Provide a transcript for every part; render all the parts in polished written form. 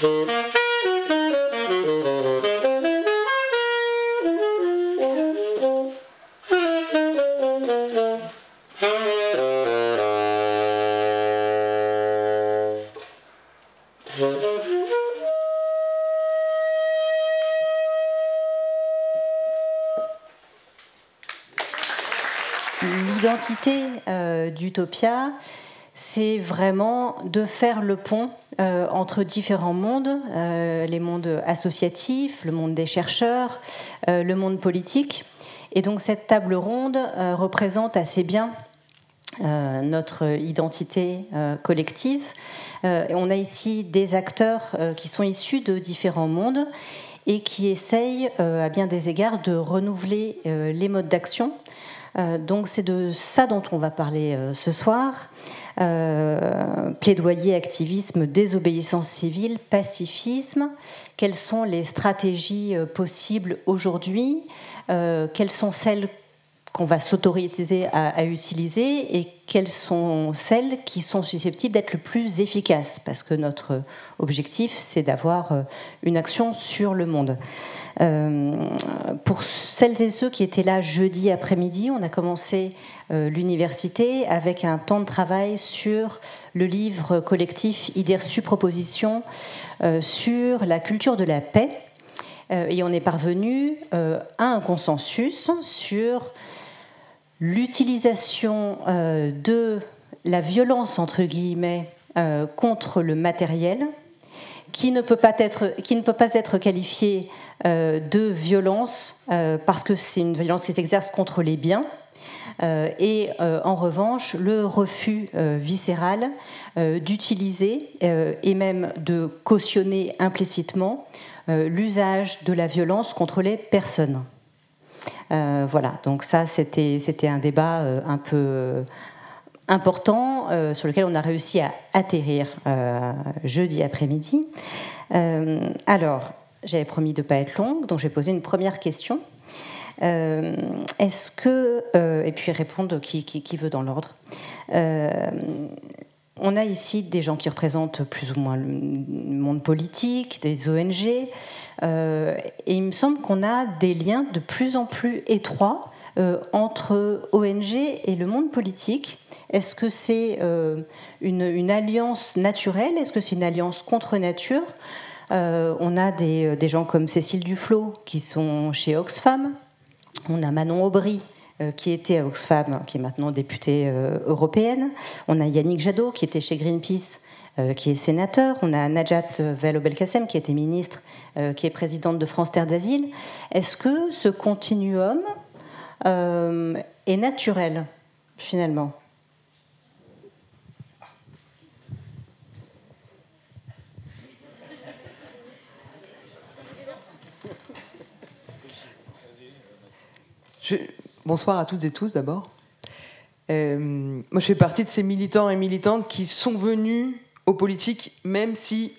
L'identité d'Utopia, c'est vraiment de faire le pont entre différents mondes, les mondes associatifs, le monde des chercheurs, le monde politique. Et donc cette table ronde représente assez bien notre identité collective. On a ici des acteurs qui sont issus de différents mondes et qui essayent à bien des égards de renouveler les modes d'action. Donc c'est de ça dont on va parler ce soir. Plaidoyer, activisme, désobéissance civile, pacifisme. Quelles sont les stratégies possibles aujourd'hui? Quelles sont celles qu'on va s'autoriser à utiliser et quelles sont celles qui sont susceptibles d'être le plus efficaces, parce que notre objectif, c'est d'avoir une action sur le monde. Pour celles et ceux qui étaient là jeudi après-midi, on a commencé l'université avec un temps de travail sur le livre collectif Idées reçues propositions sur la culture de la paix. Et on est parvenu à un consensus sur l'utilisation de la violence, entre guillemets, contre le matériel, qui ne peut pas être qualifiée de violence, parce que c'est une violence qui s'exerce contre les biens, et en revanche, le refus viscéral d'utiliser et même de cautionner implicitement l'usage de la violence contre les personnes. Voilà, donc ça c'était un débat un peu important sur lequel on a réussi à atterrir jeudi après-midi. Alors, j'avais promis de ne pas être longue, donc je vais poser une première question. Est-ce que, et puis répondre qui veut dans l'ordre. On a ici des gens qui représentent plus ou moins le monde politique, des ONG, et il me semble qu'on a des liens de plus en plus étroits entre ONG et le monde politique. Est-ce que c'est une alliance naturelle? Est-ce que c'est une alliance contre nature? On a des gens comme Cécile Duflot qui sont chez Oxfam. On a Manon Aubry qui était à Oxfam, qui est maintenant députée européenne. On a Yannick Jadot qui était chez Greenpeace, qui est sénateur. On a Najat Vallaud-Belkacem qui était ministre, qui est présidente de France Terre d'Asile. Est-ce que ce continuum est naturel, finalement? Bonsoir à toutes et tous d'abord. Moi je fais partie de ces militants et militantes qui sont venus aux politiques même si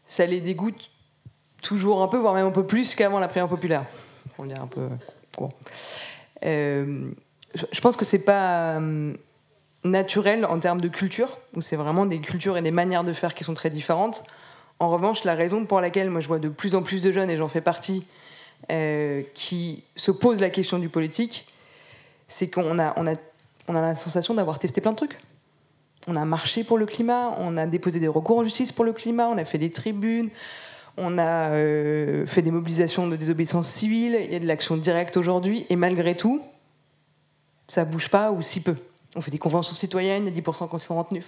ça les dégoûte toujours un peu, voire même un peu plus qu'avant la primaire populaire. On dirait un peu court. Je pense que c'est pas naturel en termes de culture, où c'est vraiment des cultures et des manières de faire qui sont très différentes. En revanche, la raison pour laquelle moi je vois de plus en plus de jeunes, et j'en fais partie, qui se posent la question du politique, c'est qu'on a la sensation d'avoir testé plein de trucs. On a marché pour le climat, on a déposé des recours en justice pour le climat, on a fait des tribunes, on a fait des mobilisations de désobéissance civile, il y a de l'action directe aujourd'hui, et malgré tout, ça bouge pas ou si peu. On fait des conventions citoyennes, il y a 10% qui sont retenus.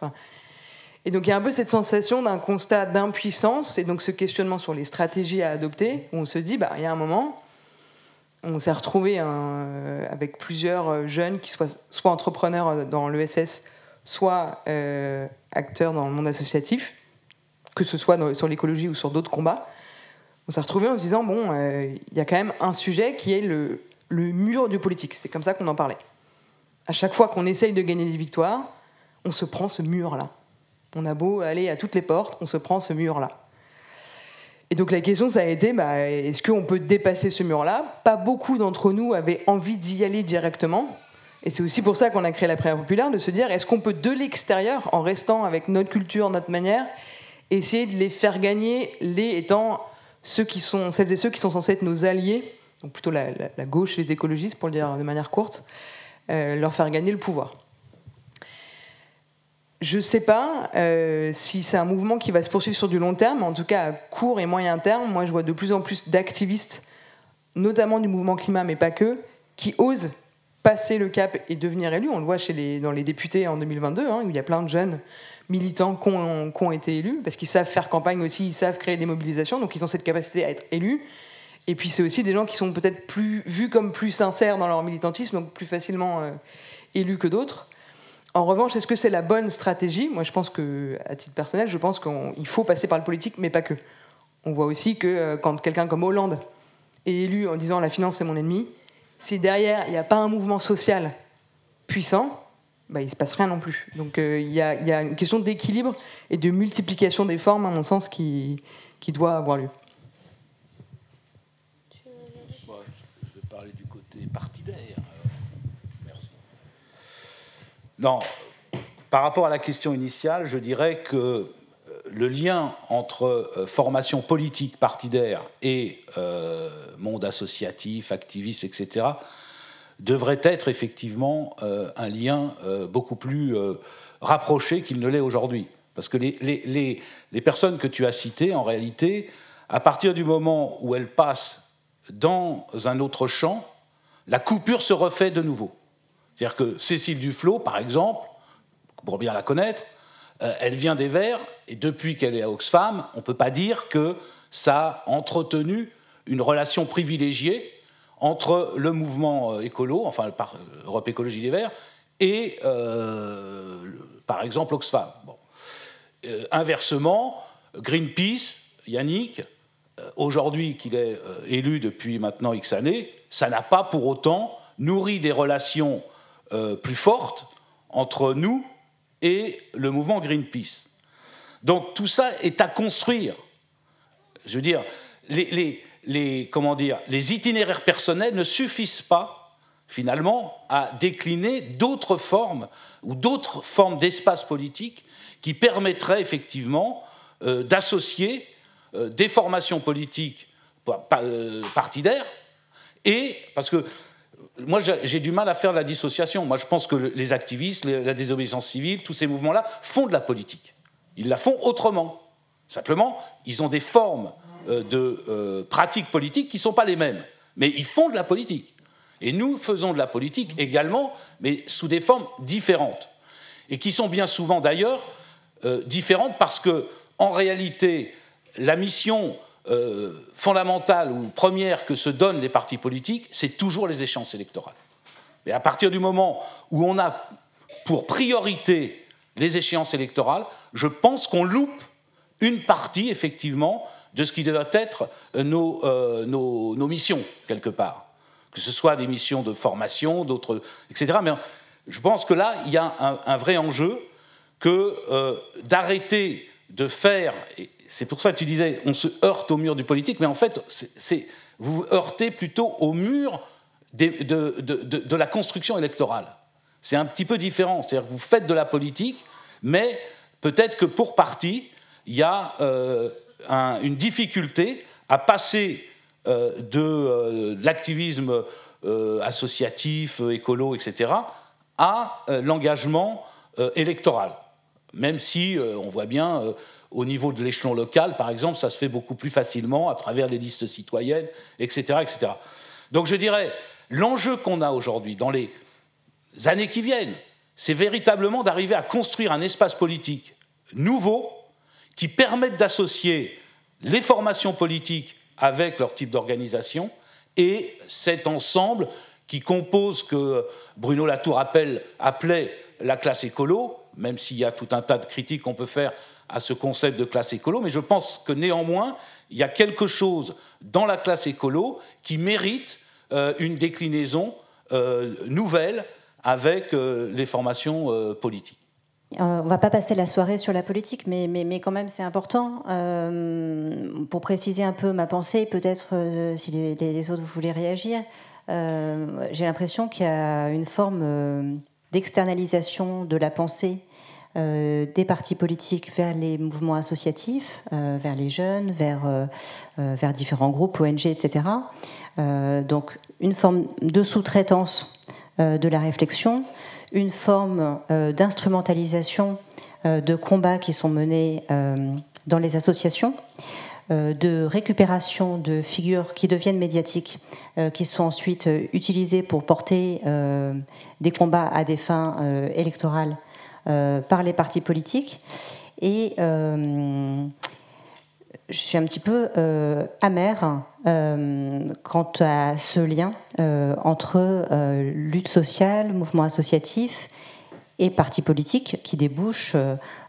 Et donc il y a un peu cette sensation d'un constat d'impuissance, et donc ce questionnement sur les stratégies à adopter, où on se dit, il y a un moment, on s'est retrouvé avec plusieurs jeunes qui soit entrepreneurs dans l'ESS, soit acteurs dans le monde associatif, que ce soit sur l'écologie ou sur d'autres combats. On s'est retrouvé en se disant, il y a quand même un sujet qui est le mur du politique. C'est comme ça qu'on en parlait. À chaque fois qu'on essaye de gagner des victoires, on se prend ce mur-là. On a beau aller à toutes les portes, on se prend ce mur-là. Et donc la question, ça a été, est-ce qu'on peut dépasser ce mur-là? Pas beaucoup d'entre nous avaient envie d'y aller directement. Et c'est aussi pour ça qu'on a créé la primaire populaire, de se dire, est-ce qu'on peut de l'extérieur, en restant avec notre culture, notre manière, essayer de les faire gagner, les étant celles et ceux qui sont censés être nos alliés, donc plutôt la gauche et les écologistes, pour le dire de manière courte, leur faire gagner le pouvoir. Je ne sais pas si c'est un mouvement qui va se poursuivre sur du long terme, mais en tout cas à court et moyen terme, moi je vois de plus en plus d'activistes, notamment du mouvement climat, mais pas que, qui osent passer le cap et devenir élus. On le voit dans les députés en 2022, où il y a plein de jeunes militants qui ont été élus, parce qu'ils savent faire campagne aussi, ils savent créer des mobilisations, donc ils ont cette capacité à être élus. Et puis c'est aussi des gens qui sont peut-être vus comme plus sincères dans leur militantisme, donc plus facilement élus que d'autres. En revanche, est-ce que c'est la bonne stratégie? Moi, je pense que, à titre personnel, je pense qu'il faut passer par le politique, mais pas que. On voit aussi que quand quelqu'un comme Hollande est élu en disant « la finance, c'est mon ennemi », si derrière, il n'y a pas un mouvement social puissant, il ne se passe rien non plus. Donc il y a une question d'équilibre et de multiplication des formes, à mon sens, qui doit avoir lieu. Je vais parler du côté partidaire. Merci. Non, par rapport à la question initiale, je dirais que le lien entre formation politique partidaire et monde associatif, activiste, etc., devrait être effectivement un lien beaucoup plus rapproché qu'il ne l'est aujourd'hui. Parce que les personnes que tu as citées, en réalité, à partir du moment où elles passent dans un autre champ, la coupure se refait de nouveau. C'est-à-dire que Cécile Duflot, par exemple, pour bien la connaître, elle vient des Verts, et depuis qu'elle est à Oxfam, on ne peut pas dire que ça a entretenu une relation privilégiée entre le mouvement écolo, enfin Europe Écologie des Verts, et par exemple Oxfam. Bon. Inversement, Greenpeace, Yannick, aujourd'hui qu'il est élu depuis maintenant X années, ça n'a pas pour autant nourri des relations plus fortes entre nous et le mouvement Greenpeace. Donc tout ça est à construire. Je veux dire, les itinéraires personnels ne suffisent pas, finalement, à décliner d'autres formes ou d'autres formes d'espace politique qui permettraient effectivement d'associer des formations politiques partidaires, et parce que moi j'ai du mal à faire la dissociation. Moi je pense que les activistes, la désobéissance civile, tous ces mouvements-là font de la politique. Ils la font autrement. Simplement, ils ont des formes de pratiques politiques qui ne sont pas les mêmes. Mais ils font de la politique. Et nous faisons de la politique également, mais sous des formes différentes. Et qui sont bien souvent d'ailleurs différentes parce que, en réalité, la mission fondamentale ou première que se donnent les partis politiques, c'est toujours les échéances électorales. Et à partir du moment où on a pour priorité les échéances électorales, je pense qu'on loupe une partie, effectivement, de ce qui doit être nos missions, quelque part. Que ce soit des missions de formation, d'autres, etc. Mais je pense que là, il y a un vrai enjeu que d'arrêter de faire... C'est pour ça que tu disais, on se heurte au mur du politique, mais en fait, vous vous heurtez plutôt au mur de la construction électorale. C'est un petit peu différent, c'est-à-dire que vous faites de la politique, mais peut-être que pour partie, il y a une difficulté à passer de l'activisme associatif, écolo, etc., à l'engagement électoral. Même si on voit bien, au niveau de l'échelon local, par exemple, ça se fait beaucoup plus facilement à travers les listes citoyennes, etc., etc. Donc je dirais, l'enjeu qu'on a aujourd'hui, dans les années qui viennent, c'est véritablement d'arriver à construire un espace politique nouveau qui permette d'associer les formations politiques avec leur type d'organisation et cet ensemble qui compose, que Bruno Latour appelait la classe écolo, même s'il y a tout un tas de critiques qu'on peut faire à ce concept de classe écolo, mais je pense que néanmoins, il y a quelque chose dans la classe écolo qui mérite une déclinaison nouvelle avec les formations politiques. On ne va pas passer la soirée sur la politique, mais quand même c'est important. Pour préciser un peu ma pensée, peut-être si les autres voulaient réagir, j'ai l'impression qu'il y a une forme d'externalisation de la pensée des partis politiques vers les mouvements associatifs, vers les jeunes, vers différents groupes, ONG, etc. Donc une forme de sous-traitance de la réflexion, une forme d'instrumentalisation de combats qui sont menés dans les associations, de récupération de figures qui deviennent médiatiques, qui sont ensuite utilisées pour porter des combats à des fins électorales par les partis politiques. Et je suis un petit peu amère quant à ce lien entre lutte sociale, mouvement associatif et partis politiques qui débouchent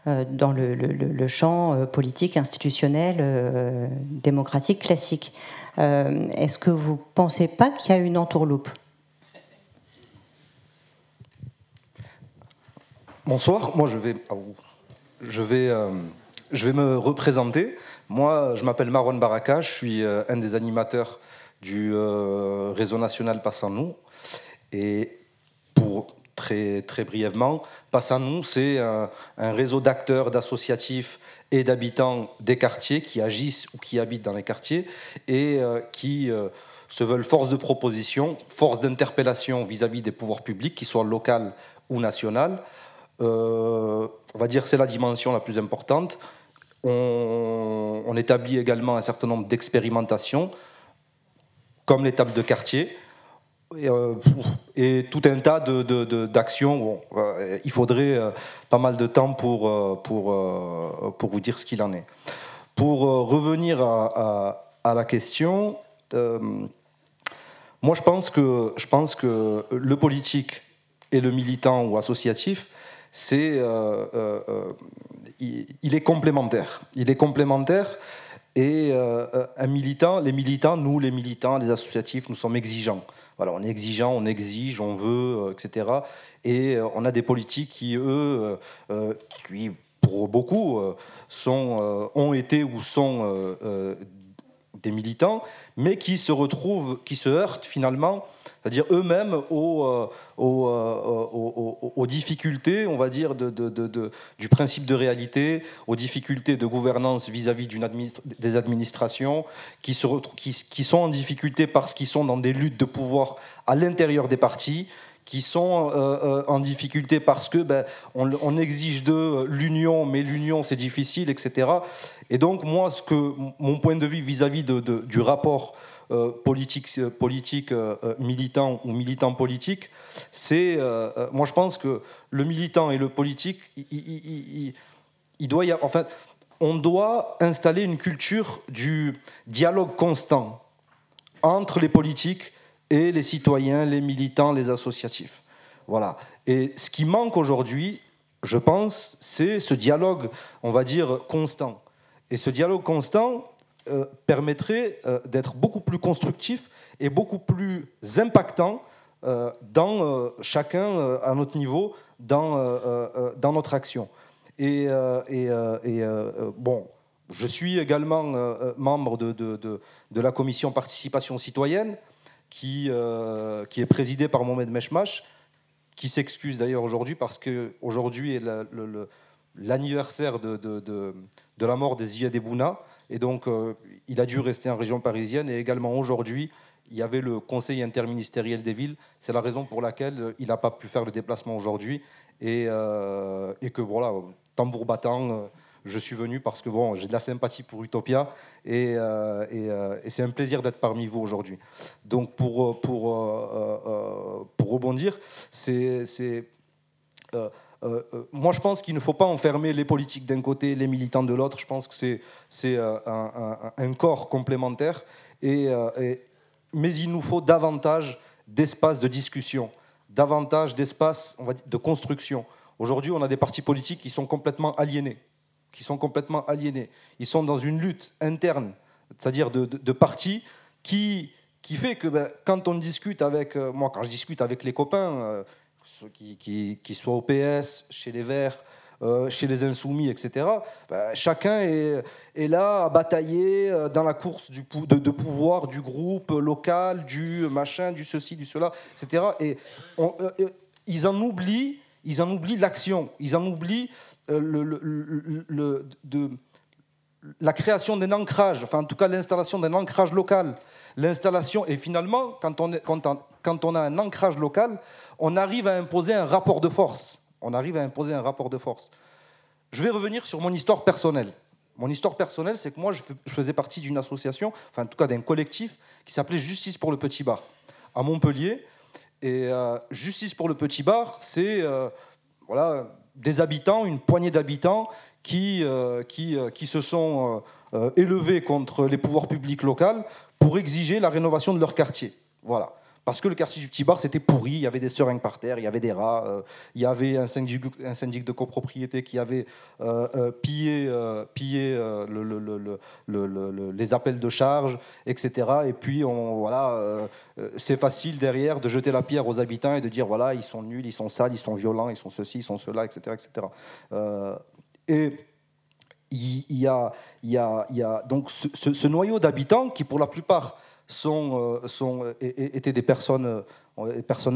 dans le champ politique, institutionnel, démocratique, classique. Est-ce que vous ne pensez pas qu'il y a une entourloupe ? Bonsoir, moi je vais me représenter. Moi, je m'appelle Marwan Baraka, je suis un des animateurs du réseau national Passe à nous. Et pour très brièvement, Passe à nous, c'est un réseau d'acteurs, d'associatifs et d'habitants des quartiers qui agissent ou qui habitent dans les quartiers et qui se veulent force de proposition, force d'interpellation vis-à-vis des pouvoirs publics, qu'ils soient locaux ou nationaux. On va dire que c'est la dimension la plus importante. On établit également un certain nombre d'expérimentations, comme l'étape de quartier, et tout un tas d'actions. Bon, il faudrait pas mal de temps pour vous dire ce qu'il en est. Pour revenir à la question, moi je pense que le politique et le militant ou associatif, il est complémentaire. Il est complémentaire et les militants, les associatifs, nous sommes exigeants. Voilà, on est exigeant, on exige, on veut, etc. Et on a des politiques qui, eux, qui pour beaucoup, ont été ou sont des militants, mais qui se heurtent finalement, c'est-à-dire eux-mêmes aux difficultés, on va dire, du principe de réalité, aux difficultés de gouvernance vis-à-vis des administrations, qui sont en difficulté parce qu'ils sont dans des luttes de pouvoir à l'intérieur des partis, qui sont en difficulté parce que on exige d'eux l'union, mais l'union c'est difficile, etc. Et donc moi, mon point de vue vis-à-vis du rapport politique militant ou militant politique, c'est moi je pense que le militant et le politique, on doit installer une culture du dialogue constant entre les politiques et les citoyens, les militants, les associatifs. Voilà. Et ce qui manque aujourd'hui, je pense, c'est ce dialogue, on va dire, constant. Et ce dialogue constant permettrait d'être beaucoup plus constructif et beaucoup plus impactant dans chacun à notre niveau, dans notre action. Bon, je suis également membre de la commission participation citoyenne, qui est présidée par Mohamed Meshmash, qui s'excuse d'ailleurs aujourd'hui parce qu'aujourd'hui est l'anniversaire de la mort des Ziyad Ebouna, et donc il a dû rester en région parisienne, et également aujourd'hui il y avait le conseil interministériel des villes, c'est la raison pour laquelle il n'a pas pu faire le déplacement aujourd'hui, et que voilà, tambour battant, je suis venu parce que bon, j'ai de la sympathie pour Utopia, et c'est un plaisir d'être parmi vous aujourd'hui. Donc pour rebondir, moi je pense qu'il ne faut pas enfermer les politiques d'un côté, les militants de l'autre. Je pense que c'est un corps complémentaire, mais il nous faut davantage d'espace de discussion, davantage d'espace de construction. Aujourd'hui, on a des partis politiques qui sont complètement aliénés. Ils sont dans une lutte interne, c'est-à-dire de partis qui fait que quand on discute moi quand je discute avec les copains, ceux qui soient au PS, chez les Verts, chez les Insoumis, etc., chacun est là à batailler dans la course de pouvoir du groupe local, du machin, du ceci, du cela, etc. Et ils en oublient l'action, ils en oublient la création d'un ancrage, enfin en tout cas l'installation d'un ancrage local, l'installation, et finalement, quand on a un ancrage local, on arrive à imposer un rapport de force. On arrive à imposer un rapport de force. Je vais revenir sur mon histoire personnelle. Mon histoire personnelle, c'est que moi, je faisais partie d'une association, enfin en tout cas d'un collectif, qui s'appelait Justice pour le Petit Bar, à Montpellier. Et Justice pour le Petit Bar, c'est voilà, des habitants, une poignée d'habitants qui se sont élevés contre les pouvoirs publics locaux pour exiger la rénovation de leur quartier. Voilà. Parce que le quartier du Petit Bar, c'était pourri, il y avait des seringues par terre, il y avait des rats, il y avait un syndic de copropriété qui avait pillé les appels de charge, etc. Et puis, c'est facile derrière de jeter la pierre aux habitants et de dire, voilà, ils sont nuls, ils sont sales, ils sont violents, ils sont ceci, ils sont cela, etc. etc. Et il y a donc ce noyau d'habitants qui, pour la plupart, étaient des personnes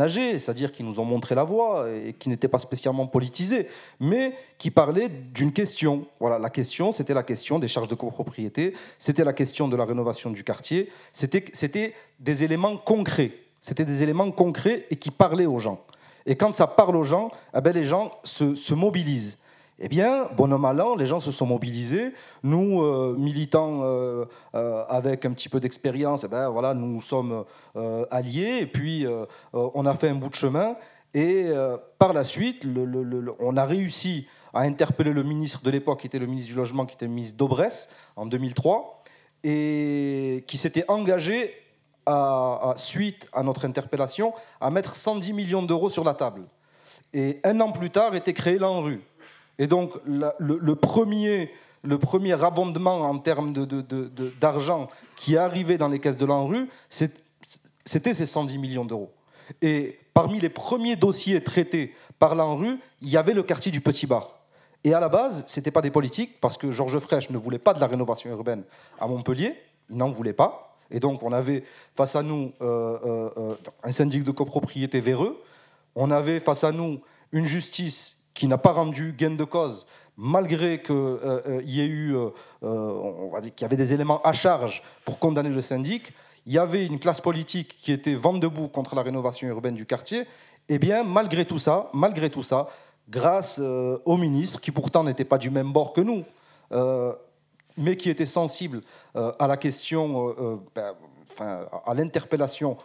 âgées, c'est-à-dire qui nous ont montré la voie et qui n'étaient pas spécialement politisées, mais qui parlaient d'une question. Voilà, la question, c'était la question des charges de copropriété, c'était la question de la rénovation du quartier, c'était des éléments concrets. C'était des éléments concrets et qui parlaient aux gens. Et quand ça parle aux gens, eh bien, les gens se mobilisent. Eh bien, bon an, mal an, les gens se sont mobilisés. Nous, militants avec un petit peu d'expérience, eh ben, voilà, nous sommes alliés. Et puis, on a fait un bout de chemin. Et par la suite, on a réussi à interpeller le ministre de l'époque, qui était le ministre du Logement, qui était le ministre Daubresse, en 2003, et qui s'était engagé, suite à notre interpellation, à mettre 110 millions d'euros sur la table. Et un an plus tard, était créé l'ANRU. Et donc, le premier abondement en termes d'argent qui est arrivé dans les caisses de l'ANRU, c'était ces 110 millions d'euros. Et parmi les premiers dossiers traités par l'ANRU, il y avait le quartier du Petit Bar. Et à la base, ce n'était pas des politiques, parce que Georges Frêche ne voulait pas de la rénovation urbaine à Montpellier, il n'en voulait pas. Et donc, on avait face à nous un syndic de copropriété véreux, on avait face à nous une justice qui n'a pas rendu gain de cause, malgré qu'il y ait eu, on va dire qu'il y avait des éléments à charge pour condamner le syndic. Il y avait une classe politique qui était vent debout contre la rénovation urbaine du quartier. Eh bien, malgré tout ça, grâce au ministre, qui pourtant n'était pas du même bord que nous, mais qui était sensible à la question, à l'interpellation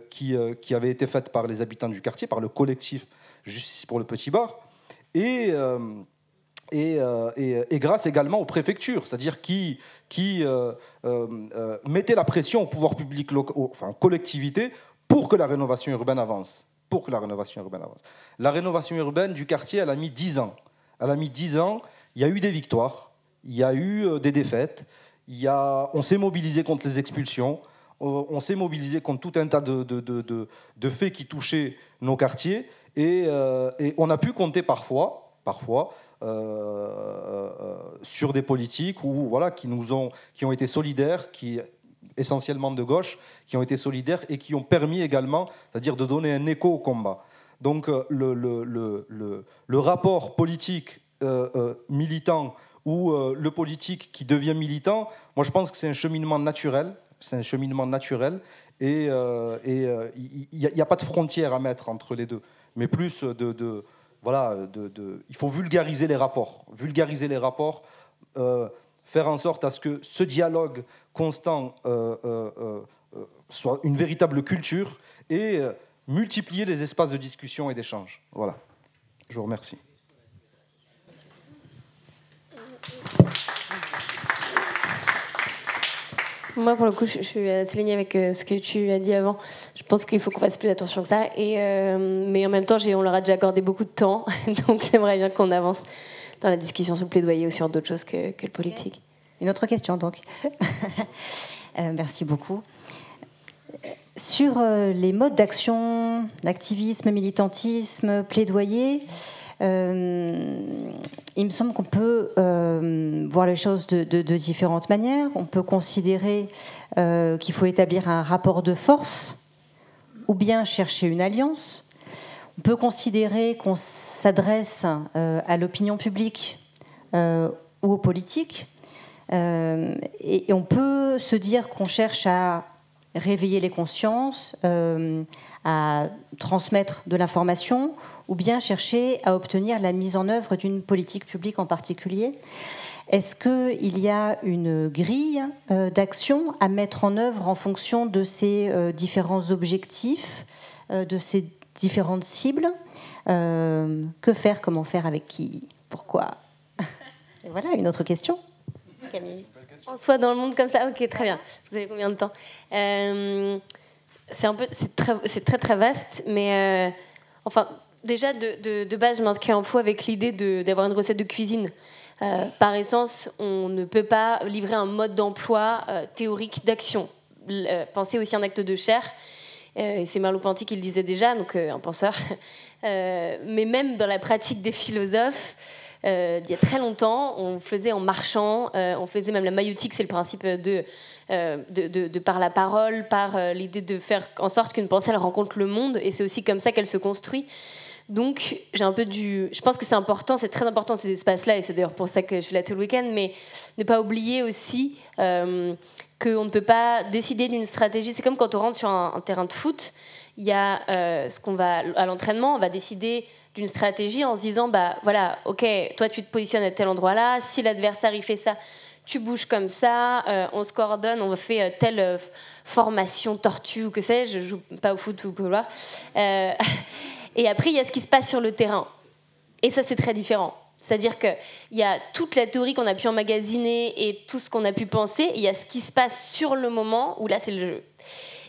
qui avait été faite par les habitants du quartier, par le collectif Justice pour le Petit Bar, et grâce également aux préfectures, c'est-à-dire qui mettaient la pression au pouvoir public, aux collectivités, pour que la rénovation urbaine avance. La rénovation urbaine du quartier, elle a mis 10 ans. Il y a eu des victoires, il y a eu des défaites, on s'est mobilisé contre les expulsions, on s'est mobilisé contre tout un tas de faits qui touchaient nos quartiers, et on a pu compter parfois sur des politiques qui ont été solidaires, essentiellement de gauche, qui ont été solidaires et qui ont permis également, c'est-à-dire de donner un écho au combat. Donc le rapport politique militant ou le politique qui devient militant, moi je pense que c'est un cheminement naturel. Et il n'y a pas de frontière à mettre entre les deux, mais plus il faut vulgariser les rapports, faire en sorte à ce que ce dialogue constant soit une véritable culture et multiplier les espaces de discussion et d'échange. Voilà. Je vous remercie. Moi, pour le coup, je suis assez alignée avec ce que tu as dit avant. Je pense qu'il faut qu'on fasse plus attention que ça. Mais en même temps, on leur a déjà accordé beaucoup de temps. Donc, j'aimerais bien qu'on avance dans la discussion sur le plaidoyer ou sur d'autres choses que le politique. Une autre question, donc. Merci beaucoup. Sur les modes d'action, d'activisme, militantisme, plaidoyer, il me semble qu'on peut voir les choses de différentes manières. On peut considérer qu'il faut établir un rapport de force ou bien chercher une alliance. On On peut considérer qu'on s'adresse à l'opinion publique ou aux politiques, et on peut se dire qu'on cherche à réveiller les consciences, à transmettre de l'information, ou bien chercher à obtenir la mise en œuvre d'une politique publique en particulier. Est-ce qu'il y a une grille d'action à mettre en œuvre en fonction de ces différents objectifs, de ces différentes cibles? Que faire, comment faire, avec qui, pourquoi? Et voilà, une autre question. Camille. On soit dans le monde comme ça, ok, très bien. Vous avez combien de temps? C'est très vaste, mais enfin, déjà de base, je m'inscris en faux avec l'idée d'avoir une recette de cuisine. Par essence, on ne peut pas livrer un mode d'emploi théorique d'action. Penser aussi un acte de chair. Et c'est Merleau-Ponty qui le disait déjà, donc un penseur. Mais même dans la pratique des philosophes, il y a très longtemps, on faisait en marchant, on faisait même la maïeutique, c'est le principe de par la parole, par l'idée de faire en sorte qu'une pensée elle rencontre le monde, et c'est aussi comme ça qu'elle se construit. Donc je pense que c'est important, c'est très important ces espaces-là, et c'est d'ailleurs pour ça que je suis là tout le week-end, mais ne pas oublier aussi qu'on ne peut pas décider d'une stratégie. C'est comme quand on rentre sur un terrain de foot, il y a à l'entraînement, on va décider d'une stratégie en se disant, bah voilà, ok, toi tu te positionnes à tel endroit-là, si l'adversaire il fait ça, tu bouges comme ça, on se coordonne, on fait telle formation tortue ou que sais-je, je joue pas au foot ou quoi. Et après il y a ce qui se passe sur le terrain, et ça c'est très différent. C'est-à-dire qu'il y a toute la théorie qu'on a pu emmagasiner et tout ce qu'on a pu penser, et il y a ce qui se passe sur le moment où là c'est le jeu.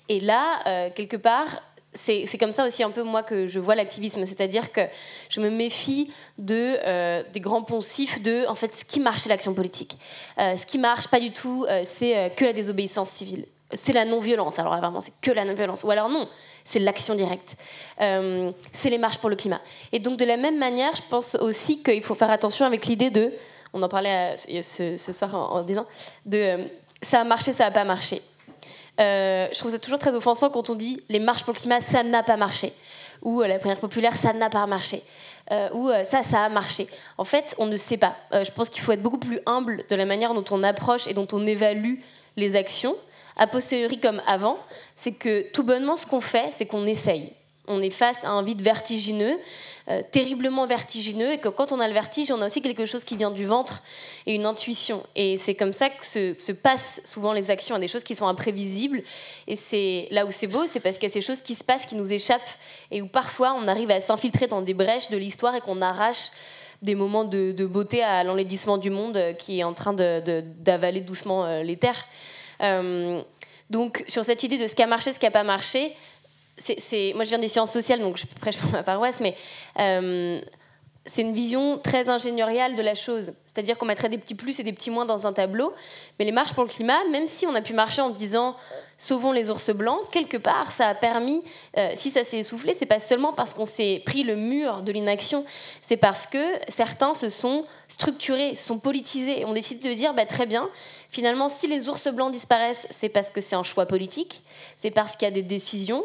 Et là, quelque part, c'est comme ça aussi un peu moi que je vois l'activisme, c'est-à-dire que je me méfie des grands poncifs de en fait ce qui marche c'est l'action politique, ce qui marche pas du tout c'est que la désobéissance civile, c'est la non-violence, alors vraiment c'est que la non-violence, ou alors non, c'est l'action directe, c'est les marches pour le climat. Et donc de la même manière, je pense aussi qu'il faut faire attention avec l'idée de, on en parlait ce soir en disant, ça a marché, ça n'a pas marché. Je trouve ça toujours très offensant quand on dit les marches pour le climat, ça n'a pas marché, ou la prière populaire, ça n'a pas marché, ou ça a marché. En fait, on ne sait pas. Je pense qu'il faut être beaucoup plus humble de la manière dont on approche et dont on évalue les actions, a posteriori comme avant. C'est que tout bonnement, ce qu'on fait, c'est qu'on essaye. On est face à un vide vertigineux, terriblement vertigineux, et que quand on a le vertige, on a aussi quelque chose qui vient du ventre et une intuition. Et c'est comme ça que se passent souvent les actions, à des choses qui sont imprévisibles. Et c'est là où c'est beau, c'est parce qu'il y a ces choses qui se passent, qui nous échappent, et où parfois on arrive à s'infiltrer dans des brèches de l'histoire et qu'on arrache des moments de beauté à l'enlaidissement du monde qui est en train d'avaler doucement les terres. Donc sur cette idée de ce qui a marché, ce qui n'a pas marché, moi je viens des sciences sociales, donc je prêche pour ma paroisse, mais c'est une vision très ingénieriale de la chose. C'est-à-dire qu'on mettrait des petits plus et des petits moins dans un tableau, mais les marches pour le climat, même si on a pu marcher en disant « sauvons les ours blancs », quelque part, ça a permis, si ça s'est essoufflé, c'est pas seulement parce qu'on s'est pris le mur de l'inaction, c'est parce que certains se sont structurés, se sont politisés, et ont décidé de dire bah, « très bien, finalement, si les ours blancs disparaissent, c'est parce que c'est un choix politique, c'est parce qu'il y a des décisions.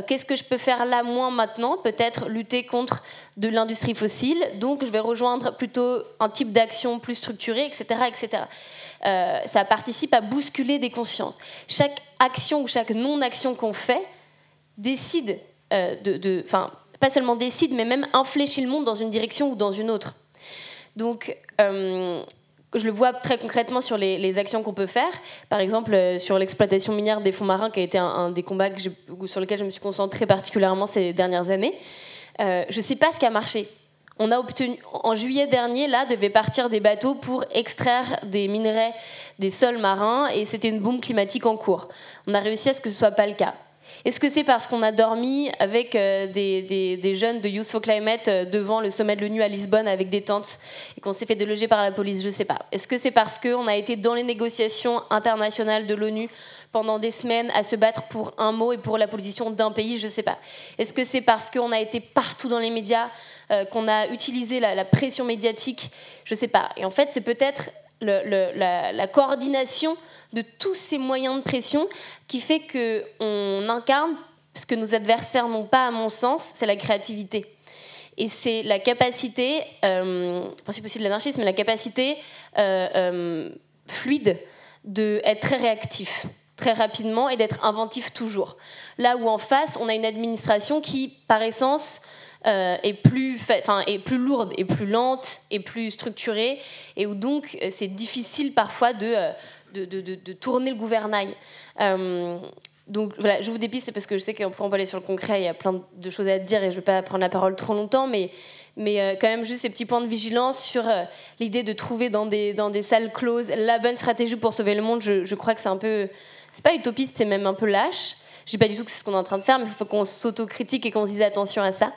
Qu'est-ce que je peux faire là, moins maintenant? Peut-être lutter contre de l'industrie fossile, donc je vais rejoindre plutôt un type d'action plus structurée, etc. etc. Ça participe à bousculer des consciences. Chaque action ou chaque non-action qu'on fait décide, enfin, pas seulement décide, mais même infléchit le monde dans une direction ou dans une autre. Donc, je le vois très concrètement sur les actions qu'on peut faire. Par exemple, sur l'exploitation minière des fonds marins, qui a été un des combats sur lesquels je me suis concentrée particulièrement ces dernières années. Je ne sais pas ce qui a marché. On a obtenu, en juillet dernier, là, devaient partir des bateaux pour extraire des minerais des sols marins, et c'était une bombe climatique en cours. On a réussi à ce que ce ne soit pas le cas. Est-ce que c'est parce qu'on a dormi avec des jeunes de Youth for Climate devant le sommet de l'ONU à Lisbonne avec des tentes et qu'on s'est fait déloger par la police? Je ne sais pas. Est-ce que c'est parce qu'on a été dans les négociations internationales de l'ONU pendant des semaines à se battre pour un mot et pour la position d'un pays? Je ne sais pas. Est-ce que c'est parce qu'on a été partout dans les médias, qu'on a utilisé la pression médiatique? Je ne sais pas. Et en fait, c'est peut-être la coordination de tous ces moyens de pression qui fait qu'on incarne Ce que nos adversaires n'ont pas, à mon sens, c'est la créativité. Et c'est la capacité, principe aussi de l'anarchisme, la capacité fluide d'être très réactif, très rapidement, et d'être inventif toujours. Là où en face, on a une administration qui, par essence, est plus lourde, et plus lente, et plus structurée, et où donc c'est difficile parfois de tourner le gouvernail. Donc voilà, je vous dépistes parce que je sais qu'on peut aller sur le concret, il y a plein de choses à dire et je ne vais pas prendre la parole trop longtemps, mais quand même juste ces petits points de vigilance sur l'idée de trouver dans des salles closes la bonne stratégie pour sauver le monde. Je crois que c'est un peu, c'est pas utopiste, c'est même un peu lâche. Je dis pas du tout que c'est ce qu'on est en train de faire, mais il faut qu'on s'autocritique et qu'on se dise attention à ça.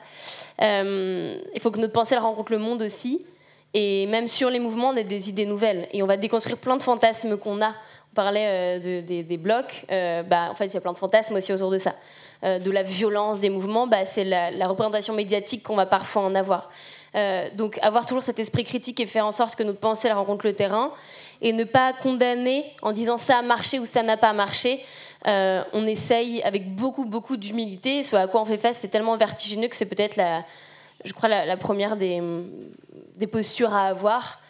Il faut que notre pensée elle rencontre le monde aussi, et même sur les mouvements, on a des idées nouvelles et on va déconstruire plein de fantasmes qu'on a. On parlait des blocs, en fait il y a plein de fantasmes aussi autour de ça. De la violence des mouvements, c'est la représentation médiatique qu'on va parfois en avoir. Donc avoir toujours cet esprit critique et faire en sorte que notre pensée elle rencontre le terrain, et ne pas condamner en disant ça a marché ou ça n'a pas marché. On essaye avec beaucoup d'humilité, ce à quoi on fait face c'est tellement vertigineux que c'est peut-être la première des postures à avoir,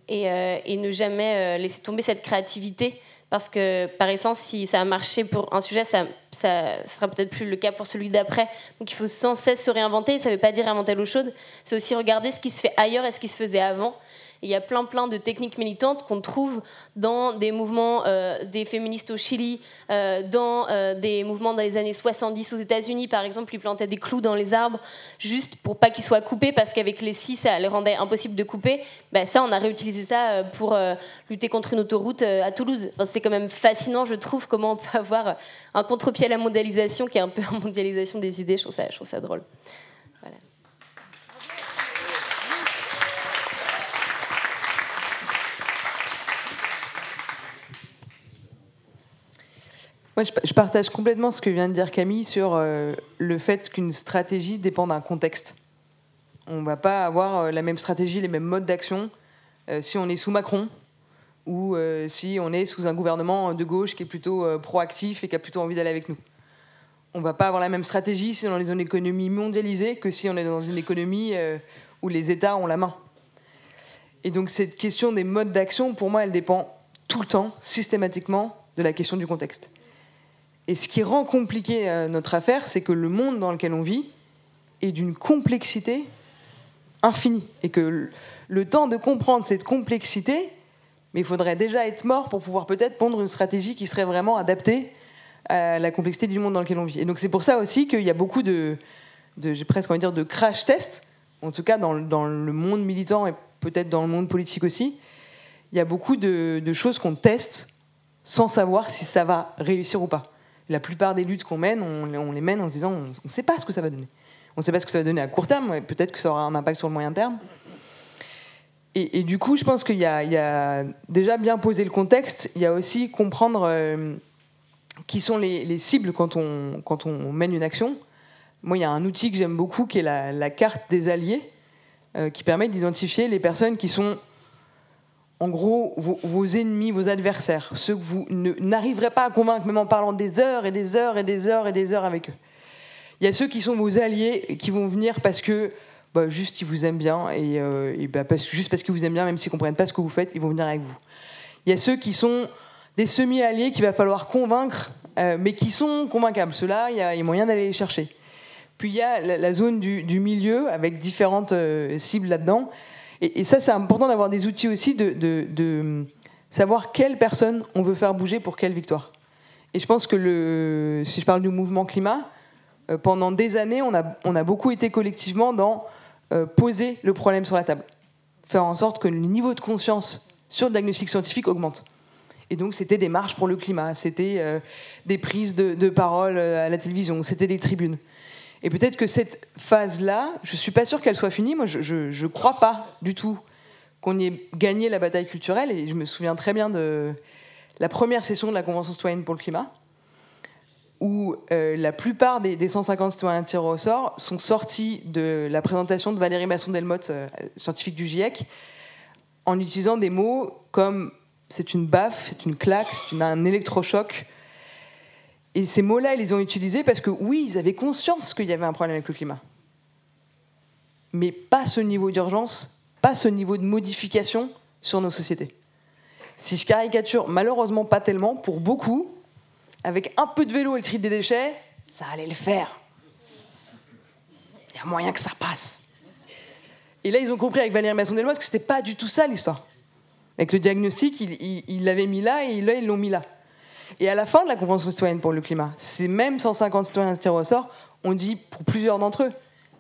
et ne jamais laisser tomber cette créativité. Parce que, par essence, si ça a marché pour un sujet, ça sera peut-être plus le cas pour celui d'après. Donc il faut sans cesse se réinventer. Et ça ne veut pas dire inventer l'eau chaude. C'est aussi regarder ce qui se fait ailleurs et ce qui se faisait avant. Et il y a plein de techniques militantes qu'on trouve dans des mouvements des féministes au Chili, dans des mouvements dans les années 70 aux États-Unis, par exemple, ils plantaient des clous dans les arbres juste pour pas qu'ils soient coupés, parce qu'avec les scies, ça les rendait impossible de couper. Ça, on a réutilisé ça pour lutter contre une autoroute à Toulouse. Enfin, c'est quand même fascinant, je trouve, comment on peut avoir un contre-pied à la mondialisation qui est un peu une mondialisation des idées. Je trouve ça drôle. Voilà. Moi, je partage complètement ce que vient de dire Camille sur le fait qu'une stratégie dépend d'un contexte. On ne va pas avoir la même stratégie, les mêmes modes d'action si on est sous Macron ou si on est sous un gouvernement de gauche qui est plutôt proactif et qui a plutôt envie d'aller avec nous. On ne va pas avoir la même stratégie si on est dans une économie mondialisée que si on est dans une économie où les États ont la main. Et donc cette question des modes d'action, pour moi, elle dépend tout le temps, systématiquement, de la question du contexte. Et ce qui rend compliqué notre affaire, c'est que le monde dans lequel on vit est d'une complexité infinie. Et que le temps de comprendre cette complexité, mais il faudrait déjà être mort pour pouvoir peut-être pondre une stratégie qui serait vraiment adaptée à la complexité du monde dans lequel on vit. Et donc c'est pour ça aussi qu'il y a beaucoup j'ai presque envie de dire, de crash tests, en tout cas dans le monde militant et peut-être dans le monde politique aussi. Il y a beaucoup de choses qu'on teste sans savoir si ça va réussir ou pas. La plupart des luttes qu'on mène, on les mène en se disant on ne sait pas ce que ça va donner. On ne sait pas ce que ça va donner à court terme, mais peut-être que ça aura un impact sur le moyen terme. Et du coup, je pense qu'il y a déjà bien posé le contexte. Il y a aussi comprendre qui sont les cibles quand on mène une action. Moi, il y a un outil que j'aime beaucoup qui est la carte des alliés, qui permet d'identifier les personnes qui sont en gros vos ennemis, vos adversaires, ceux que vous n'arriverez pas à convaincre, même en parlant des heures et des heures et des heures et des heures avec eux. Il y a ceux qui sont vos alliés et qui vont venir parce que juste ils vous aiment bien juste parce qu'ils vous aiment bien, même s'ils ne comprennent pas ce que vous faites, ils vont venir avec vous. Il y a ceux qui sont des semi-alliés qu'il va falloir convaincre, mais qui sont convaincables. Ceux-là, il y a moyen d'aller les chercher. Puis il y a la zone du milieu avec différentes cibles là-dedans. Et ça, c'est important d'avoir des outils aussi de savoir quelle personne on veut faire bouger pour quelle victoire. Et je pense que si je parle du mouvement climat, pendant des années, on a beaucoup été collectivement dans poser le problème sur la table. Faire en sorte que le niveau de conscience sur le diagnostic scientifique augmente. Et donc, c'était des marches pour le climat, c'était des prises de parole à la télévision, c'était des tribunes. Et peut-être que cette phase-là, je ne suis pas sûre qu'elle soit finie. Moi, je ne crois pas du tout qu'on ait gagné la bataille culturelle. Et je me souviens très bien de la première session de la Convention citoyenne pour le climat, où la plupart des 150 citoyens tirés au sort sont sortis de la présentation de Valérie Masson-Delmotte, scientifique du GIEC, en utilisant des mots comme « c'est une baffe, c'est une claque, c'est un électrochoc ». Et ces mots-là, ils les ont utilisés parce que, oui, ils avaient conscience qu'il y avait un problème avec le climat. Mais pas ce niveau d'urgence, pas ce niveau de modification sur nos sociétés. Si je caricature, malheureusement pas tellement, pour beaucoup, avec un peu de vélo et le tri des déchets, ça allait le faire. Il y a moyen que ça passe. Et là, ils ont compris avec Valérie Masson-Delmotte que c'était pas du tout ça l'histoire. Avec le diagnostic, ils l'avaient mis là et là, ils l'ont mis là. Et à la fin de la Convention citoyenne pour le climat, ces mêmes 150 citoyens tirés au sort ont dit, pour plusieurs d'entre eux,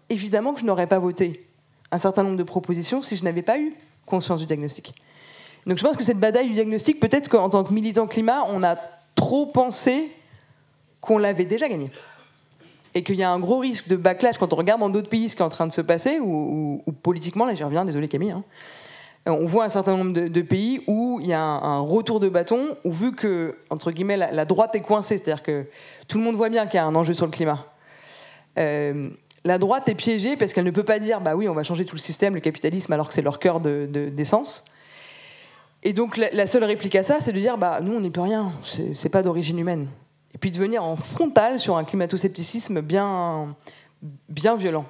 évidemment que je n'aurais pas voté un certain nombre de propositions si je n'avais pas eu conscience du diagnostic. Donc je pense que cette bataille du diagnostic, peut-être qu'en tant que militant climat, on a trop pensé qu'on l'avait déjà gagnée. Et qu'il y a un gros risque de backlash quand on regarde dans d'autres pays ce qui est en train de se passer, ou politiquement, là j'y reviens, désolé Camille, hein, on voit un certain nombre de pays où il y a un retour de bâton, où vu que, entre guillemets, la droite est coincée, c'est-à-dire que tout le monde voit bien qu'il y a un enjeu sur le climat. La droite est piégée parce qu'elle ne peut pas dire « bah oui, on va changer tout le système, le capitalisme », alors que c'est leur cœur d'essence. Et donc la seule réplique à ça, c'est de dire « bah nous, on n'y peut rien, c'est pas d'origine humaine ». Et puis de venir en frontal sur un climato-scepticisme bien violent.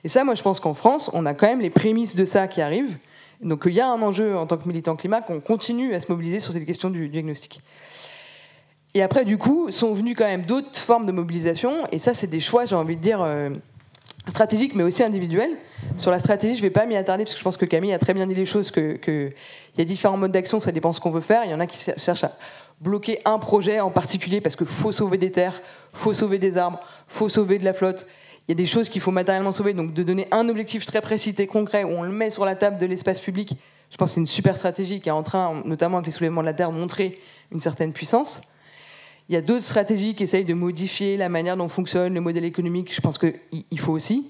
Et ça, moi, je pense qu'en France, on a quand même les prémices de ça qui arrivent. Donc il y a un enjeu en tant que militant climat qu'on continue à se mobiliser sur cette question du diagnostic. Et après, du coup, sont venues quand même d'autres formes de mobilisation. Et ça, c'est des choix, j'ai envie de dire, stratégiques, mais aussi individuels. Sur la stratégie, je ne vais pas m'y attarder, parce que je pense que Camille a très bien dit les choses, qu'il y a différents modes d'action, ça dépend de ce qu'on veut faire. Il y en a qui cherchent à bloquer un projet en particulier, parce qu'il faut sauver des terres, il faut sauver des arbres, il faut sauver de la flotte. Il y a des choses qu'il faut matériellement sauver, donc de donner un objectif très précis et concret, où on le met sur la table de l'espace public, je pense que c'est une super stratégie qui est en train, notamment avec les soulèvements de la Terre, de montrer une certaine puissance. Il y a d'autres stratégies qui essayent de modifier la manière dont fonctionne le modèle économique, je pense qu'il faut aussi.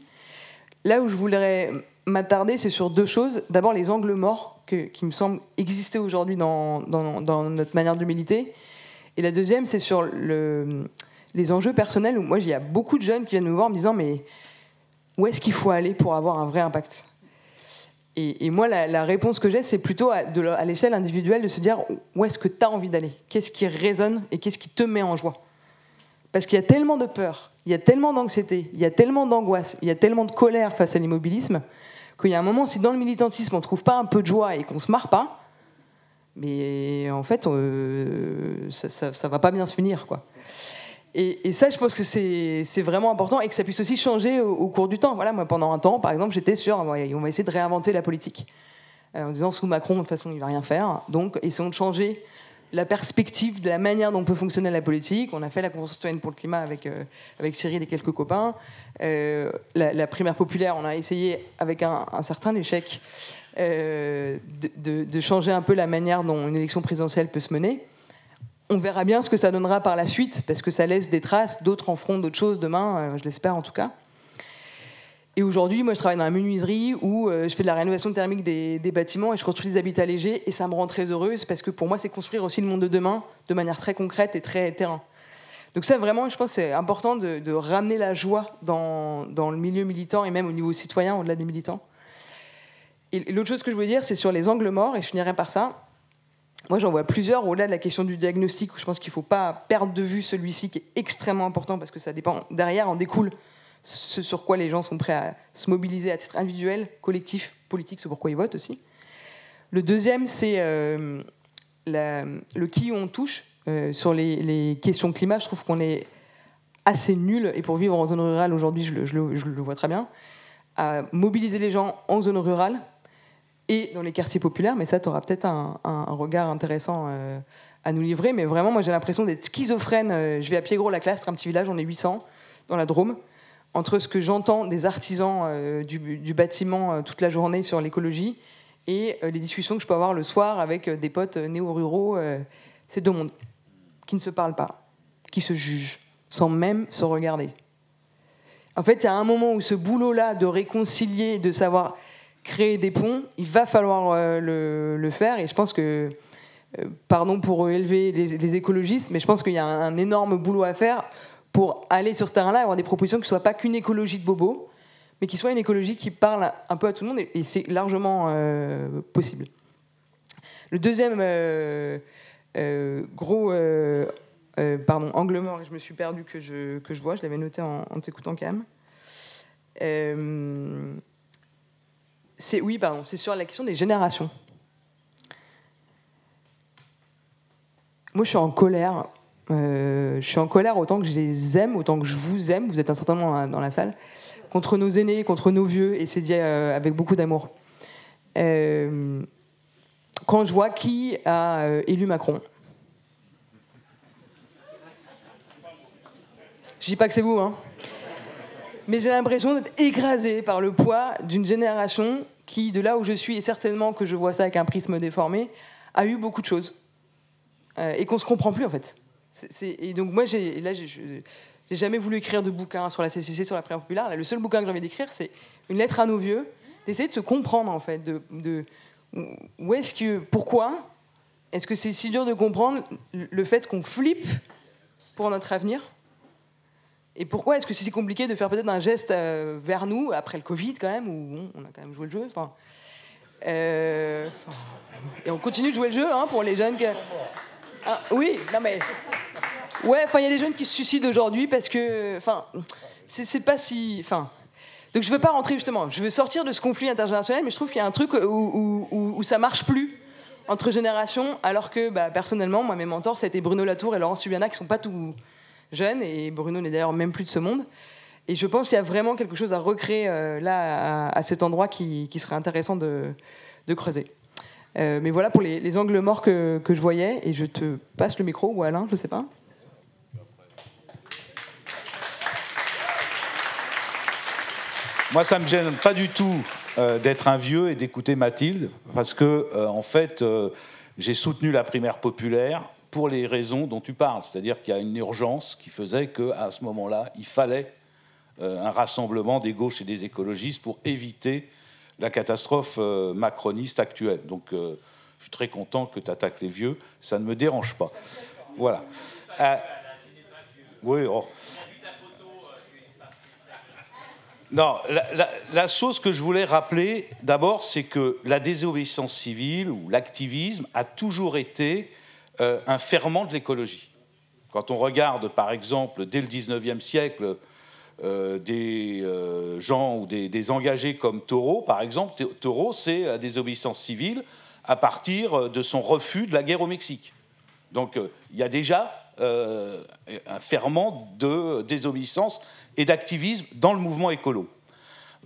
Là où je voudrais m'attarder, c'est sur deux choses. D'abord, les angles morts qui me semblent exister aujourd'hui dans notre manière de militer. Et la deuxième, c'est sur les enjeux personnels, où moi, il y a beaucoup de jeunes qui viennent me voir en me disant « mais où est-ce qu'il faut aller pour avoir un vrai impact ?» Et moi, la réponse que j'ai, c'est plutôt à l'échelle individuelle de se dire où est-ce que tu as envie d'aller, qu'est-ce qui résonne et qu'est-ce qui te met en joie. Parce qu'il y a tellement de peur, il y a tellement d'anxiété, il y a tellement d'angoisse, il y a tellement de colère face à l'immobilisme, qu'il y a un moment, si dans le militantisme on ne trouve pas un peu de joie et qu'on ne se marre pas, mais en fait, ça ne va pas bien se finir, quoi. Et ça, je pense que c'est vraiment important et que ça puisse aussi changer au cours du temps. Voilà, moi, pendant un temps, par exemple, j'étais sur on va essayer de réinventer la politique. En disant, sous Macron, de toute façon, il ne va rien faire. Donc, essayons de changer la perspective de la manière dont peut fonctionner la politique. On a fait la Convention citoyenne pour le climat avec Cyril et quelques copains. La primaire populaire, on a essayé, avec un certain échec, de changer un peu la manière dont une élection présidentielle peut se mener. On verra bien ce que ça donnera par la suite, parce que ça laisse des traces, d'autres en feront d'autres choses demain, je l'espère en tout cas. Et aujourd'hui, moi je travaille dans la menuiserie où je fais de la rénovation thermique des bâtiments et je construis des habitats légers et ça me rend très heureuse parce que pour moi c'est construire aussi le monde de demain de manière très concrète et très terrain. Donc ça vraiment, je pense que c'est important de ramener la joie dans le milieu militant et même au niveau citoyen au-delà des militants. Et l'autre chose que je voulais dire, c'est sur les angles morts, et je finirai par ça. Moi, j'en vois plusieurs au-delà de la question du diagnostic, où je pense qu'il ne faut pas perdre de vue celui-ci qui est extrêmement important parce que ça dépend, derrière en découle ce sur quoi les gens sont prêts à se mobiliser à titre individuel, collectif, politique, ce pourquoi ils votent aussi. Le deuxième, c'est le qui on touche. Sur les questions climat, je trouve qu'on est assez nul, et pour vivre en zone rurale aujourd'hui, je le vois très bien, à mobiliser les gens en zone rurale et dans les quartiers populaires, mais ça, tu auras peut-être un regard intéressant à nous livrer. Mais vraiment, moi, j'ai l'impression d'être schizophrène. Je vais à Piégros-la-Clastre, un petit village, on est 800, dans la Drôme, entre ce que j'entends des artisans du bâtiment toute la journée sur l'écologie et les discussions que je peux avoir le soir avec des potes néo-ruraux. C'est deux mondes qui ne se parlent pas, qui se jugent, sans même se regarder. En fait, il y a un moment où ce boulot-là de réconcilier, de savoir créer des ponts, il va falloir le faire. Et je pense que, pardon pour élever les écologistes, mais je pense qu'il y a un énorme boulot à faire pour aller sur ce terrain-là et avoir des propositions qui ne soient pas qu'une écologie de bobo, mais qui soit une écologie qui parle un peu à tout le monde, et c'est largement possible. Le deuxième gros angle mort, et je me suis perdu que je vois, je l'avais noté en t'écoutant quand même. C'est sur la question des générations. Moi, je suis en colère. Je suis en colère autant que je les aime, autant que je vous aime. Vous êtes un certain nombre dans la salle. Contre nos aînés, contre nos vieux, et c'est dit avec beaucoup d'amour. Quand je vois qui a élu Macron, je dis pas que c'est vous, hein, mais j'ai l'impression d'être écrasée par le poids d'une génération qui, de là où je suis, et certainement que je vois ça avec un prisme déformé, a eu beaucoup de choses. Et qu'on se comprend plus, en fait. Et donc moi, j'ai jamais voulu écrire de bouquin sur la CCC, sur la primaire populaire. Là, le seul bouquin que j'ai envie d'écrire, c'est une lettre à nos vieux, d'essayer de se comprendre, en fait, où est-ce que, pourquoi est-ce que c'est si dur de comprendre le fait qu'on flippe pour notre avenir, et pourquoi est-ce que c'est si compliqué de faire peut-être un geste vers nous, après le Covid, quand même, où bon, on a quand même joué le jeu, et on continue de jouer le jeu, hein, pour les jeunes que... Ah, oui, non mais... Ouais, il y a des jeunes qui se suicident aujourd'hui parce que... c'est pas si... Donc je veux pas rentrer, justement, je veux sortir de ce conflit intergénérationnel, mais je trouve qu'il y a un truc où ça marche plus entre générations, alors que, personnellement, moi, mes mentors, ça a été Bruno Latour et Laurence Subiana, qui sont pas tout jeunes, et Bruno n'est d'ailleurs même plus de ce monde. Et je pense qu'il y a vraiment quelque chose à recréer là, à cet endroit, qui serait intéressant de creuser. Mais voilà pour les angles morts que je voyais, et je te passe le micro, ou Alain, je sais pas. Moi, ça ne me gêne pas du tout d'être un vieux et d'écouter Mathilde, parce que, en fait, j'ai soutenu la primaire populaire pour les raisons dont tu parles. C'est-à-dire qu'il y a une urgence qui faisait qu'à ce moment-là, il fallait un rassemblement des gauches et des écologistes pour éviter la catastrophe macroniste actuelle. Donc, je suis très content que tu attaques les vieux. Ça ne me dérange pas. Voilà. Oui, oh. Non, la chose que je voulais rappeler, d'abord, c'est que la désobéissance civile ou l'activisme a toujours été un ferment de l'écologie. Quand on regarde, par exemple, dès le 19e siècle, des gens ou des engagés comme Thoreau, par exemple, Thoreau, c'est la désobéissance civile à partir de son refus de la guerre au Mexique. Donc, il y a déjà un ferment de désobéissance et d'activisme dans le mouvement écolo.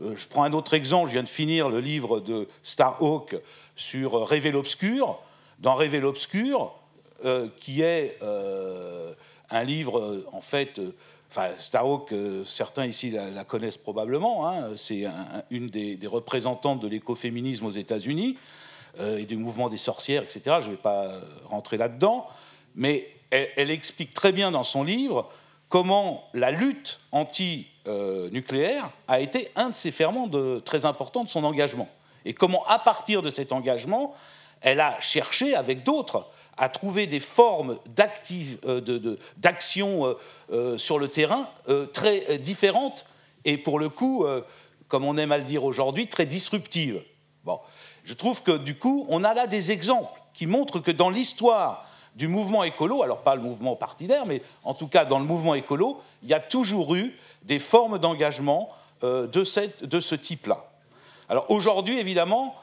Je prends un autre exemple, je viens de finir le livre de Starhawk sur Rêver l'obscur. Dans Rêver l'obscur, qui est un livre, en fait, Starhawk, certains ici la connaissent probablement, hein, c'est une des représentantes de l'écoféminisme aux États-Unis, et du mouvement des sorcières, etc. Je ne vais pas rentrer là-dedans, mais elle explique très bien dans son livre comment la lutte anti-nucléaire a été un de ces ferments très importants de son engagement. Et comment, à partir de cet engagement, elle a cherché, avec d'autres, à trouver des formes d'action sur le terrain très différentes et, pour le coup, comme on aime à le dire aujourd'hui, très disruptives. Bon. Je trouve que, du coup, on a là des exemples qui montrent que dans l'histoire du mouvement écolo, alors pas le mouvement partidaire, mais en tout cas dans le mouvement écolo, il y a toujours eu des formes d'engagement de ce type-là. Alors aujourd'hui, évidemment,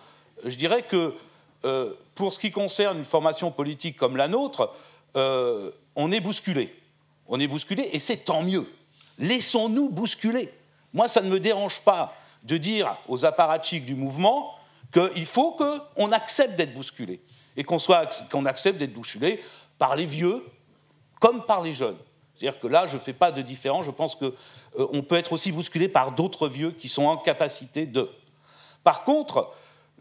je dirais que pour ce qui concerne une formation politique comme la nôtre, on est bousculé. On est bousculé, et c'est tant mieux. Laissons-nous bousculer. Moi, ça ne me dérange pas de dire aux apparatchiks du mouvement qu'il faut qu'on accepte d'être bousculé. Et qu'on accepte d'être bousculé par les vieux comme par les jeunes. C'est-à-dire que là, je ne fais pas de différence. Je pense qu'on peut être aussi bousculé par d'autres vieux qui sont en capacité de. Par contre,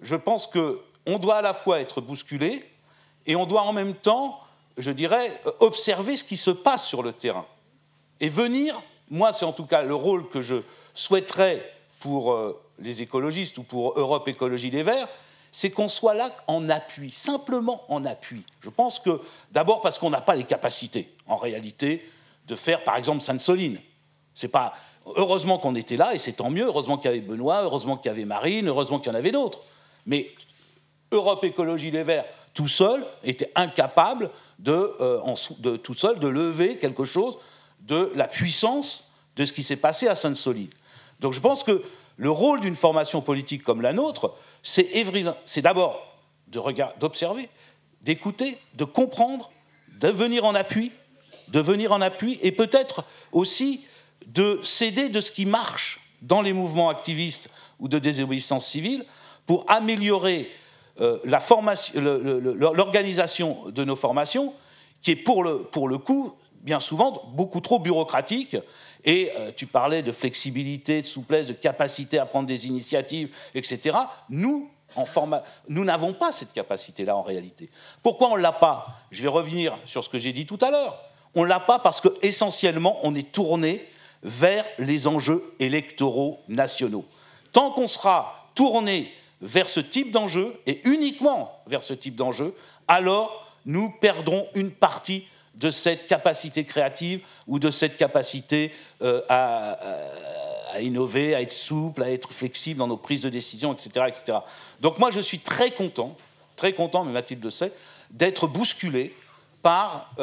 je pense qu'on doit à la fois être bousculé et on doit en même temps, je dirais, observer ce qui se passe sur le terrain. Et venir, moi, c'est en tout cas le rôle que je souhaiterais pour les écologistes ou pour Europe Écologie Les Verts, c'est qu'on soit là en appui, simplement en appui. Je pense que, d'abord parce qu'on n'a pas les capacités, en réalité, de faire, par exemple, Sainte-Soline. C'est pas... Heureusement qu'on était là, et c'est tant mieux, heureusement qu'il y avait Benoît, heureusement qu'il y avait Marine, heureusement qu'il y en avait d'autres. Mais Europe Écologie Les Verts, tout seul, était incapable de tout seul, de lever quelque chose de la puissance de ce qui s'est passé à Sainte-Soline. Donc je pense que le rôle d'une formation politique comme la nôtre, c'est d'abord d'observer, d'écouter, de comprendre, de venir en appui, et peut-être aussi de s'aider de ce qui marche dans les mouvements activistes ou de désobéissance civile pour améliorer l'organisation de nos formations, qui est pour le coup, bien souvent, beaucoup trop bureaucratique. Et tu parlais de flexibilité, de souplesse, de capacité à prendre des initiatives, etc. Nous n'avons pas cette capacité-là en réalité. Pourquoi on ne l'a pas? Je vais revenir sur ce que j'ai dit tout à l'heure. On ne l'a pas parce qu'essentiellement, on est tourné vers les enjeux électoraux nationaux. Tant qu'on sera tourné vers ce type d'enjeu, et uniquement vers ce type d'enjeu, alors nous perdrons une partie de cette capacité créative ou de cette capacité à innover, à être souple, à être flexible dans nos prises de décision, etc., etc. Donc moi, je suis très content, mais Mathilde le sait, d'être bousculé par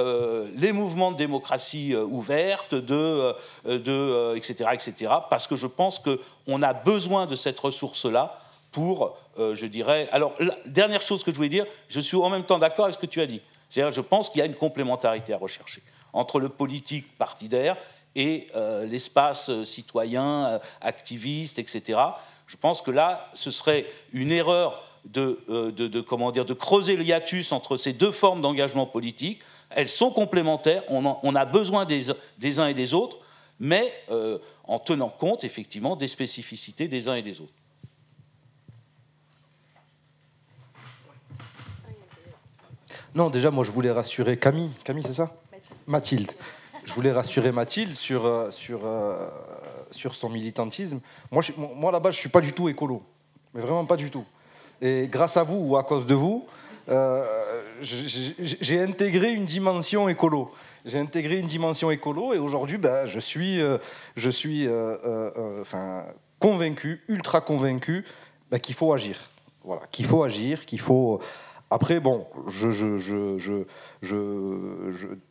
les mouvements de démocratie ouverte, etc., etc., parce que je pense qu'on a besoin de cette ressource-là pour, je dirais... Alors, la dernière chose que je voulais dire, je suis en même temps d'accord avec ce que tu as dit. C'est-à-dire, je pense qu'il y a une complémentarité à rechercher entre le politique partidaire et l'espace citoyen, activiste, etc. Je pense que là, ce serait une erreur de creuser le hiatus entre ces deux formes d'engagement politique. Elles sont complémentaires, on a besoin des uns et des autres, mais en tenant compte, effectivement, des spécificités des uns et des autres. Non, déjà, moi, je voulais rassurer Camille. Camille, c'est ça? Mathilde. Je voulais rassurer Mathilde sur son militantisme. Moi, là-bas, je ne suis pas du tout écolo. Mais vraiment pas du tout. Et grâce à vous ou à cause de vous, j'ai intégré une dimension écolo. Et aujourd'hui, je suis convaincu, ultra convaincu, qu'il faut agir. Voilà, qu'il faut... Après, bon,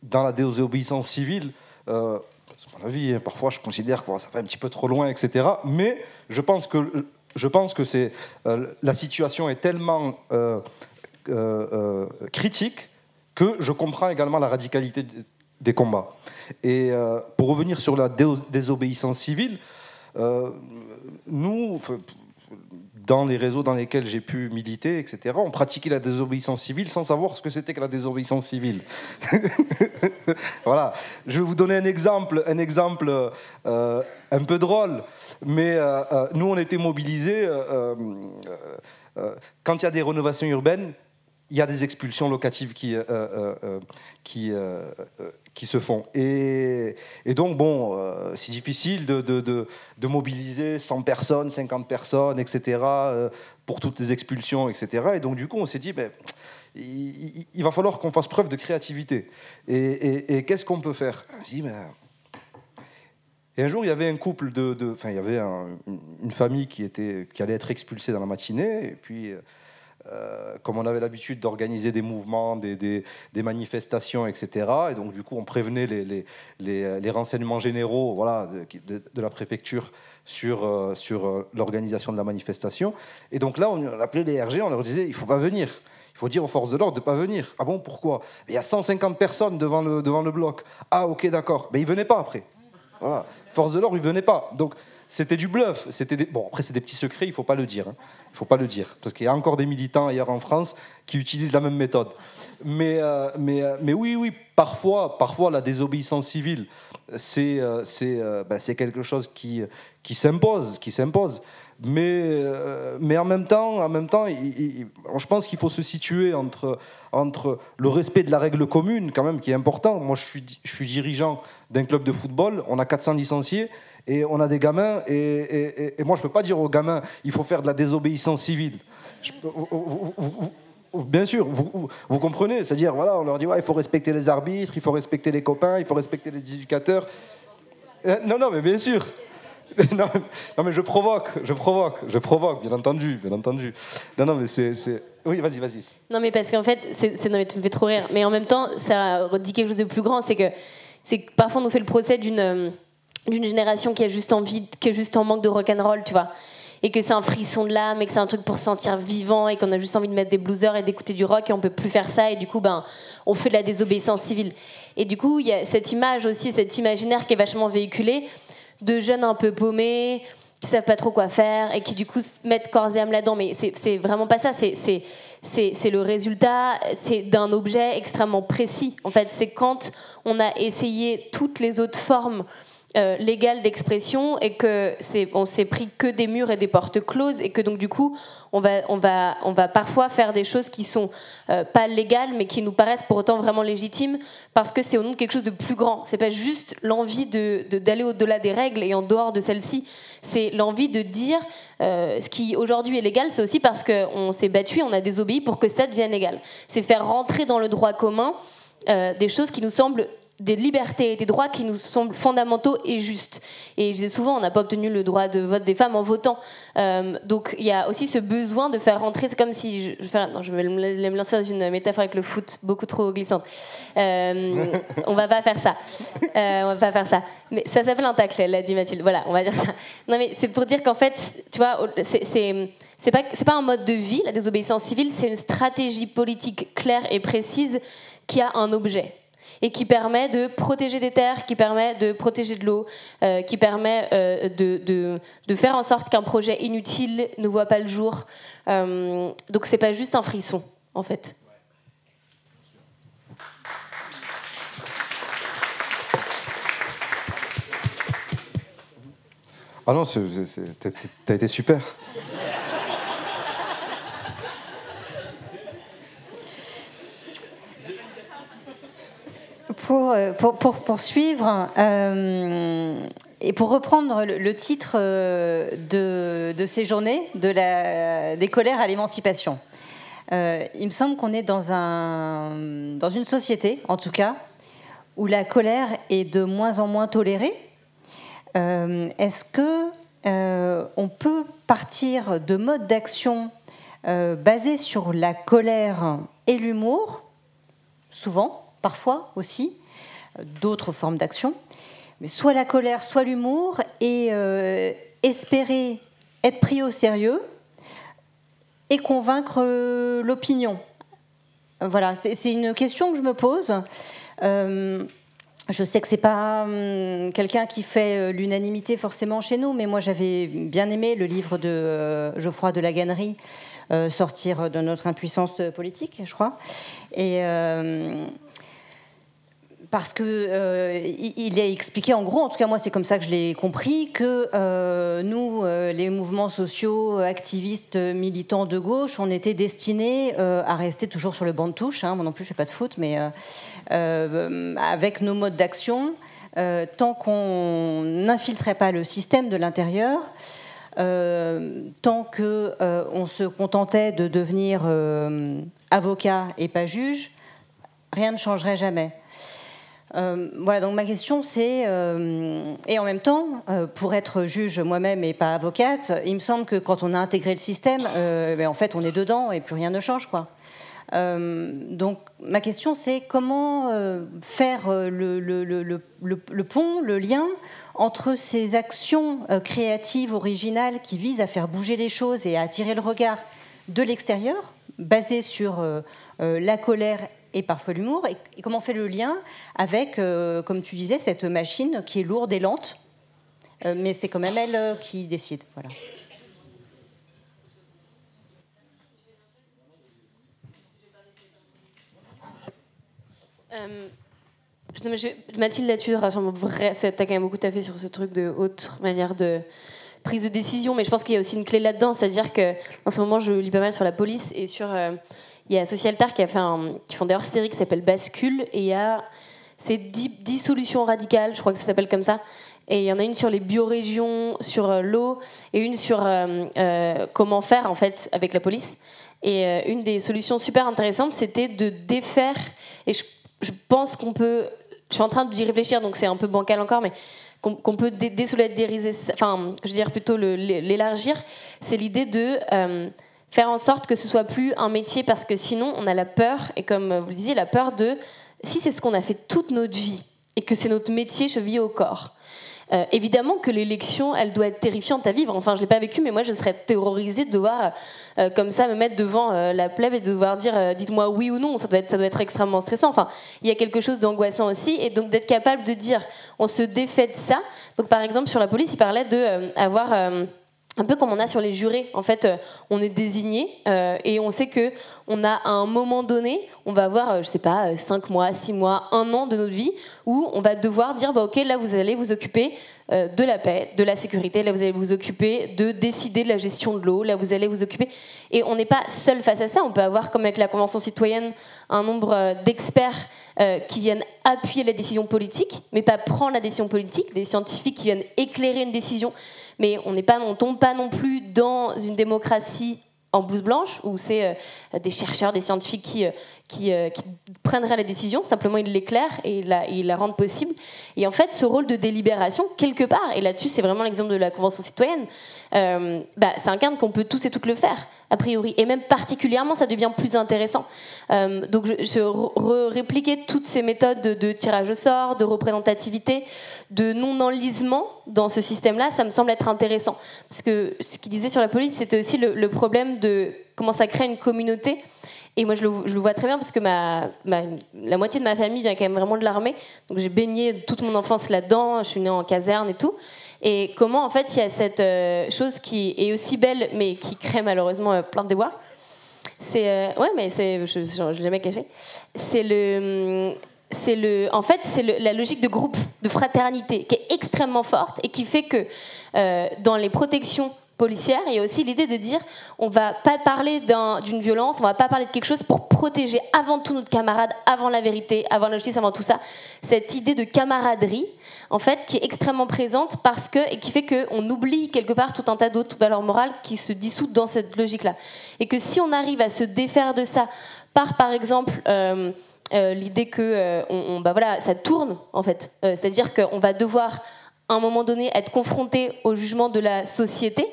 dans la désobéissance civile, c'est mon avis, hein, parfois je considère que ça fait un petit peu trop loin, etc. Mais je pense que c'est, la situation est tellement critique que je comprends également la radicalité des combats. Et pour revenir sur la désobéissance civile, nous... dans les réseaux dans lesquels j'ai pu militer, etc., on pratiquait la désobéissance civile sans savoir ce que c'était que la désobéissance civile. Voilà. Je vais vous donner un exemple un peu drôle, mais nous, on était mobilisés quand il y a des rénovations urbaines, il y a des expulsions locatives qui se font. Et donc, bon, c'est difficile de mobiliser 100 personnes, 50 personnes, etc., pour toutes les expulsions, etc. Et donc, du coup, on s'est dit, il va falloir qu'on fasse preuve de créativité. Et qu'est-ce qu'on peut faire? Je dis, Et un jour, il y avait un couple il y avait une famille qui allait être expulsée dans la matinée, et puis... comme on avait l'habitude d'organiser des mouvements, des manifestations, etc. Et donc, du coup, on prévenait les renseignements généraux, voilà, de la préfecture sur l'organisation de la manifestation. Et donc là, on appelait les RG, on leur disait, il ne faut pas venir. Il faut dire aux forces de l'ordre de ne pas venir. Ah bon, pourquoi? Il y a 150 personnes devant le bloc. Ah, ok, d'accord. Mais ils ne venaient pas après. Voilà. Forces de l'ordre, ils ne venaient pas. Donc, c'était du bluff. Bon, après, c'est des petits secrets, il ne faut pas le dire. Hein. Il ne faut pas le dire. Parce qu'il y a encore des militants ailleurs en France qui utilisent la même méthode. Mais oui, parfois, la désobéissance civile, c'est quelque chose qui s'impose. Mais en même temps, je pense qu'il faut se situer entre le respect de la règle commune, quand même, qui est important. Moi, je suis dirigeant d'un club de football, on a 400 licenciés, et on a des gamins, et moi, je ne peux pas dire aux gamins, il faut faire de la désobéissance civile. Bien sûr, vous comprenez, c'est-à-dire, voilà, on leur dit, ouais, il faut respecter les arbitres, il faut respecter les copains, il faut respecter les éducateurs. Non, mais bien sûr. non, mais je provoque, bien entendu. Non, mais c'est... Oui, vas-y. Non, mais parce qu'en fait, non, mais tu me fais trop rire. Mais en même temps, ça dit quelque chose de plus grand, c'est que parfois on nous fait le procès d'une génération qui est juste en manque de rock'n'roll, tu vois. Et que c'est un frisson de l'âme, et que c'est un truc pour se sentir vivant, et qu'on a juste envie de mettre des bluesers et d'écouter du rock, et on peut plus faire ça, et du coup, on fait de la désobéissance civile. Et du coup, il y a cette image aussi, cet imaginaire qui est vachement véhiculé, de jeunes un peu paumés, qui savent pas trop quoi faire, et qui du coup mettent corps et âme là-dedans. Mais c'est vraiment pas ça, c'est le résultat, c'est d'un objet extrêmement précis. En fait, c'est quand on a essayé toutes les autres formes légale d'expression et que on s'est pris que des murs et des portes closes et que donc du coup on va parfois faire des choses qui sont pas légales mais qui nous paraissent pour autant vraiment légitimes parce que c'est au nom de quelque chose de plus grand. C'est pas juste l'envie d'aller au-delà des règles et en dehors de celles-ci, c'est l'envie de dire ce qui aujourd'hui est légal, c'est aussi parce qu'on s'est battu, on a désobéi pour que ça devienne légal. C'est faire rentrer dans le droit commun des choses qui nous semblent des libertés et des droits qui nous semblent fondamentaux et justes. Et je disais souvent, on n'a pas obtenu le droit de vote des femmes en votant. Donc il y a aussi ce besoin de faire rentrer, c'est comme si... je vais me lancer dans une métaphore avec le foot, beaucoup trop glissante. On va pas faire ça. Mais ça s'appelle un tacle, l'a dit Mathilde. Voilà, on va dire ça. Non mais c'est pour dire qu'en fait, tu vois, c'est pas un mode de vie, la désobéissance civile, c'est une stratégie politique claire et précise qui a un objet et qui permet de protéger des terres, qui permet de protéger de l'eau, qui permet de faire en sorte qu'un projet inutile ne voit pas le jour. Donc c'est pas juste un frisson, en fait. Ah non, t'as été super. Pour poursuivre, et pour reprendre le titre de ces journées, des colères à l'émancipation, il me semble qu'on est dans une société, en tout cas, où la colère est de moins en moins tolérée. Est-ce que on peut partir de modes d'action basés sur la colère et l'humour, souvent, parfois aussi, d'autres formes d'action, mais soit la colère, soit l'humour, et espérer être pris au sérieux et convaincre l'opinion. Voilà, c'est une question que je me pose. Je sais que c'est pas quelqu'un qui fait l'unanimité forcément chez nous, mais moi j'avais bien aimé le livre de Geoffroy de la Gannerie, Sortir de notre impuissance politique, je crois. Et parce que il a expliqué, en gros, en tout cas moi c'est comme ça que je l'ai compris, que nous, les mouvements sociaux, activistes, militants de gauche, on était destinés à rester toujours sur le banc de touche. Moi non plus je fais pas de foot, mais avec nos modes d'action, tant qu'on n'infiltrait pas le système de l'intérieur, tant qu'on se contentait de devenir avocat et pas juge, rien ne changerait jamais. Voilà, donc ma question c'est, et en même temps, pour être juge moi-même et pas avocate, il me semble que quand on a intégré le système, en fait on est dedans et plus rien ne change, quoi. Donc ma question c'est comment faire le pont, le lien entre ces actions créatives, originales, qui visent à faire bouger les choses et à attirer le regard de l'extérieur, basées sur la colère et parfois l'humour, et comment on fait le lien avec, comme tu disais, cette machine qui est lourde et lente, mais c'est quand même elle qui décide. Voilà. Mathilde là-dessus, t'as quand même beaucoup taffé sur ce truc de haute manière de prise de décision, mais je pense qu'il y a aussi une clé là-dedans, c'est-à-dire que en ce moment je lis pas mal sur la police et sur... il y a Socialtar qui font des hors-séries qui s'appelle Bascule, et il y a ces 10 solutions radicales, je crois que ça s'appelle comme ça, et il y en a une sur les biorégions, sur l'eau, et une sur comment faire en fait avec la police. Et une des solutions super intéressantes, c'était de défaire, et je pense qu'on peut je suis en train d'y réfléchir, donc c'est un peu bancal encore, mais qu'on peut désolidairiser, enfin, je veux dire plutôt l'élargir, c'est l'idée de faire en sorte que ce soit plus un métier, parce que sinon on a la peur, et comme vous le disiez, la peur de, si c'est ce qu'on a fait toute notre vie, et que c'est notre métier chevillé au corps, évidemment que l'élection, elle doit être terrifiante à vivre. Enfin, je ne l'ai pas vécu, mais moi, je serais terrorisée de devoir, comme ça, me mettre devant la plèbe et de devoir dire dites-moi oui ou non. Ça doit être extrêmement stressant. Enfin, il y a quelque chose d'angoissant aussi. Et donc, d'être capable de dire on se défait de ça. Donc, par exemple, sur la police, il parlait d'avoir... un peu comme on a sur les jurés. En fait, on est désigné et on sait que on a à un moment donné, on va avoir, je sais pas, 5 mois, 6 mois, 1 an de notre vie où on va devoir dire, bah, ok, là vous allez vous occuper de la paix, de la sécurité, là vous allez vous occuper de décider de la gestion de l'eau, là vous allez vous occuper. Et on n'est pas seul face à ça. On peut avoir, comme avec la Convention citoyenne, un nombre d'experts qui viennent appuyer la décision politique, mais pas prendre la décision politique, des scientifiques qui viennent éclairer une décision. Mais on tombe pas non plus dans une démocratie en blouse blanche, où c'est des chercheurs, des scientifiques qui prendraient la décision, simplement ils l'éclairent et ils la rendent possible. Et en fait, ce rôle de délibération, quelque part, et là-dessus c'est vraiment l'exemple de la Convention citoyenne, ça incarne qu'on peut tous et toutes le faire, a priori, et même particulièrement ça devient plus intéressant. Donc je répliquer toutes ces méthodes de tirage au sort, de représentativité, de non-enlisement dans ce système-là, ça me semble être intéressant. Parce que ce qu'il disait sur la police, c'était aussi le problème de comment ça crée une communauté. Et moi, je le vois très bien parce que la moitié de ma famille vient quand même vraiment de l'armée. Donc j'ai baigné toute mon enfance là-dedans, je suis née en caserne et tout. Et comment, en fait, il y a cette chose qui est aussi belle, mais qui crée malheureusement plein de déboires. Ouais, mais je l'ai jamais caché. En fait, c'est la logique de groupe, de fraternité, qui est extrêmement forte et qui fait que dans les protections policières, il y a aussi l'idée de dire on va pas parler d'une violence, on va pas parler de quelque chose pour protéger avant tout notre camarade, avant la vérité, avant la justice, avant tout ça. Cette idée de camaraderie, en fait, qui est extrêmement présente et qui fait qu'on oublie quelque part tout un tas d'autres valeurs morales qui se dissoudent dans cette logique-là. Et que si on arrive à se défaire de ça par exemple, l'idée que ça tourne, en fait. C'est-à-dire qu'on va devoir, à un moment donné, être confronté au jugement de la société,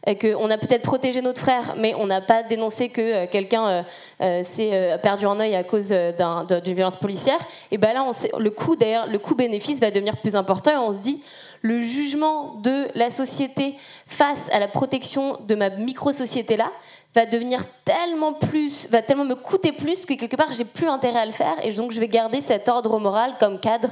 et qu'on a peut-être protégé notre frère, mais on n'a pas dénoncé que quelqu'un s'est perdu un œil à cause d'une violence policière. Et ben là, le coût-bénéfice va devenir plus important, et on se dit, le jugement de la société face à la protection de ma micro-société-là va tellement me coûter plus que quelque part j'ai plus intérêt à le faire, et donc je vais garder cet ordre moral comme cadre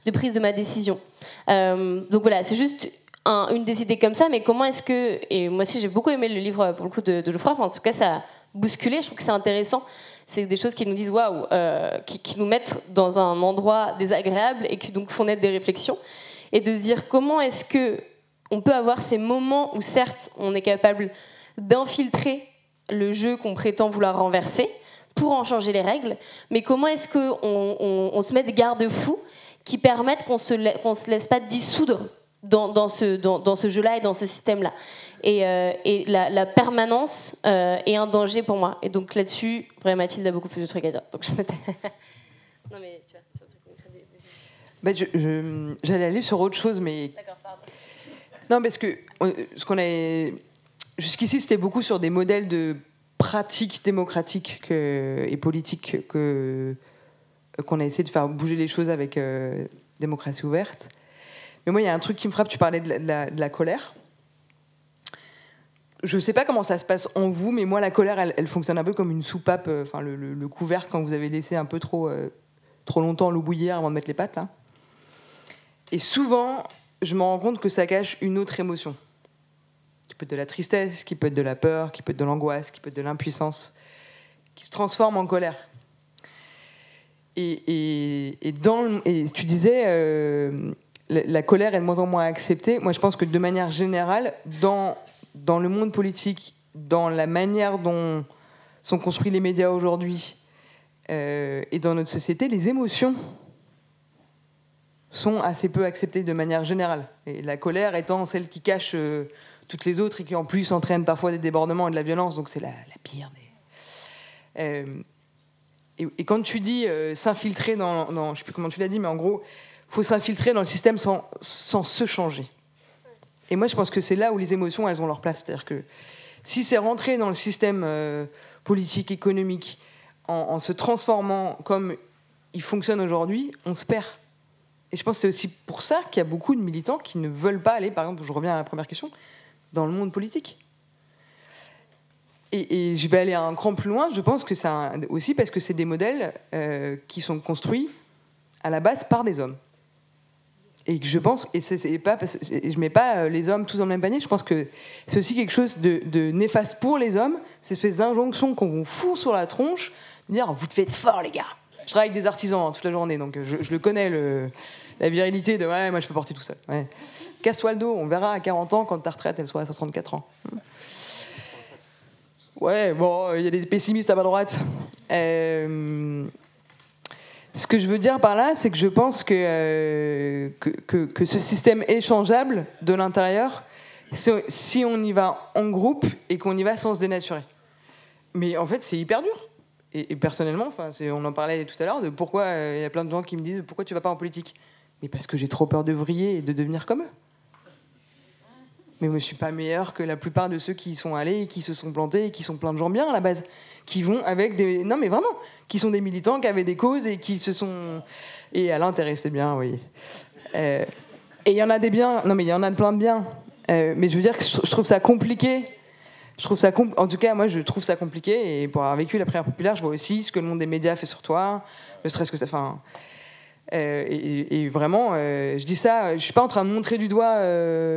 de prise de ma décision. Donc voilà, c'est juste une des idées comme ça, mais comment est-ce que... Et moi aussi j'ai beaucoup aimé le livre pour le coup de Geoffroy, en tout cas ça a bousculé, je trouve que c'est intéressant, c'est des choses qui nous disent waouh, qui nous mettent dans un endroit désagréable et qui donc font naître des réflexions, et de se dire comment est-ce que on peut avoir ces moments où certes on est capable d'infiltrer le jeu qu'on prétend vouloir renverser pour en changer les règles, mais comment est-ce qu'on se met des garde-fous qui permettent qu'on se laisse pas dissoudre dans ce jeu-là et dans ce système-là. Et la permanence est un danger pour moi. Et donc là-dessus, vraiment, Mathilde a beaucoup plus de trucs à dire. Donc je non mais tu vois, c'est un truc j'allais aller sur autre chose, mais... D'accord, pardon. Non, parce que ce qu'on a... Jusqu'ici, c'était beaucoup sur des modèles de pratiques démocratiques et politiques qu'on a essayé de faire bouger les choses avec démocratie ouverte. Mais moi, il y a un truc qui me frappe. Tu parlais de la colère. Je ne sais pas comment ça se passe en vous, mais moi, la colère, elle fonctionne un peu comme une soupape, enfin le couvercle quand vous avez laissé un peu trop longtemps l'eau bouillir avant de mettre les pâtes, là. Et souvent, je me rends compte que ça cache une autre émotion. Qui peut être de la tristesse, qui peut être de la peur, qui peut être de l'angoisse, qui peut être de l'impuissance, qui se transforme en colère. Et tu disais, la colère est de moins en moins acceptée. Moi, je pense que de manière générale, dans le monde politique, dans la manière dont sont construits les médias aujourd'hui et dans notre société, les émotions sont assez peu acceptées de manière générale. Et la colère étant celle qui cache toutes les autres et qui en plus entraîne parfois des débordements et de la violence, donc c'est la pire. Et quand tu dis s'infiltrer dans, je ne sais plus comment tu l'as dit, mais en gros, il faut s'infiltrer dans le système sans se changer. Et moi, je pense que c'est là où les émotions, elles ont leur place. C'est-à-dire que si c'est rentrer dans le système politique, économique, en se transformant comme il fonctionne aujourd'hui, on se perd. Et je pense que c'est aussi pour ça qu'il y a beaucoup de militants qui ne veulent pas aller, par exemple, je reviens à la première question, dans le monde politique. Et je vais aller un cran plus loin, je pense que c'est aussi parce que c'est des modèles qui sont construits à la base par des hommes. Et que je pense, et je ne mets pas les hommes tous dans le même panier, je pense que c'est aussi quelque chose de néfaste pour les hommes, cette espèce d'injonction qu'on vous fout sur la tronche, de dire vous devez être forts les gars. Je travaille avec des artisans toute la journée, donc je le connais, la virilité de ouais, moi je peux porter tout seul. Ouais. Casse-toi le dos, on verra à 40 ans quand ta retraite elle soit à 64 ans. Ouais, bon, il y a des pessimistes à ma droite. Ce que je veux dire par là, c'est que je pense que ce système est changeable de l'intérieur si on y va en groupe et qu'on y va sans se dénaturer. Mais en fait, c'est hyper dur. Et personnellement, on en parlait tout à l'heure, de pourquoi il y a plein de gens qui me disent « Pourquoi tu ne vas pas en politique ?» Mais parce que j'ai trop peur de vriller et de devenir comme eux. Mais moi, je ne suis pas meilleur que la plupart de ceux qui y sont allés et qui se sont plantés et qui sont plein de gens bien à la base. Qui vont avec des... Non, mais vraiment, qui sont des militants, qui avaient des causes et qui se sont... Et à l'intérêt, c'est bien, oui. Et il y en a des biens. Non, mais il y en a plein de biens. Mais je veux dire que je trouve ça compliqué. En tout cas, moi, je trouve ça compliqué. Et pour avoir vécu la primaire populaire, je vois aussi ce que le monde des médias fait sur toi. Ne serait-ce que ça... et vraiment, je dis ça, je suis pas en train de montrer du doigt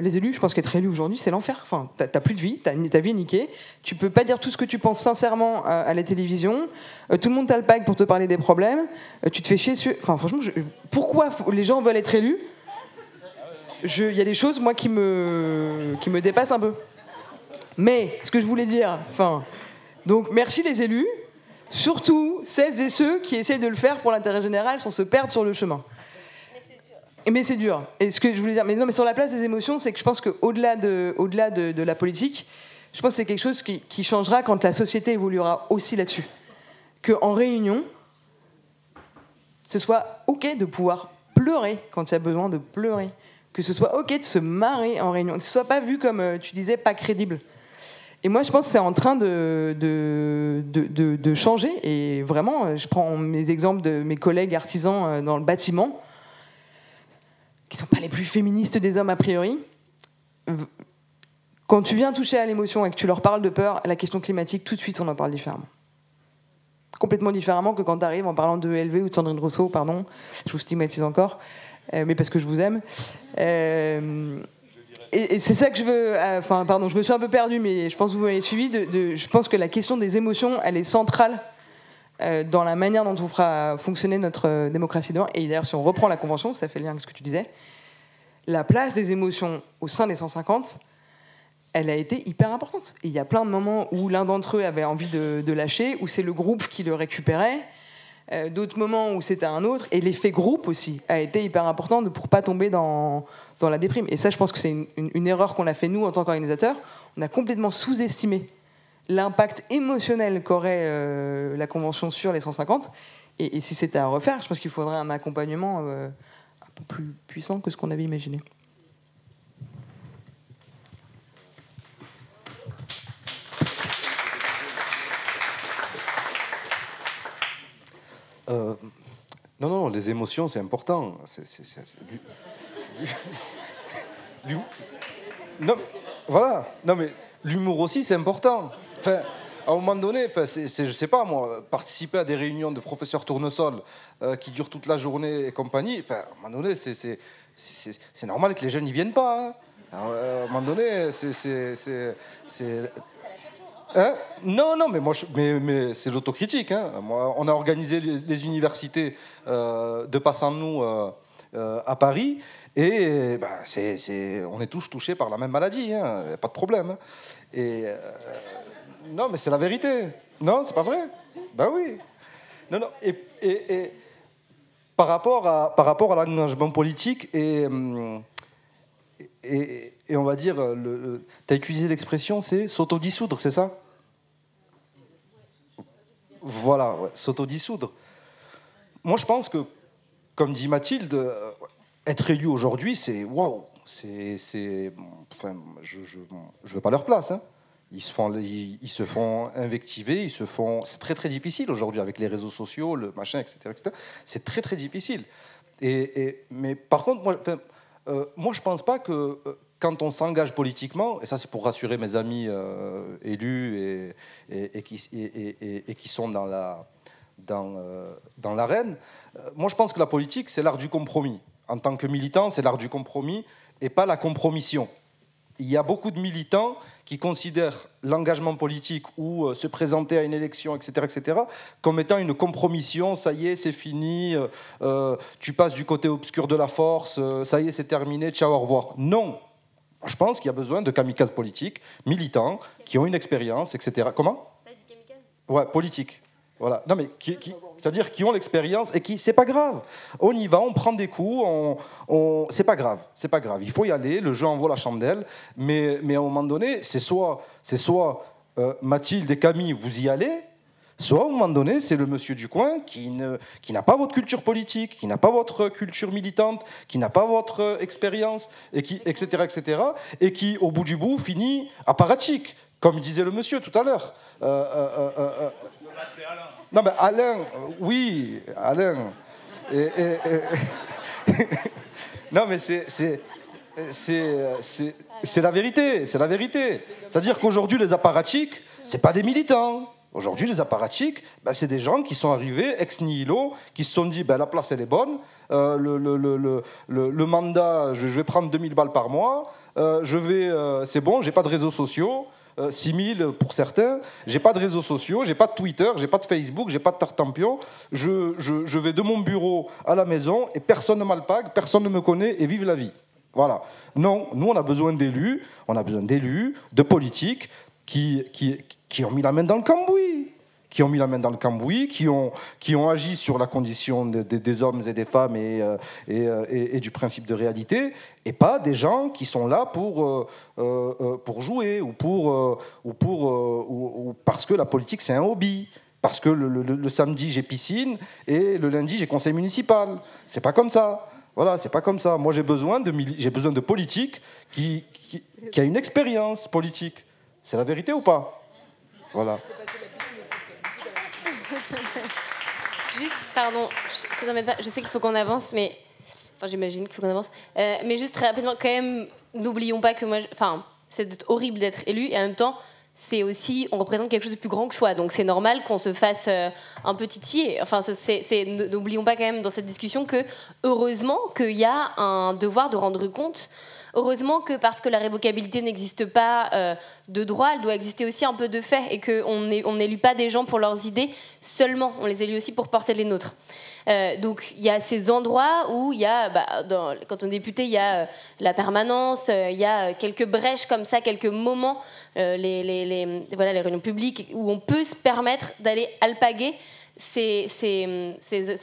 les élus. Je pense qu'être élu aujourd'hui, c'est l'enfer. Enfin, t'as plus de vie, ta vie est niquée. Tu peux pas dire tout ce que tu penses sincèrement à la télévision. Tout le monde t'a le pack pour te parler des problèmes. Tu te fais chier dessus. Enfin, franchement, pourquoi les gens veulent être élus ? Il y a des choses, moi, qui me dépassent un peu. Mais ce que je voulais dire, donc merci les élus. Surtout celles et ceux qui essaient de le faire pour l'intérêt général sans se perdre sur le chemin. Mais c'est dur. Et ce que je voulais dire, mais sur la place des émotions, c'est que je pense qu'au-delà de la politique, je pense que c'est quelque chose qui changera quand la société évoluera aussi là-dessus. Qu'en réunion, ce soit OK de pouvoir pleurer quand il y a besoin de pleurer. Que ce soit OK de se marrer en réunion. Que ce soit pas vu comme, tu disais, pas crédible. Et moi, je pense que c'est en train de changer. Et vraiment, je prends mes exemples de mes collègues artisans dans le bâtiment, qui ne sont pas les plus féministes des hommes a priori. Quand tu viens toucher à l'émotion et que tu leur parles de peur, la question climatique, tout de suite, on en parle différemment. Complètement différemment que quand tu arrives en parlant de ELV ou de Sandrine Rousseau, pardon, je vous stigmatise encore, mais parce que je vous aime. Et c'est ça que je veux... pardon, je me suis un peu perdue, mais je pense que vous m'avez suivi. Je pense que la question des émotions, elle est centrale dans la manière dont on fera fonctionner notre démocratie demain. Et d'ailleurs, si on reprend la Convention, ça fait lien avec ce que tu disais, la place des émotions au sein des 150, elle a été hyper importante. Et il y a plein de moments où l'un d'entre eux avait envie de lâcher, où c'est le groupe qui le récupérait, d'autres moments où c'était un autre. Et l'effet groupe aussi a été hyper important pour ne pas tomber dans la déprime. Et ça, je pense que c'est une erreur qu'on a fait, nous, en tant qu'organisateurs. On a complètement sous-estimé l'impact émotionnel qu'aurait la Convention sur les 150. Et si c'était à refaire, je pense qu'il faudrait un accompagnement un peu plus puissant que ce qu'on avait imaginé. Non, les émotions, c'est important. Non, voilà. Non, mais l'humour aussi, c'est important. Enfin, à un moment donné, je sais pas moi, participer à des réunions de professeurs tournesol qui durent toute la journée et compagnie. Enfin, à un moment donné, c'est normal que les jeunes n'y viennent pas. Hein. Alors, à un moment donné, Hein non, mais c'est l'autocritique. Hein. Moi, on a organisé les universités de Passant-Nous à Paris, et on est tous touchés par la même maladie, hein. Pas de problème. Hein. Et non, mais c'est la vérité. Non, c'est pas vrai. Ben oui. Non. Et par rapport à l'engagement politique et on va dire, tu as utilisé l'expression, c'est s'autodissoudre, c'est ça ? Voilà, ouais, s'autodissoudre. Moi, je pense que, comme dit Mathilde, être élu aujourd'hui, c'est waouh. Enfin, je veux pas leur place. Hein. Ils se font invectiver, c'est très très difficile aujourd'hui avec les réseaux sociaux, le machin, etc. etc. C'est très très difficile. Mais par contre, moi je pense pas que quand on s'engage politiquement, et ça c'est pour rassurer mes amis élus et qui sont dans l'arène, moi je pense que la politique c'est l'art du compromis. En tant que militant, c'est l'art du compromis et pas la compromission. Il y a beaucoup de militants qui considèrent l'engagement politique ou se présenter à une élection, etc., comme étant une compromission. Ça y est, c'est fini, tu passes du côté obscur de la force, ça y est, c'est terminé, ciao, au revoir. Non, je pense qu'il y a besoin de kamikazes politiques, militants, qui ont une expérience, etc. Comment ? Ouais, politique. Voilà. Non, mais c'est-à-dire qui ont l'expérience et qui, c'est pas grave. On y va, on prend des coups, c'est pas grave, c'est pas grave. Il faut y aller, le jeu en vaut la chandelle, mais à un moment donné, c'est soit Mathilde et Camille, vous y allez, soit à un moment donné, c'est le monsieur du coin qui n'a pas votre culture politique, qui n'a pas votre culture militante, qui n'a pas votre expérience, etc., et qui, au bout du bout, finit apparatchik, comme disait le monsieur tout à l'heure. Non, mais Alain, oui, Alain. Non, mais c'est la vérité, c'est la vérité. C'est-à-dire qu'aujourd'hui, les apparatchiks, c'est pas des militants. Aujourd'hui, les apparatchiks, c'est des gens qui sont arrivés ex nihilo, qui se sont dit, la place, elle est bonne, le mandat, je vais prendre 2000 balles par mois, c'est bon, j'ai pas de réseaux sociaux, 6 000 pour certains, j'ai pas de réseaux sociaux, j'ai pas de Twitter, j'ai pas de Facebook, j'ai pas de Tartampion, je vais de mon bureau à la maison et personne ne m'alpague, personne ne me connaît et vive la vie. Voilà. Non, nous on a besoin d'élus, de politiques qui ont mis la main dans le cambouis, qui ont agi sur la condition des hommes et des femmes et du principe de réalité, et pas des gens qui sont là pour jouer ou parce que la politique c'est un hobby. Parce que le samedi j'ai piscine et le lundi j'ai conseil municipal. C'est pas comme ça. Voilà, c'est pas comme ça. Moi j'ai besoin de politiques qui a une expérience politique. C'est la vérité ou pas? Voilà. Juste, pardon, je sais qu'il faut qu'on avance, mais... Enfin, j'imagine qu'il faut qu'on avance. Mais juste très rapidement, quand même, n'oublions pas que c'est horrible d'être élu, et en même temps, c'est aussi, on représente quelque chose de plus grand que soi, donc c'est normal qu'on se fasse un peu titiller. Enfin, n'oublions pas quand même dans cette discussion que, heureusement, qu'il y a un devoir de rendre compte. Heureusement que parce que la révocabilité n'existe pas de droit, elle doit exister aussi un peu de fait, et qu'on n'élit pas des gens pour leurs idées seulement, on les élit aussi pour porter les nôtres. Donc il y a ces endroits où il y a, quand on est député, il y a la permanence, il y a quelques brèches comme ça, quelques moments, les réunions publiques où on peut se permettre d'aller alpaguer ces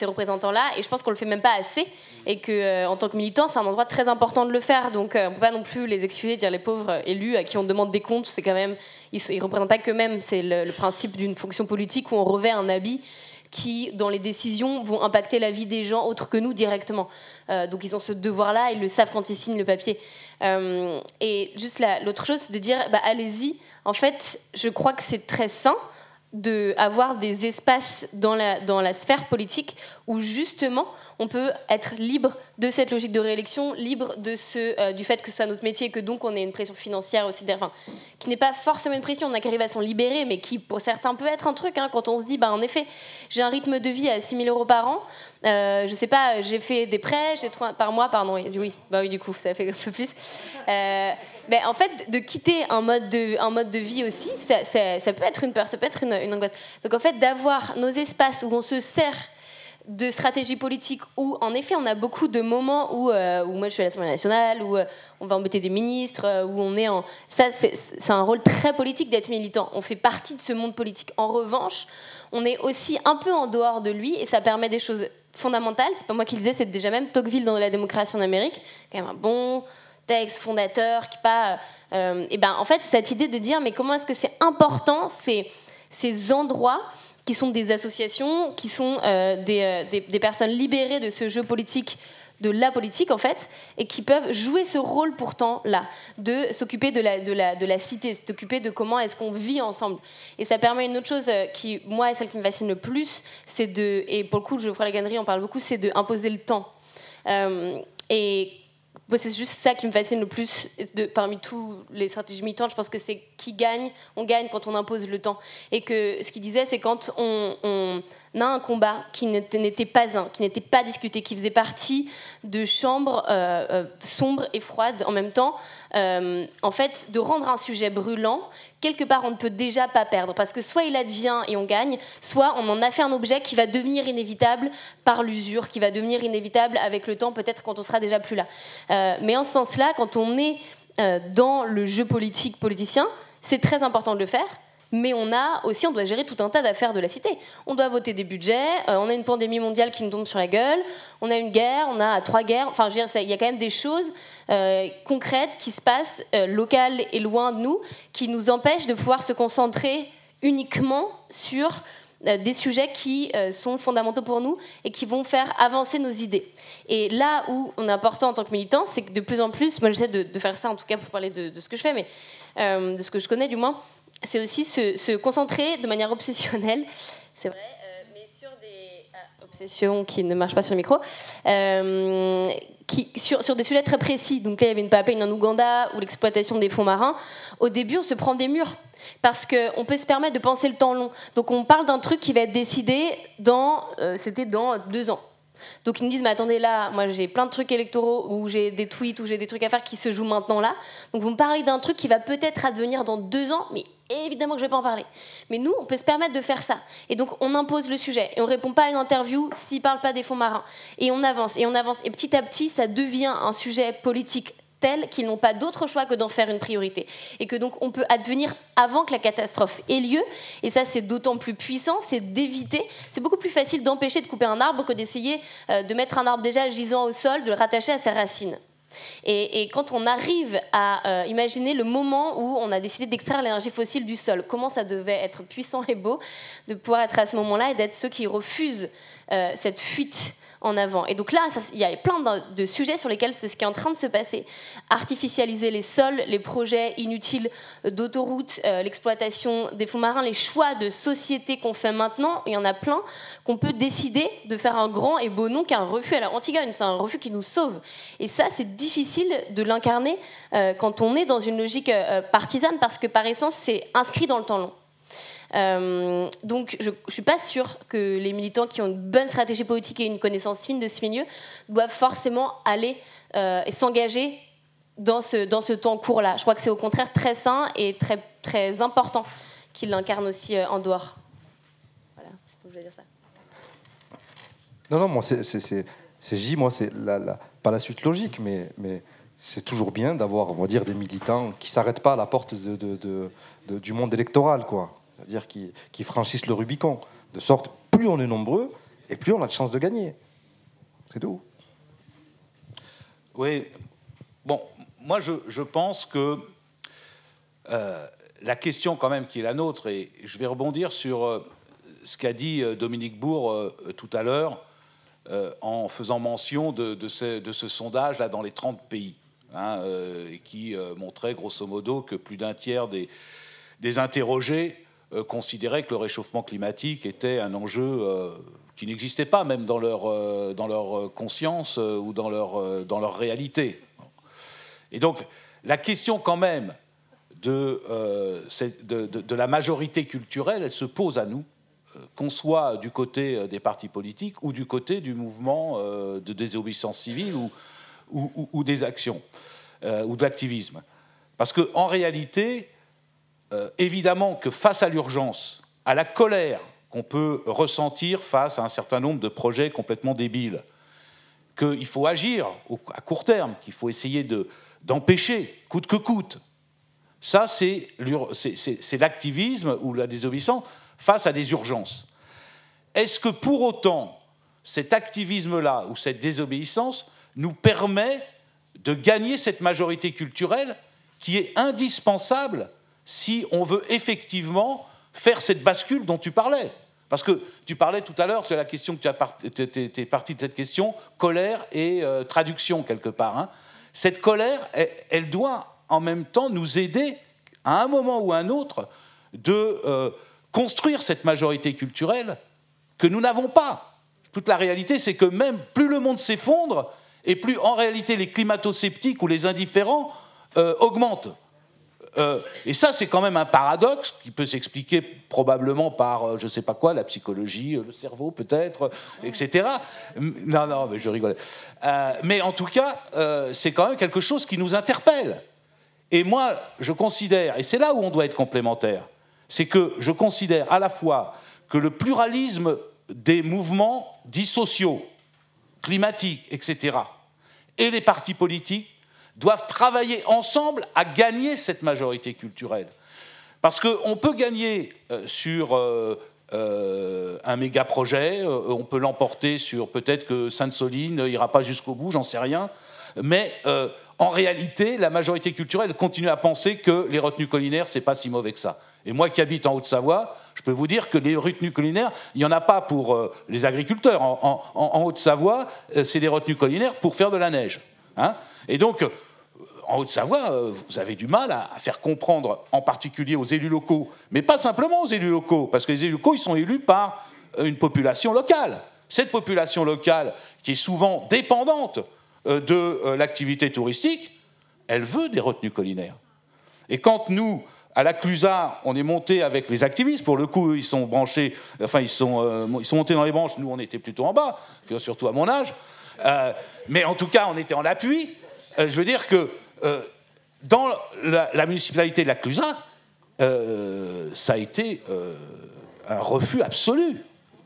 représentants-là, et je pense qu'on le fait même pas assez, et que en tant que militant, c'est un endroit très important de le faire. Donc on peut pas non plus les excuser, dire les pauvres élus à qui on demande des comptes, c'est quand même, ils représentent pas qu'eux-mêmes. C'est le principe d'une fonction politique où on revêt un habit qui, dans les décisions, vont impacter la vie des gens autres que nous directement. Donc ils ont ce devoir-là, ils le savent quand ils signent le papier. Et juste l'autre chose, c'est de dire, allez-y. En fait, je crois que c'est très sain d'avoir des espaces dans la sphère politique où justement on peut être libre de cette logique de réélection, libre de du fait que ce soit notre métier et que donc on ait une pression financière aussi, qui n'est pas forcément une pression, on a qu'à arriver à s'en libérer, mais qui pour certains peut être un truc, quand on se dit, en effet, j'ai un rythme de vie à 6 000 € par an, je sais pas, j'ai fait des prêts, par mois, pardon, oui, du coup, ça fait un peu plus. En fait, de quitter un mode de vie aussi, ça peut être une peur, ça peut être une angoisse. Donc en fait, d'avoir nos espaces où on se sert de stratégie politique, où en effet on a beaucoup de moments où moi je suis à l'Assemblée nationale, où on va embêter des ministres, où on est en... Ça, c'est un rôle très politique d'être militant. On fait partie de ce monde politique. En revanche, on est aussi un peu en dehors de lui, et ça permet des choses fondamentales. C'est pas moi qui le disais, c'est déjà même Tocqueville dans La démocratie en Amérique, quand même un bon texte fondateur qui en fait, c'est cette idée de dire, mais comment est-ce que c'est important ces endroits qui sont des associations, qui sont des personnes libérées de ce jeu politique, de la politique en fait, et qui peuvent jouer ce rôle pourtant là, de s'occuper de la cité, s'occuper de comment est-ce qu'on vit ensemble. Et ça permet une autre chose qui, moi, est celle qui me fascine le plus, c'est et pour le coup, Geoffroy Lagannerie en parle beaucoup, c'est d'imposer le temps. Et moi, c'est juste ça qui me fascine le plus parmi tous les stratégies militantes. Je pense que c'est qui gagne, on gagne quand on impose le temps. Et que ce qu'il disait, c'est quand on a un combat qui n'était pas discuté, qui faisait partie de chambres sombres et froides en même temps, en fait, de rendre un sujet brûlant, quelque part on ne peut déjà pas perdre, parce que soit il advient et on gagne, soit on en a fait un objet qui va devenir inévitable par l'usure, qui va devenir inévitable avec le temps, peut-être quand on sera déjà plus là. Mais en ce sens-là, quand on est dans le jeu politicien, c'est très important de le faire. Mais on doit gérer tout un tas d'affaires de la cité. On doit voter des budgets, on a une pandémie mondiale qui nous tombe sur la gueule, on a une guerre, on a 3 guerres. Enfin, je veux dire, il y a quand même des choses concrètes qui se passent, locales et loin de nous, qui nous empêchent de pouvoir se concentrer uniquement sur des sujets qui sont fondamentaux pour nous et qui vont faire avancer nos idées. Et là où on est important en tant que militant, c'est que de plus en plus, moi j'essaie de faire ça en tout cas pour parler de ce que je fais, mais de ce que je connais du moins, c'est aussi se concentrer de manière obsessionnelle, c'est vrai, mais sur des obsessions qui ne marchent pas sur le micro, sur des sujets très précis. Donc là, il y avait une pipeline en Ouganda ou l'exploitation des fonds marins. Au début, on se prend des murs parce qu'on peut se permettre de penser le temps long. Donc on parle d'un truc qui va être décidé c'était dans 2 ans. Donc ils me disent, mais attendez là, moi j'ai plein de trucs électoraux où j'ai des tweets, où j'ai des trucs à faire qui se jouent maintenant là. Donc vous me parlez d'un truc qui va peut-être advenir dans 2 ans, mais évidemment que je ne vais pas en parler. Mais nous, on peut se permettre de faire ça. Et donc on impose le sujet. Et on ne répond pas à une interview s'il ne parle pas des fonds marins. Et on avance, et on avance. Et petit à petit, ça devient un sujet politique tel qu'ils n'ont pas d'autre choix que d'en faire une priorité. Et que donc on peut advenir avant que la catastrophe ait lieu. Et ça, c'est d'autant plus puissant, c'est d'éviter. C'est beaucoup plus facile d'empêcher de couper un arbre que d'essayer de mettre un arbre déjà gisant au sol, de le rattacher à ses racines. Et quand on arrive à imaginer le moment où on a décidé d'extraire l'énergie fossile du sol, comment ça devait être puissant et beau de pouvoir être à ce moment-là et d'être ceux qui refusent cette fuite en avant. Et donc là, il y a plein de sujets sur lesquels c'est ce qui est en train de se passer. Artificialiser les sols, les projets inutiles d'autoroutes, l'exploitation des fonds marins, les choix de société qu'on fait maintenant, il y en a plein, qu'on peut décider de faire un grand et beau nom qu'un refus à la Antigone. C'est un refus qui nous sauve. Et ça, c'est difficile de l'incarner quand on est dans une logique partisane, parce que par essence, c'est inscrit dans le temps long. Donc je ne suis pas sûre que les militants qui ont une bonne stratégie politique et une connaissance fine de ce milieu doivent forcément aller et s'engager dans ce temps court-là. Je crois que c'est au contraire très sain et très, très important qu'ils l'incarnent aussi en dehors. Voilà, c'est tout que je voulais dire ça. Non, moi, c'est pas la suite logique, mais c'est toujours bien d'avoir, on va dire, des militants qui ne s'arrêtent pas à la porte du monde électoral, quoi. C'est-à-dire qui franchissent le Rubicon, de sorte plus on est nombreux et plus on a de chances de gagner. C'est tout. Oui. Bon, moi je pense que la question quand même qui est la nôtre, et je vais rebondir sur ce qu'a dit Dominique Bourg tout à l'heure en faisant mention de ce sondage là dans les 30 pays, qui montrait grosso modo que plus d'un tiers des interrogés considéraient que le réchauffement climatique était un enjeu qui n'existait pas même dans leur conscience ou dans leur réalité. Et donc la question quand même de la majorité culturelle, elle se pose à nous, qu'on soit du côté des partis politiques ou du côté du mouvement de désobéissance civile ou des actions ou d'activisme. Parce qu'en réalité, évidemment que face à l'urgence, à la colère qu'on peut ressentir face à un certain nombre de projets complètement débiles, qu'il faut agir à court terme, qu'il faut essayer d'empêcher, coûte que coûte. Ça, c'est l'activisme ou la désobéissance face à des urgences. Est-ce que pour autant, cet activisme-là ou cette désobéissance nous permet de gagner cette majorité culturelle qui est indispensable si on veut effectivement faire cette bascule dont tu parlais, Parce que tu parlais tout à l'heure, c'est la question que tu es parti de cette question, colère et traduction quelque part. Hein. Cette colère, elle doit en même temps nous aider, à un moment ou à un autre, de construire cette majorité culturelle que nous n'avons pas. Toute la réalité, c'est que même plus le monde s'effondre, et plus en réalité les climato-sceptiques ou les indifférents augmentent. Et ça, c'est quand même un paradoxe qui peut s'expliquer probablement par, je ne sais pas quoi, la psychologie, le cerveau peut-être, etc. Non, mais je rigolais. Mais en tout cas, c'est quand même quelque chose qui nous interpelle. Et moi, je considère, et c'est là où on doit être complémentaire, c'est que je considère à la fois que le pluralisme des mouvements dits sociaux, climatiques, etc., et les partis politiques doivent travailler ensemble à gagner cette majorité culturelle. Parce qu'on peut gagner sur un méga projet, on peut l'emporter sur peut-être que Sainte-Soline n'ira pas jusqu'au bout, j'en sais rien, mais en réalité, la majorité culturelle continue à penser que les retenues collinaires, c'est pas si mauvais que ça. Et moi qui habite en Haute-Savoie, je peux vous dire que les retenues collinaires, il n'y en a pas pour les agriculteurs. En Haute-Savoie, c'est des retenues collinaires pour faire de la neige. Hein. Et donc, en Haute-Savoie, vous avez du mal à faire comprendre, en particulier aux élus locaux, mais pas simplement aux élus locaux, parce que les élus locaux, ils sont élus par une population locale. Cette population locale, qui est souvent dépendante de l'activité touristique, elle veut des retenues collinaires. Et quand nous, à la Clusaz, on est monté avec les activistes, pour le coup, ils sont branchés, enfin, ils sont montés dans les branches, nous, on était plutôt en bas, surtout à mon âge, mais en tout cas, on était en appui. Je veux dire que dans la municipalité de la Clusaz, ça a été un refus absolu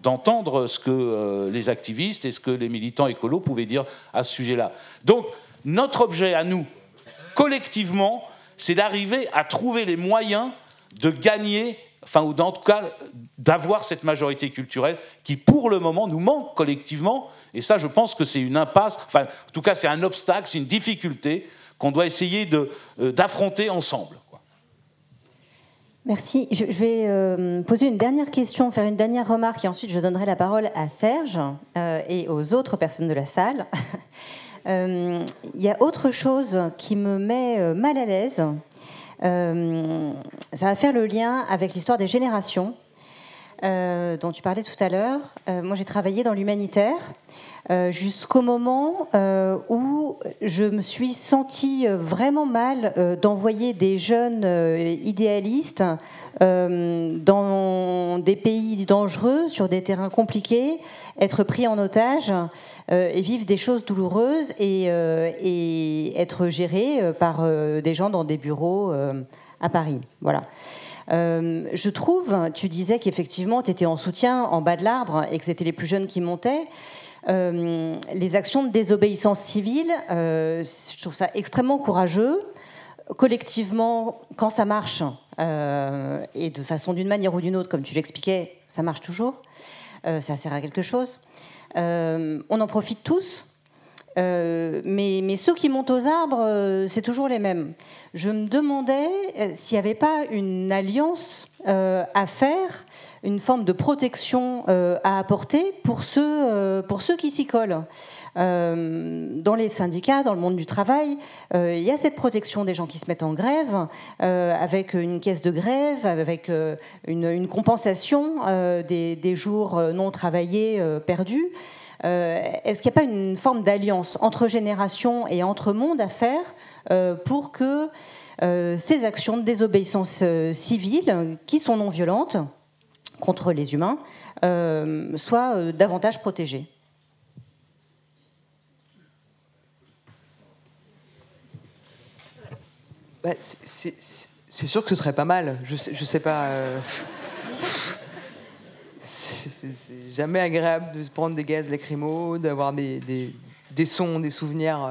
d'entendre ce que les activistes et ce que les militants écolos pouvaient dire à ce sujet-là. Donc, notre objet à nous, collectivement, c'est d'arriver à trouver les moyens de gagner, enfin, ou en tout cas, d'avoir cette majorité culturelle qui, pour le moment, nous manque collectivement. Et ça, je pense que c'est une impasse, enfin, en tout cas, c'est un obstacle, c'est une difficulté qu'on doit essayer d'affronter ensemble. Merci. Je vais poser une dernière question, faire une dernière remarque, et ensuite je donnerai la parole à Serge et aux autres personnes de la salle. Il y a autre chose qui me met mal à l'aise. Ça va faire le lien avec l'histoire des générations dont tu parlais tout à l'heure. Moi, j'ai travaillé dans l'humanitaire jusqu'au moment où je me suis sentie vraiment mal d'envoyer des jeunes idéalistes dans des pays dangereux, sur des terrains compliqués, être pris en otage et vivre des choses douloureuses et être gérés par des gens dans des bureaux à Paris. Voilà. Je trouve, tu disais qu'effectivement, tu étais en soutien en bas de l'arbre et que c'était les plus jeunes qui montaient. Les actions de désobéissance civile, je trouve ça extrêmement courageux. Collectivement, quand ça marche, et de façon d'une manière ou d'une autre, comme tu l'expliquais, ça marche toujours, ça sert à quelque chose. On en profite tous, mais ceux qui montent aux arbres, c'est toujours les mêmes. Je me demandais s'il n'y avait pas une alliance à faire, une forme de protection à apporter pour ceux qui s'y collent. Dans les syndicats, dans le monde du travail, il y a cette protection des gens qui se mettent en grève, avec une caisse de grève, avec une compensation des jours non travaillés perdus. Est-ce qu'il n'y a pas une forme d'alliance entre générations et entre mondes à faire pour que ces actions de désobéissance civile, qui sont non violentes contre les humains, soient davantage protégées? Bah, c'est sûr que ce serait pas mal. Je sais pas. C'est jamais agréable de se prendre des gaz lacrymaux, d'avoir des sons, des souvenirs.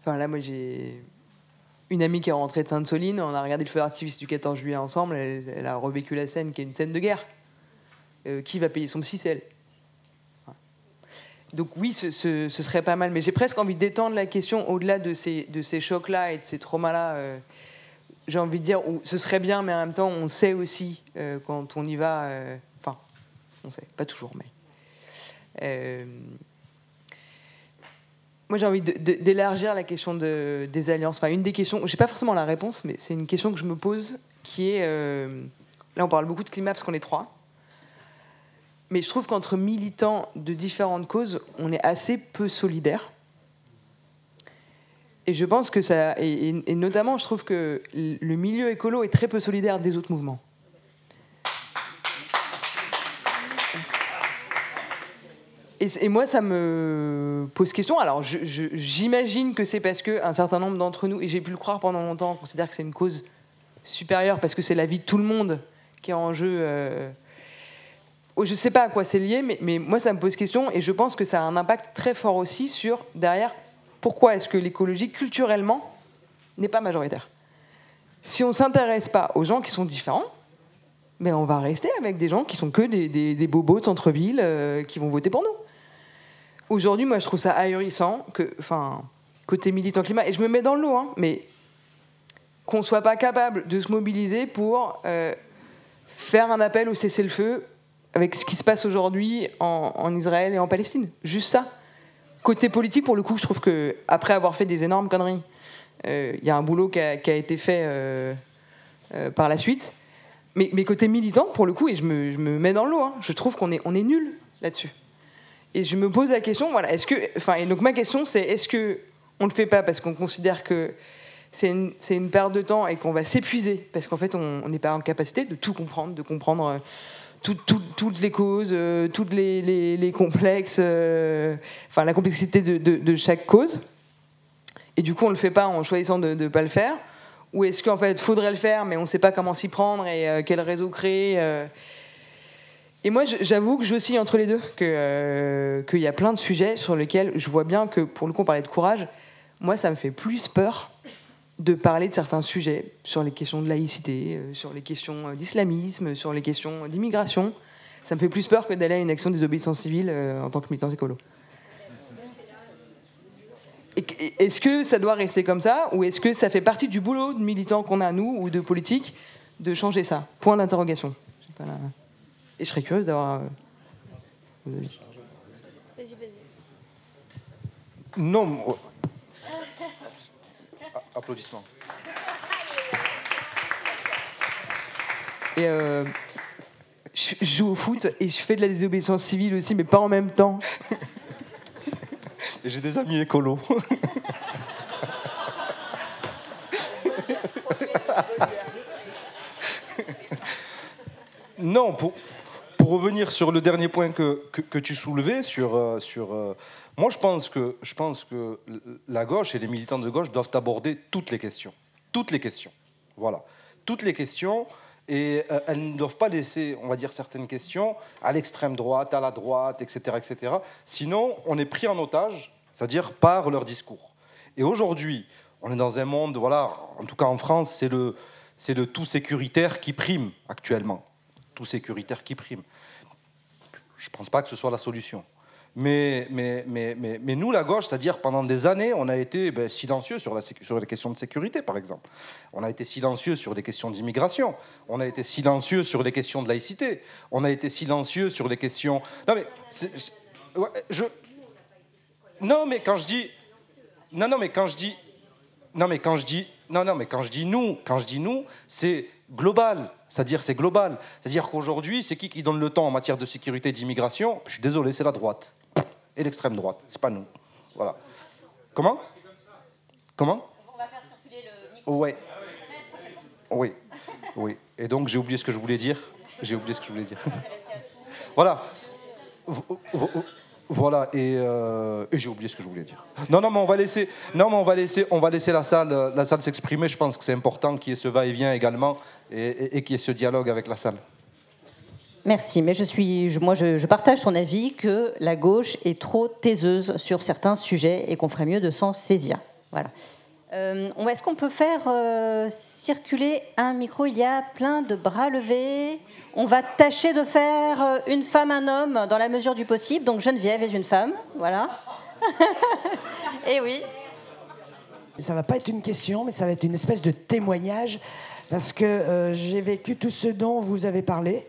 Enfin là, moi j'ai une amie qui est rentrée de Sainte-Soline. On a regardé le feu d'artifice du 14 juillet ensemble. Elle a revécu la scène qui est une scène de guerre. Qui va payer son psy? C'est elle. Donc oui, ce serait pas mal. Mais j'ai presque envie d'étendre la question au-delà de ces chocs-là et de ces traumas-là. J'ai envie de dire, ce serait bien, mais en même temps, on sait aussi quand on y va. Enfin, on sait, pas toujours, mais... Moi, j'ai envie d'élargir la question des alliances. Enfin, une des questions, je n'ai pas forcément la réponse, mais c'est une question que je me pose, qui est... là, on parle beaucoup de climat parce qu'on est 3. Mais je trouve qu'entre militants de différentes causes, on est assez peu solidaires. Et je pense que ça... Et notamment, je trouve que le milieu écolo est très peu solidaire des autres mouvements. Et moi, ça me pose question. Alors, j'imagine que c'est parce qu'un certain nombre d'entre nous, et j'ai pu le croire pendant longtemps, considèrent que c'est une cause supérieure parce que c'est la vie de tout le monde qui est en jeu. Je ne sais pas à quoi c'est lié, mais moi, ça me pose question. Et je pense que ça a un impact très fort aussi sur, derrière, pourquoi est-ce que l'écologie, culturellement, n'est pas majoritaire. Si on ne s'intéresse pas aux gens qui sont différents, mais on va rester avec des gens qui sont que des bobos de centre-ville qui vont voter pour nous. Aujourd'hui, moi, je trouve ça ahurissant que, côté militant climat, et je me mets dans le lot, mais qu'on ne soit pas capable de se mobiliser pour faire un appel au cessez-le-feu avec ce qui se passe aujourd'hui en Israël et en Palestine. Juste ça. Côté politique, pour le coup, je trouve qu'après avoir fait des énormes conneries, il y a un boulot qui a été fait par la suite. Mais côté militant, pour le coup, et je me mets dans le lot, je trouve qu'on est nul là-dessus. Et je me pose la question, voilà, et donc ma question, c'est est-ce qu'on ne le fait pas parce qu'on considère que c'est une perte de temps et qu'on va s'épuiser parce qu'en fait, on n'est pas en capacité de tout comprendre, de comprendre toutes les causes, toutes les complexes, la complexité de chaque cause. Et du coup, on ne le fait pas en choisissant de ne pas le faire. Ou est-ce qu'en fait, faudrait le faire, mais on ne sait pas comment s'y prendre et quel réseau créer Et moi, j'avoue que j'oscille entre les deux, qu'il y a plein de sujets sur lesquels je vois bien que, pour le coup, on parlait de courage. Moi, ça me fait plus peur de parler de certains sujets sur les questions de laïcité, sur les questions d'islamisme, sur les questions d'immigration. Ça me fait plus peur que d'aller à une action de désobéissance civile en tant que militant écolo. Est-ce que ça doit rester comme ça, ou est-ce que ça fait partie du boulot de militants qu'on a, nous, ou de politiques, de changer ça? Point d'interrogation. Et je serais curieuse d'avoir... Non. Applaudissements. Et je joue au foot et je fais de la désobéissance civile aussi, mais pas en même temps. Et j'ai des amis écolos. Non, pour revenir sur le dernier point que tu soulevais, moi je pense que la gauche et les militants de gauche doivent aborder toutes les questions. Toutes les questions. Voilà. Toutes les questions. Et elles ne doivent pas laisser, on va dire, certaines questions à l'extrême droite, à la droite, etc., etc. Sinon, on est pris en otage, c'est-à-dire par leur discours. Et aujourd'hui, on est dans un monde, voilà, en tout cas en France, c'est le tout sécuritaire qui prime actuellement. Tout sécuritaire qui prime. Je ne pense pas que ce soit la solution. Mais nous, la gauche, c'est-à-dire pendant des années, on a été silencieux sur les questions de sécurité, par exemple. On a été silencieux sur les questions d'immigration. On a été silencieux sur les questions de laïcité. On a été silencieux sur les questions... Non, mais... Non, mais quand je dis... Non, mais quand je dis nous, c'est global. C'est-à-dire, global. C'est-à-dire qu'aujourd'hui, c'est qui donne le temps en matière de sécurité et d'immigration? Je suis désolé, c'est la droite. Et l'extrême droite. C'est pas nous. Voilà. Comment? On va faire circuler le micro. Ouais. Oui. Et donc, j'ai oublié ce que je voulais dire. Voilà. Voilà, et j'ai oublié ce que je voulais dire. Non, mais on va laisser la salle s'exprimer. Je pense que c'est important qu'il y ait ce va-et-vient également et qu'il y ait ce dialogue avec la salle. Merci, mais je partage ton avis que la gauche est trop taiseuse sur certains sujets et qu'on ferait mieux de s'en saisir. Voilà. Est-ce qu'on peut faire circuler un micro? Il y a plein de bras levés. On va tâcher de faire une femme, un homme dans la mesure du possible. Donc Geneviève est une femme, voilà. Et oui. Ça ne va pas être une question, mais ça va être une espèce de témoignage, parce que j'ai vécu tout ce dont vous avez parlé.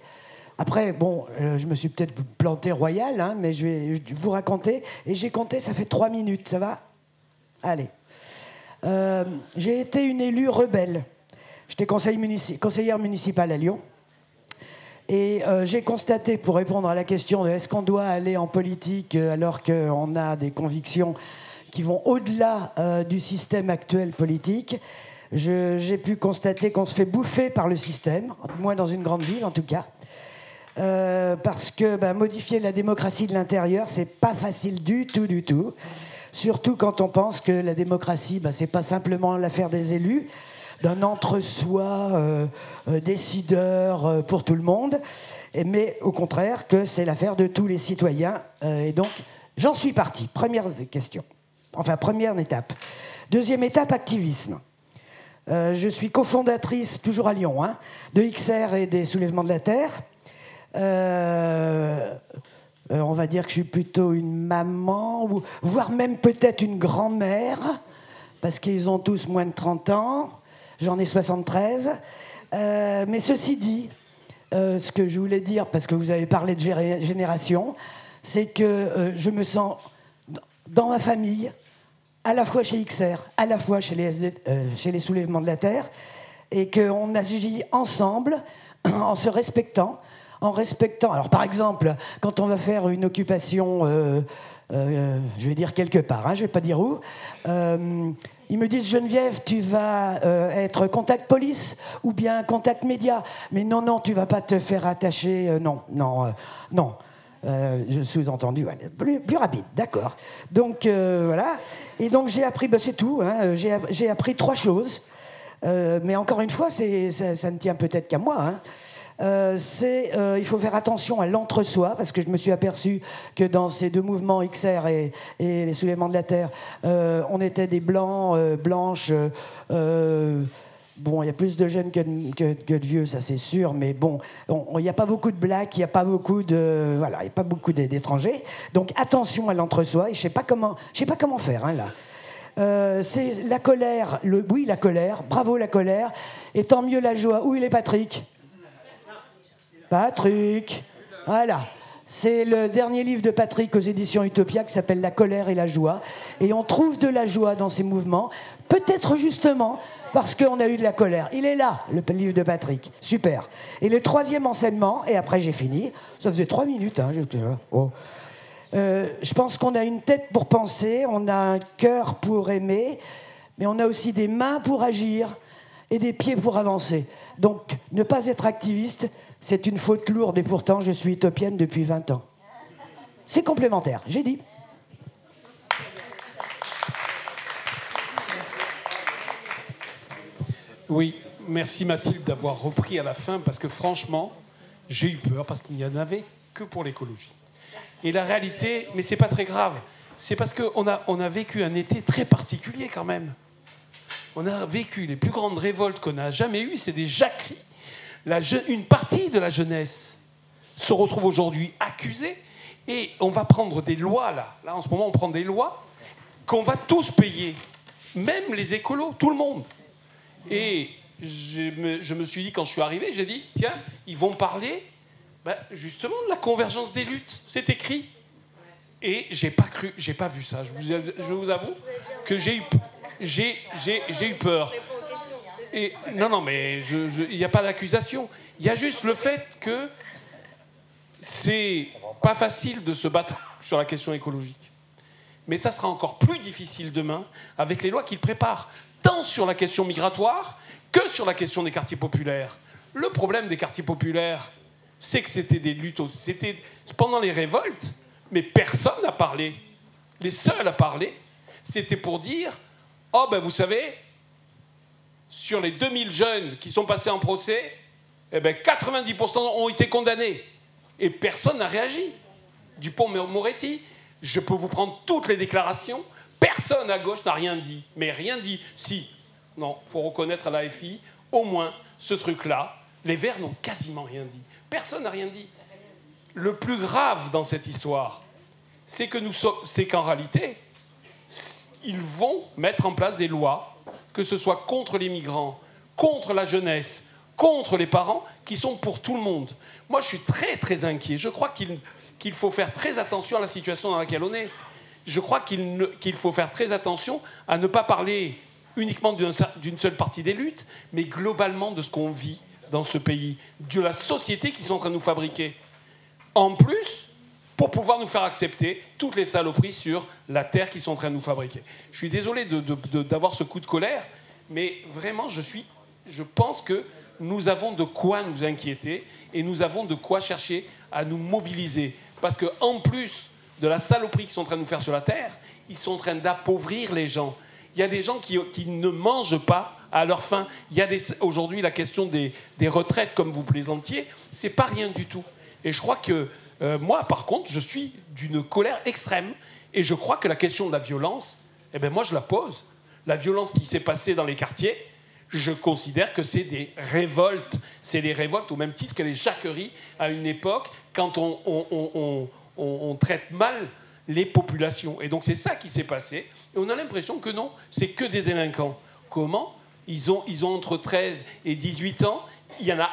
Après, bon, je me suis peut-être planté royal, hein, mais je vais vous raconter. Et j'ai compté, ça fait 3 minutes, ça va? Allez. J'ai été une élue rebelle. J'étais conseillère municipale à Lyon. Et j'ai constaté, pour répondre à la question de est-ce qu'on doit aller en politique alors qu'on a des convictions qui vont au-delà du système actuel politique, j'ai pu constater qu'on se fait bouffer par le système, moins dans une grande ville en tout cas. Parce que modifier la démocratie de l'intérieur, c'est pas facile du tout. Surtout quand on pense que la démocratie, c'est pas simplement l'affaire des élus, d'un entre-soi décideur pour tout le monde, mais au contraire que c'est l'affaire de tous les citoyens. Et donc, j'en suis parti. Première question. Enfin, première étape. Deuxième étape, activisme. Je suis cofondatrice, toujours à Lyon, hein, de XR et des Soulèvements de la Terre. On va dire que je suis plutôt une maman, voire même peut-être une grand-mère, parce qu'ils ont tous moins de 30 ans. J'en ai 73. Mais ceci dit, ce que je voulais dire, parce que vous avez parlé de génération, c'est que je me sens dans ma famille, à la fois chez XR, à la fois chez les Soulèvements de la Terre, et qu'on agit ensemble, en se respectant, Alors, par exemple, quand on va faire une occupation, je vais dire quelque part, hein, je ne vais pas dire où, ils me disent, Geneviève, tu vas être contact police ou bien contact média. Mais non, tu ne vas pas te faire attacher. Non. Je sous-entendu, plus rapide, d'accord. Donc, voilà. Et donc, j'ai appris, c'est tout. Hein, j'ai appris 3 choses. Mais encore une fois, ça ne tient peut-être qu'à moi. Hein. Il faut faire attention à l'entre-soi, parce que je me suis aperçu que dans ces 2 mouvements, XR et les Soulèvements de la Terre, on était des blancs, blanches. Bon, il y a plus de jeunes que de vieux, ça c'est sûr, mais bon, il n'y a pas beaucoup de blacks, il n'y a pas beaucoup d'étrangers. Donc attention à l'entre-soi, et je sais pas comment faire, hein, là. C'est la colère, la colère, bravo la colère, et tant mieux la joie. Où il est Patrick ? Patrick, voilà. C'est le dernier livre de Patrick aux éditions Utopia qui s'appelle La colère et la joie. Et on trouve de la joie dans ces mouvements, peut-être justement parce qu'on a eu de la colère. Il est là, le livre de Patrick. Super. Et le 3e enseignement, et après j'ai fini, ça faisait 3 minutes. Hein, je pense qu'on a une tête pour penser, on a un cœur pour aimer, mais on a aussi des mains pour agir et des pieds pour avancer. Donc, ne pas être activiste, c'est une faute lourde, et pourtant, je suis utopienne depuis 20 ans. C'est complémentaire, j'ai dit. Oui, merci Mathilde d'avoir repris à la fin, parce que franchement, j'ai eu peur, parce qu'il n'y en avait que pour l'écologie. Et la réalité, mais c'est pas très grave, c'est parce qu'on a vécu un été très particulier quand même. On a vécu les plus grandes révoltes qu'on a jamais eues, c'est des jacqueries. Une partie de la jeunesse se retrouve aujourd'hui accusée, et on va prendre des lois, là en ce moment on prend des lois qu'on va tous payer, même les écolos, tout le monde. Et je me suis dit, quand je suis arrivé, j'ai dit, tiens, ils vont parler justement de la convergence des luttes, c'est écrit. Et j'ai pas vu ça, je vous avoue que j'ai eu peur. Et, non, mais il n'y a pas d'accusation. Il y a juste le fait que c'est pas facile de se battre sur la question écologique. Mais ça sera encore plus difficile demain avec les lois qu'ils préparent, tant sur la question migratoire que sur la question des quartiers populaires. Le problème des quartiers populaires, c'est que c'était des luttes, c'était pendant les révoltes, mais personne n'a parlé. Les seuls à parler, c'était pour dire, oh ben vous savez, sur les 2000 jeunes qui sont passés en procès, 90% ont été condamnés. Et personne n'a réagi. Dupond-Moretti, je peux vous prendre toutes les déclarations, personne à gauche n'a rien dit. Mais rien dit. Si, non, il faut reconnaître à l'AFI, au moins, ce truc-là, les Verts n'ont quasiment rien dit. Personne n'a rien dit. Le plus grave dans cette histoire, c'est qu'en réalité, ils vont mettre en place des lois, que ce soit contre les migrants, contre la jeunesse, contre les parents, qui sont pour tout le monde. Moi, je suis très, très inquiet. Je crois qu'il faut faire très attention à la situation dans laquelle on est. Je crois qu'il faut faire très attention à ne pas parler uniquement d'une seule partie des luttes, mais globalement de ce qu'on vit dans ce pays, de la société qu'ils sont en train de nous fabriquer. En plus, pour pouvoir nous faire accepter toutes les saloperies sur la terre qu'ils sont en train de nous fabriquer. Je suis désolé d'avoir ce coup de colère, mais vraiment, je pense que nous avons de quoi nous inquiéter et nous avons de quoi chercher à nous mobiliser. Parce qu'en plus de la saloperie qu'ils sont en train de nous faire sur la terre, ils sont en train d'appauvrir les gens. Il y a des gens qui ne mangent pas à leur faim. Il y a aujourd'hui la question des retraites, comme vous plaisantiez, c'est pas rien du tout. Et je crois que moi, par contre, je suis d'une colère extrême. Et je crois que la question de la violence, eh ben moi, je la pose. La violence qui s'est passée dans les quartiers, je considère que c'est des révoltes. C'est des révoltes au même titre que les jacqueries à une époque, quand on traite mal les populations. Et donc c'est ça qui s'est passé. Et on a l'impression que non, c'est que des délinquants. Comment ? Ils ont entre 13 et 18 ans. Il y en a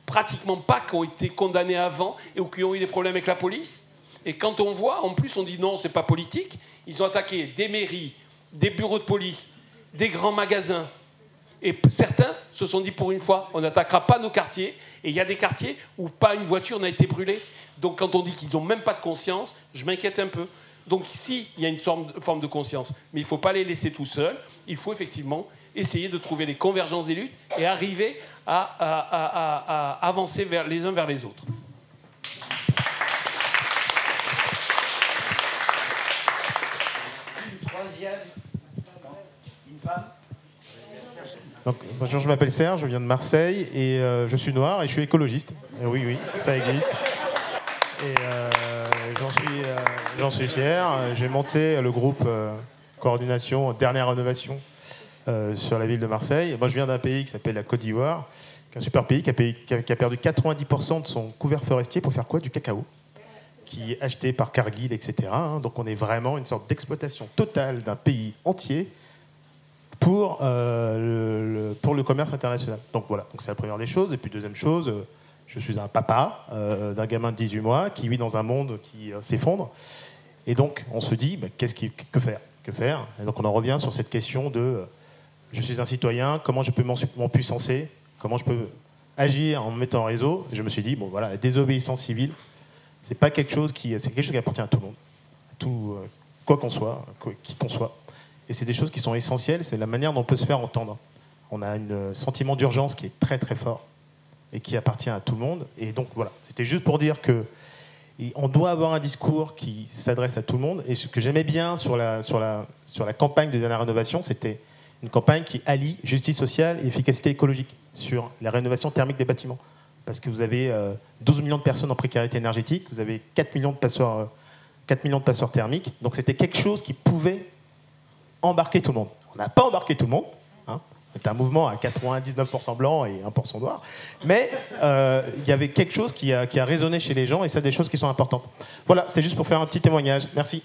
pratiquement pas qui ont été condamnés avant ou qui ont eu des problèmes avec la police. Et quand on voit, en plus on dit non, c'est pas politique. Ils ont attaqué des mairies, des bureaux de police, des grands magasins. Et certains se sont dit pour une fois, on n'attaquera pas nos quartiers. Et il y a des quartiers où pas une voiture n'a été brûlée. Donc quand on dit qu'ils n'ont même pas de conscience, je m'inquiète un peu. Donc ici, il y a une forme de conscience. Mais il ne faut pas les laisser tout seuls. Il faut effectivement essayer de trouver les convergences des luttes et arriver à avancer les uns vers les autres. Une troisième, une femme. Donc, bonjour, je m'appelle Serge, je viens de Marseille et je suis noir et je suis écologiste. Et oui, ça existe. Et j'en suis fier. J'ai monté le groupe coordination dernière rénovation sur la ville de Marseille. Moi, je viens d'un pays qui s'appelle la Côte d'Ivoire, qui est un super pays qui a perdu 90% de son couvert forestier pour faire quoi ? Du cacao, qui est acheté par Cargill, etc. Donc on est vraiment une sorte d'exploitation totale d'un pays entier pour le commerce international. Donc voilà, donc c'est la première des choses. Et puis deuxième chose, je suis un papa d'un gamin de 18 mois qui vit dans un monde qui s'effondre. Et donc on se dit, que faire ? Et donc on en revient sur cette question de je suis un citoyen, comment je peux m'empuissancer, comment je peux agir en me mettant en réseau. Et je me suis dit, bon voilà, la désobéissance civile, c'est quelque chose qui appartient à tout le monde, à tout, quoi qu'on soit, qui qu'on soit. Et c'est des choses qui sont essentielles, c'est la manière dont on peut se faire entendre. On a un sentiment d'urgence qui est très très fort et qui appartient à tout le monde. Et donc voilà, c'était juste pour dire qu'on doit avoir un discours qui s'adresse à tout le monde. Et ce que j'aimais bien sur la campagne de dernière rénovation, c'était une campagne qui allie justice sociale et efficacité écologique sur la rénovation thermique des bâtiments. Parce que vous avez 12 millions de personnes en précarité énergétique, vous avez 4 millions de passoires thermiques. Donc c'était quelque chose qui pouvait embarquer tout le monde. On n'a pas embarqué tout le monde. C'est un mouvement à 99% blanc et 1% noir. Mais il y avait quelque chose qui a résonné chez les gens et c'est des choses qui sont importantes. Voilà, c'est juste pour faire un petit témoignage. Merci.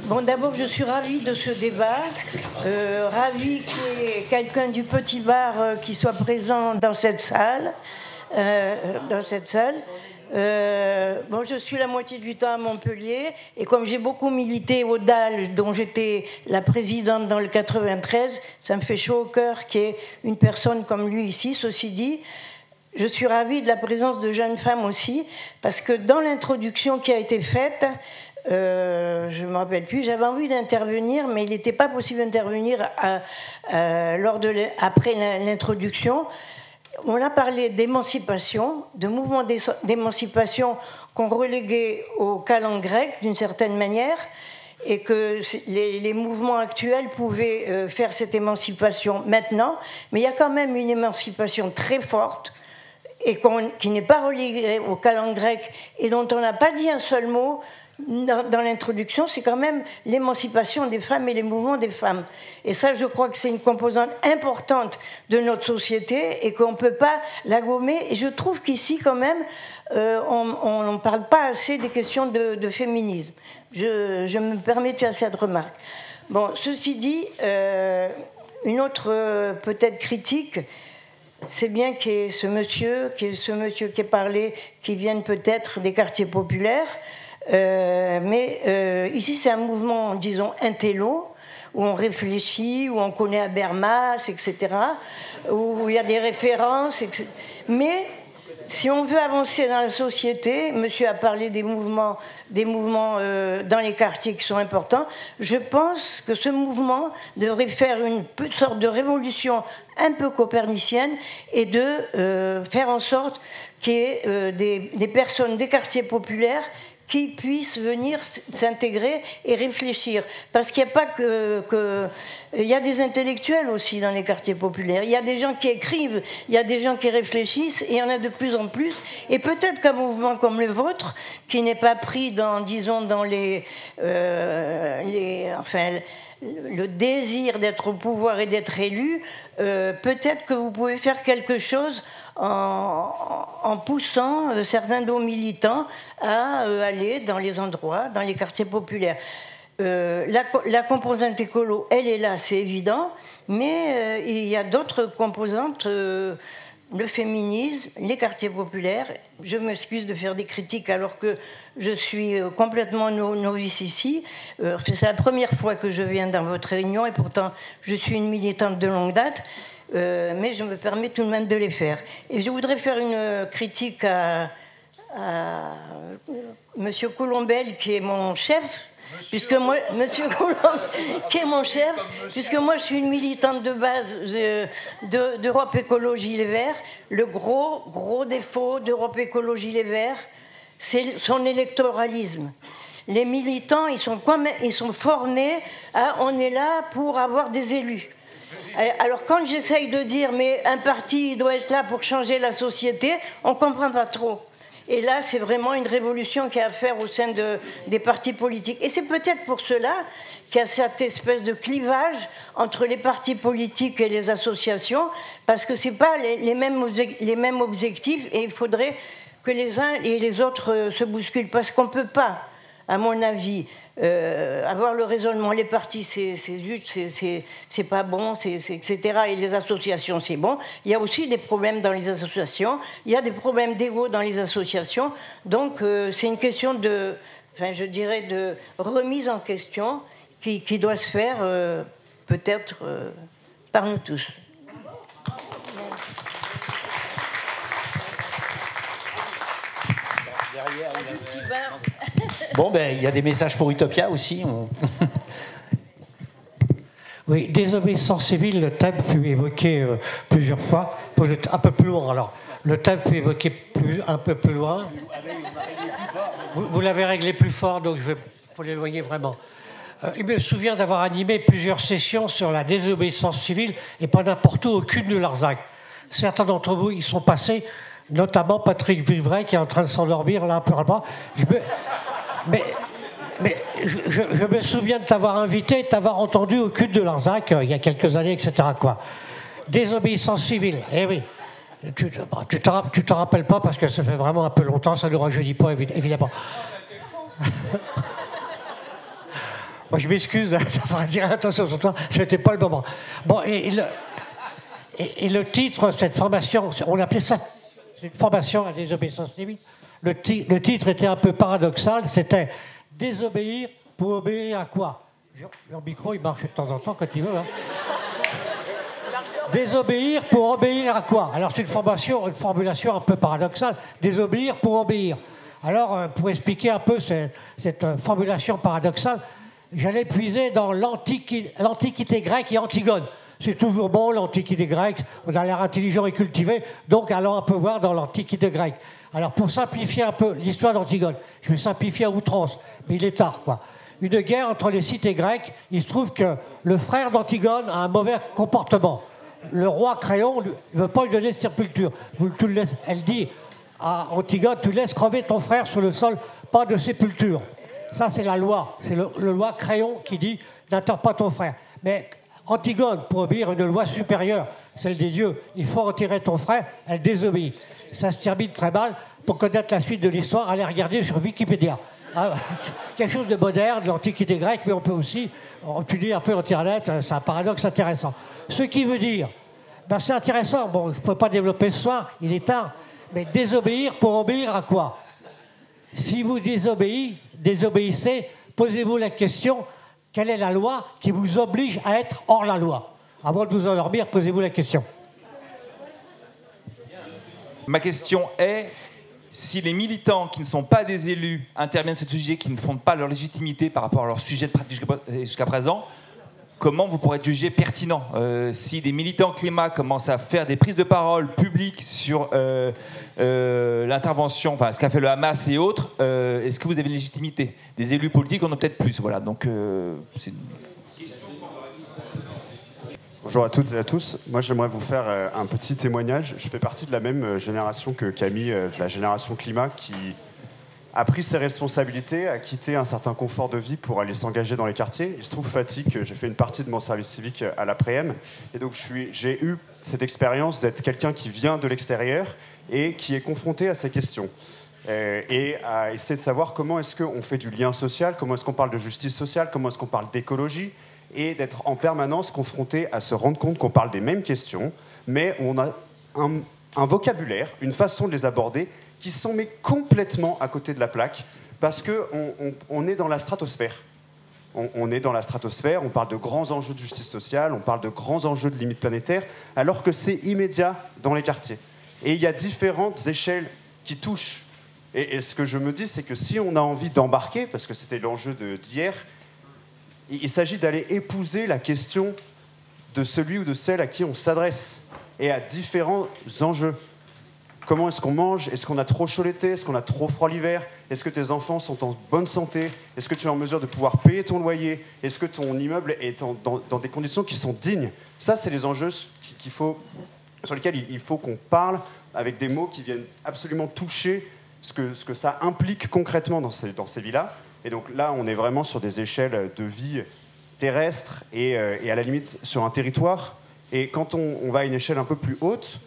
Bon, d'abord, je suis ravie de ce débat, ravie qu'il y ait quelqu'un du Petit Bar qui soit présent dans cette salle. Bon, je suis la moitié du temps à Montpellier, et comme j'ai beaucoup milité au DAL, dont j'étais la présidente dans le 93, ça me fait chaud au cœur qu'il y ait une personne comme lui ici. Ceci dit, je suis ravie de la présence de jeunes femmes aussi, parce que dans l'introduction qui a été faite, je ne me rappelle plus, j'avais envie d'intervenir, mais il n'était pas possible d'intervenir après l'introduction. On a parlé d'émancipation, de mouvements d'émancipation qu'on reléguait au calan grec d'une certaine manière, et que les mouvements actuels pouvaient faire cette émancipation maintenant, mais il y a quand même une émancipation très forte et qui n'est pas reléguée au calan grec et dont on n'a pas dit un seul mot. dans l'introduction, c'est quand même l'émancipation des femmes et les mouvements des femmes. Et ça, je crois que c'est une composante importante de notre société et qu'on ne peut pas la gommer. Et je trouve qu'ici, quand même, on ne parle pas assez des questions de féminisme. Je me permets de faire cette remarque. Bon, ceci dit, une autre peut-être critique, c'est bien qu'il y ait ce monsieur qui ait parlé, qui vienne peut-être des quartiers populaires, mais ici c'est un mouvement, disons, intello, où on réfléchit, où on connaît Habermas, etc., où il y a des références, etc. Mais si on veut avancer dans la société, monsieur a parlé des mouvements dans les quartiers qui sont importants, je pense que ce mouvement devrait faire une sorte de révolution un peu copernicienne et de faire en sorte qu'il y ait des personnes des quartiers populaires qui puissent venir s'intégrer et réfléchir. Parce qu'il n'y a pas il y a des intellectuels aussi dans les quartiers populaires. Il y a des gens qui écrivent, il y a des gens qui réfléchissent, et il y en a de plus en plus. Et peut-être qu'un mouvement comme le vôtre, qui n'est pas pris dans le désir d'être au pouvoir et d'être élu, peut-être que vous pouvez faire quelque chose en poussant certains de nos militants à aller dans les endroits, dans les quartiers populaires. La composante écolo, elle est là, c'est évident, mais il y a d'autres composantes, le féminisme, les quartiers populaires. Je m'excuse de faire des critiques alors que je suis complètement novice ici. C'est la première fois que je viens dans votre réunion et pourtant je suis une militante de longue date. Mais je me permets tout de même de les faire. Et je voudrais faire une critique à Monsieur Colombel, qui est mon chef, Monsieur Colombel, qui est mon chef, puisque moi je suis une militante de base d'Europe Écologie Les Verts. Le gros défaut d'Europe Écologie Les Verts, c'est son électoralisme. Les militants, ils sont formés à on est là pour avoir des élus. Alors quand j'essaye de dire mais un parti doit être là pour changer la société, on ne comprend pas trop. Et là, c'est vraiment une révolution qu'il y a à faire au sein des partis politiques. Et c'est peut-être pour cela qu'il y a cette espèce de clivage entre les partis politiques et les associations, parce que ce n'est pas les mêmes objectifs, et il faudrait que les uns et les autres se bousculent, parce qu'on ne peut pas, à mon avis, avoir le raisonnement, les partis c'est juste, c'est pas bon, etc. Et les associations c'est bon. Il y a aussi des problèmes dans les associations, il y a des problèmes d'ego dans les associations. Donc c'est une question de remise en question qui doit se faire peut-être par nous tous. Derrière, Bon, ben, il y a des messages pour Utopia aussi. Oui, désobéissance civile, le thème fut évoqué plusieurs fois. Un peu plus loin, alors. Le thème fut évoqué un peu plus loin. Vous l'avez réglé plus fort, donc il faut l'éloigner vraiment. Il me souvient d'avoir animé plusieurs sessions sur la désobéissance civile, et pas n'importe où, aucune de Larzac. Certains d'entre vous y sont passés, notamment Patrick Vivray, qui est en train de s'endormir, là, un peu là-bas. Mais je me souviens de t'avoir invité, de t'avoir entendu au cul de Larzac il y a quelques années, etc. Quoi. Désobéissance civile, eh oui. Tu te rappelles pas parce que ça fait vraiment un peu longtemps, ça ne rajeunit pas, évidemment. Moi, je m'excuse d'avoir dit attention sur toi, c'était pas le moment. Bon, et le titre, cette formation, on appelait ça une formation à désobéissance civile. Le titre était un peu paradoxal, c'était « Désobéir pour obéir à quoi ?» Leur micro, il marche de temps en temps quand il veut. Hein. Désobéir pour obéir à quoi? Alors c'est une formulation un peu paradoxale. Désobéir pour obéir. Alors, pour expliquer un peu cette formulation paradoxale, j'allais puiser dans l'Antiquité grecque et Antigone. C'est toujours bon, l'Antiquité grecque, on a l'air intelligent et cultivé, donc allons un peu voir dans l'Antiquité grecque. Alors pour simplifier un peu l'histoire d'Antigone, je vais simplifier à outrance, mais il est tard, quoi. Une guerre entre les cités grecques, il se trouve que le frère d'Antigone a un mauvais comportement. Le roi Créon ne veut pas lui donner sépulture. Elle dit à Antigone, tu laisses crever ton frère sur le sol, pas de sépulture. Ça, c'est la loi. C'est le loi Crayon qui dit « n'attends pas ton frère ». Mais Antigone, pour obéir à une loi supérieure, celle des dieux, il faut retirer ton frère, elle désobéit. Ça se termine très mal. Pour connaître la suite de l'histoire, allez regarder sur Wikipédia. Ah, quelque chose de moderne, de l'Antiquité grecque, mais on peut aussi étudier un peu Internet, c'est un paradoxe intéressant. Ce qui veut dire, ben c'est intéressant, bon, je ne peux pas développer ce soir, il est tard, mais désobéir pour obéir à quoi? Si vous désobéissez, posez-vous la question, quelle est la loi qui vous oblige à être hors la loi? Avant de vous endormir, posez-vous la question. Ma question est, si les militants qui ne sont pas des élus interviennent sur ce sujet, qui ne fondent pas leur légitimité par rapport à leur sujet de pratique jusqu'à présent, comment vous pourrez être jugé pertinent? Si des militants climat commencent à faire des prises de parole publiques sur l'intervention, enfin ce qu'a fait le Hamas et autres, est-ce que vous avez une légitimité? Des élus politiques en ont peut-être plus. Voilà, donc c'est une... Bonjour à toutes et à tous. Moi, j'aimerais vous faire un petit témoignage. Je fais partie de la même génération que Camille, la génération climat, qui a pris ses responsabilités, a quitté un certain confort de vie pour aller s'engager dans les quartiers. Il se trouve fatigue que j'ai fait une partie de mon service civique à l'après-m. Et donc, j'ai eu cette expérience d'être quelqu'un qui vient de l'extérieur et qui est confronté à ces questions. Et à essayer de savoir comment est-ce qu'on fait du lien social, comment est-ce qu'on parle de justice sociale, comment est-ce qu'on parle d'écologie, et d'être en permanence confronté à se rendre compte qu'on parle des mêmes questions, mais on a un vocabulaire, une façon de les aborder qui sont mais complètement à côté de la plaque, parce qu'on est dans la stratosphère. On est dans la stratosphère, on parle de grands enjeux de justice sociale, on parle de grands enjeux de limites planétaires, alors que c'est immédiat dans les quartiers. Et il y a différentes échelles qui touchent. Et ce que je me dis, c'est que si on a envie d'embarquer, parce que c'était l'enjeu d'hier, il s'agit d'aller épouser la question de celui ou de celle à qui on s'adresse et à différents enjeux. Comment est-ce qu'on mange? Est-ce qu'on a trop chaud l'été? Est-ce qu'on a trop froid l'hiver? Est-ce que tes enfants sont en bonne santé? Est-ce que tu es en mesure de pouvoir payer ton loyer? Est-ce que ton immeuble est dans des conditions qui sont dignes? Ça, c'est les enjeux sur lesquels il faut qu'on parle avec des mots qui viennent absolument toucher ce que ça implique concrètement dans ces vies-là. Et donc là, on est vraiment sur des échelles de vie terrestre et à la limite sur un territoire. Et quand on va à une échelle un peu plus haute,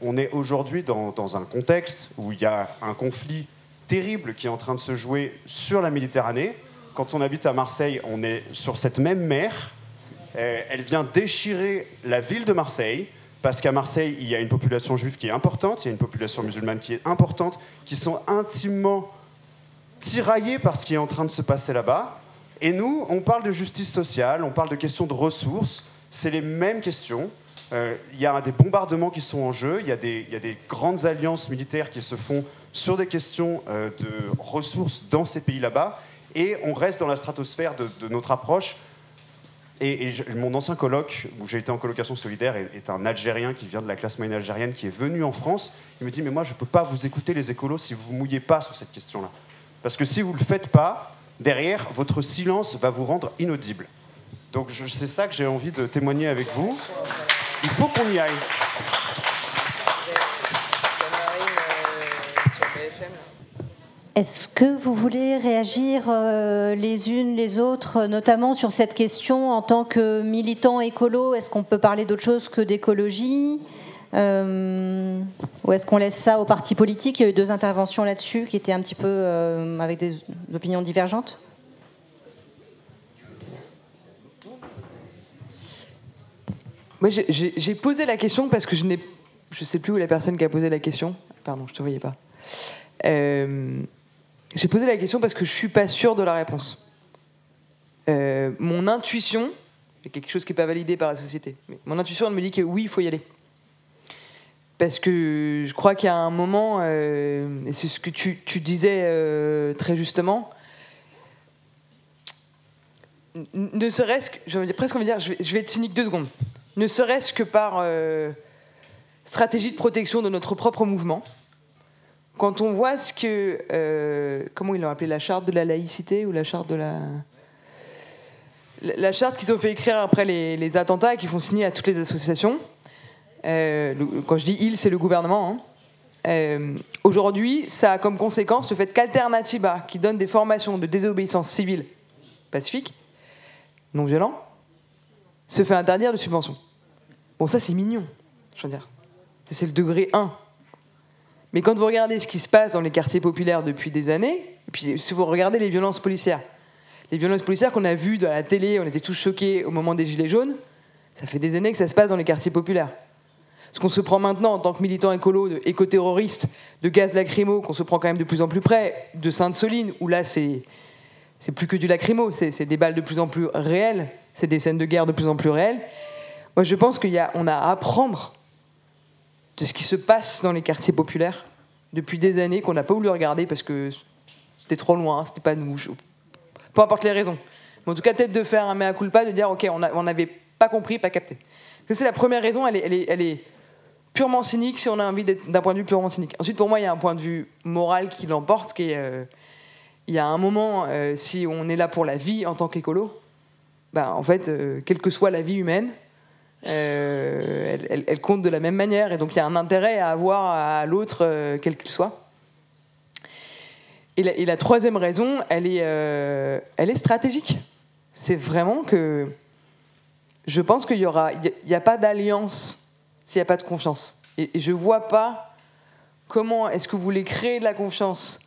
on est aujourd'hui dans un contexte où il y a un conflit terrible qui est en train de se jouer sur la Méditerranée. Quand on habite à Marseille, on est sur cette même mer. Elle vient déchirer la ville de Marseille, parce qu'à Marseille, il y a une population juive qui est importante, il y a une population musulmane qui est importante, qui sont intimement tiraillés par ce qui est en train de se passer là-bas. Et nous, on parle de justice sociale, on parle de questions de ressources, c'est les mêmes questions. Il y a des bombardements qui sont en jeu, il y a des grandes alliances militaires qui se font sur des questions de ressources dans ces pays là-bas, et on reste dans la stratosphère de notre approche. Et mon ancien coloc, où j'ai été en colocation solidaire, est un Algérien qui vient de la classe moyenne algérienne, qui est venu en France. Il me dit, mais moi, je ne peux pas vous écouter les écolos si vous ne vous mouillez pas sur cette question-là. Parce que si vous ne le faites pas, derrière, votre silence va vous rendre inaudible. Donc c'est ça que j'ai envie de témoigner avec vous. Il faut qu'on y aille. Est-ce que vous voulez réagir les unes les autres, notamment sur cette question en tant que militant écolo? Est-ce qu'on peut parler d'autre chose que d'écologie? Ou est-ce qu'on laisse ça aux partis politiques? Il y a eu 2 interventions là-dessus qui étaient un petit peu avec des opinions divergentes. Moi, j'ai posé la question parce que je ne sais plus où est la personne qui a posé la question. Pardon, je ne te voyais pas. J'ai posé la question parce que je ne suis pas sûre de la réponse. Mon intuition, c'est quelque chose qui n'est pas validé par la société, mais mon intuition elle me dit que oui, il faut y aller. Parce que je crois qu'il y a un moment, et c'est ce que tu disais très justement, ne serait-ce que, je vais être cynique 2 secondes, ne serait-ce que par stratégie de protection de notre propre mouvement, quand on voit ce que, comment ils l'ont appelé, la charte de la laïcité ou la charte de la charte qu'ils ont fait écrire après les attentats et qu'ils font signer à toutes les associations. Quand je dis ils, c'est le gouvernement. Aujourd'hui, ça a comme conséquence le fait qu'Alternativa, qui donne des formations de désobéissance civile pacifique, non violent, se fait interdire de subventions. Bon, ça c'est mignon, je veux dire. C'est le degré 1. Mais quand vous regardez ce qui se passe dans les quartiers populaires depuis des années, et puis si vous regardez les violences policières qu'on a vues dans la télé, on était tous choqués au moment des Gilets jaunes, ça fait des années que ça se passe dans les quartiers populaires. Ce qu'on se prend maintenant en tant que militant écolo, éco-terroriste, de gaz lacrymo, qu'on se prend quand même de plus en plus près, de Sainte-Soline, où là c'est plus que du lacrymo, c'est des balles de plus en plus réelles, c'est des scènes de guerre de plus en plus réelles. Moi je pense qu'on a à apprendre de ce qui se passe dans les quartiers populaires depuis des années, qu'on n'a pas voulu regarder parce que c'était trop loin, c'était pas nous, peu importe les raisons. Mais en tout cas peut-être de faire un mea culpa, de dire ok, on n'avait pas compris, pas capté. C'est la première raison, elle est purement cynique, si on a envie d'être d'un point de vue purement cynique. Ensuite, pour moi, il y a un point de vue moral qui l'emporte, qui est, il y a un moment, si on est là pour la vie en tant qu'écolo, ben, en fait, quelle que soit la vie humaine, elle compte de la même manière, et donc il y a un intérêt à avoir à l'autre, quel qu'il soit. Et la troisième raison, elle est stratégique. C'est vraiment que je pense qu'il n'y a pas d'alliance s'il n'y a pas de confiance. Et je ne vois pas comment est-ce que vous voulez créer de la confiance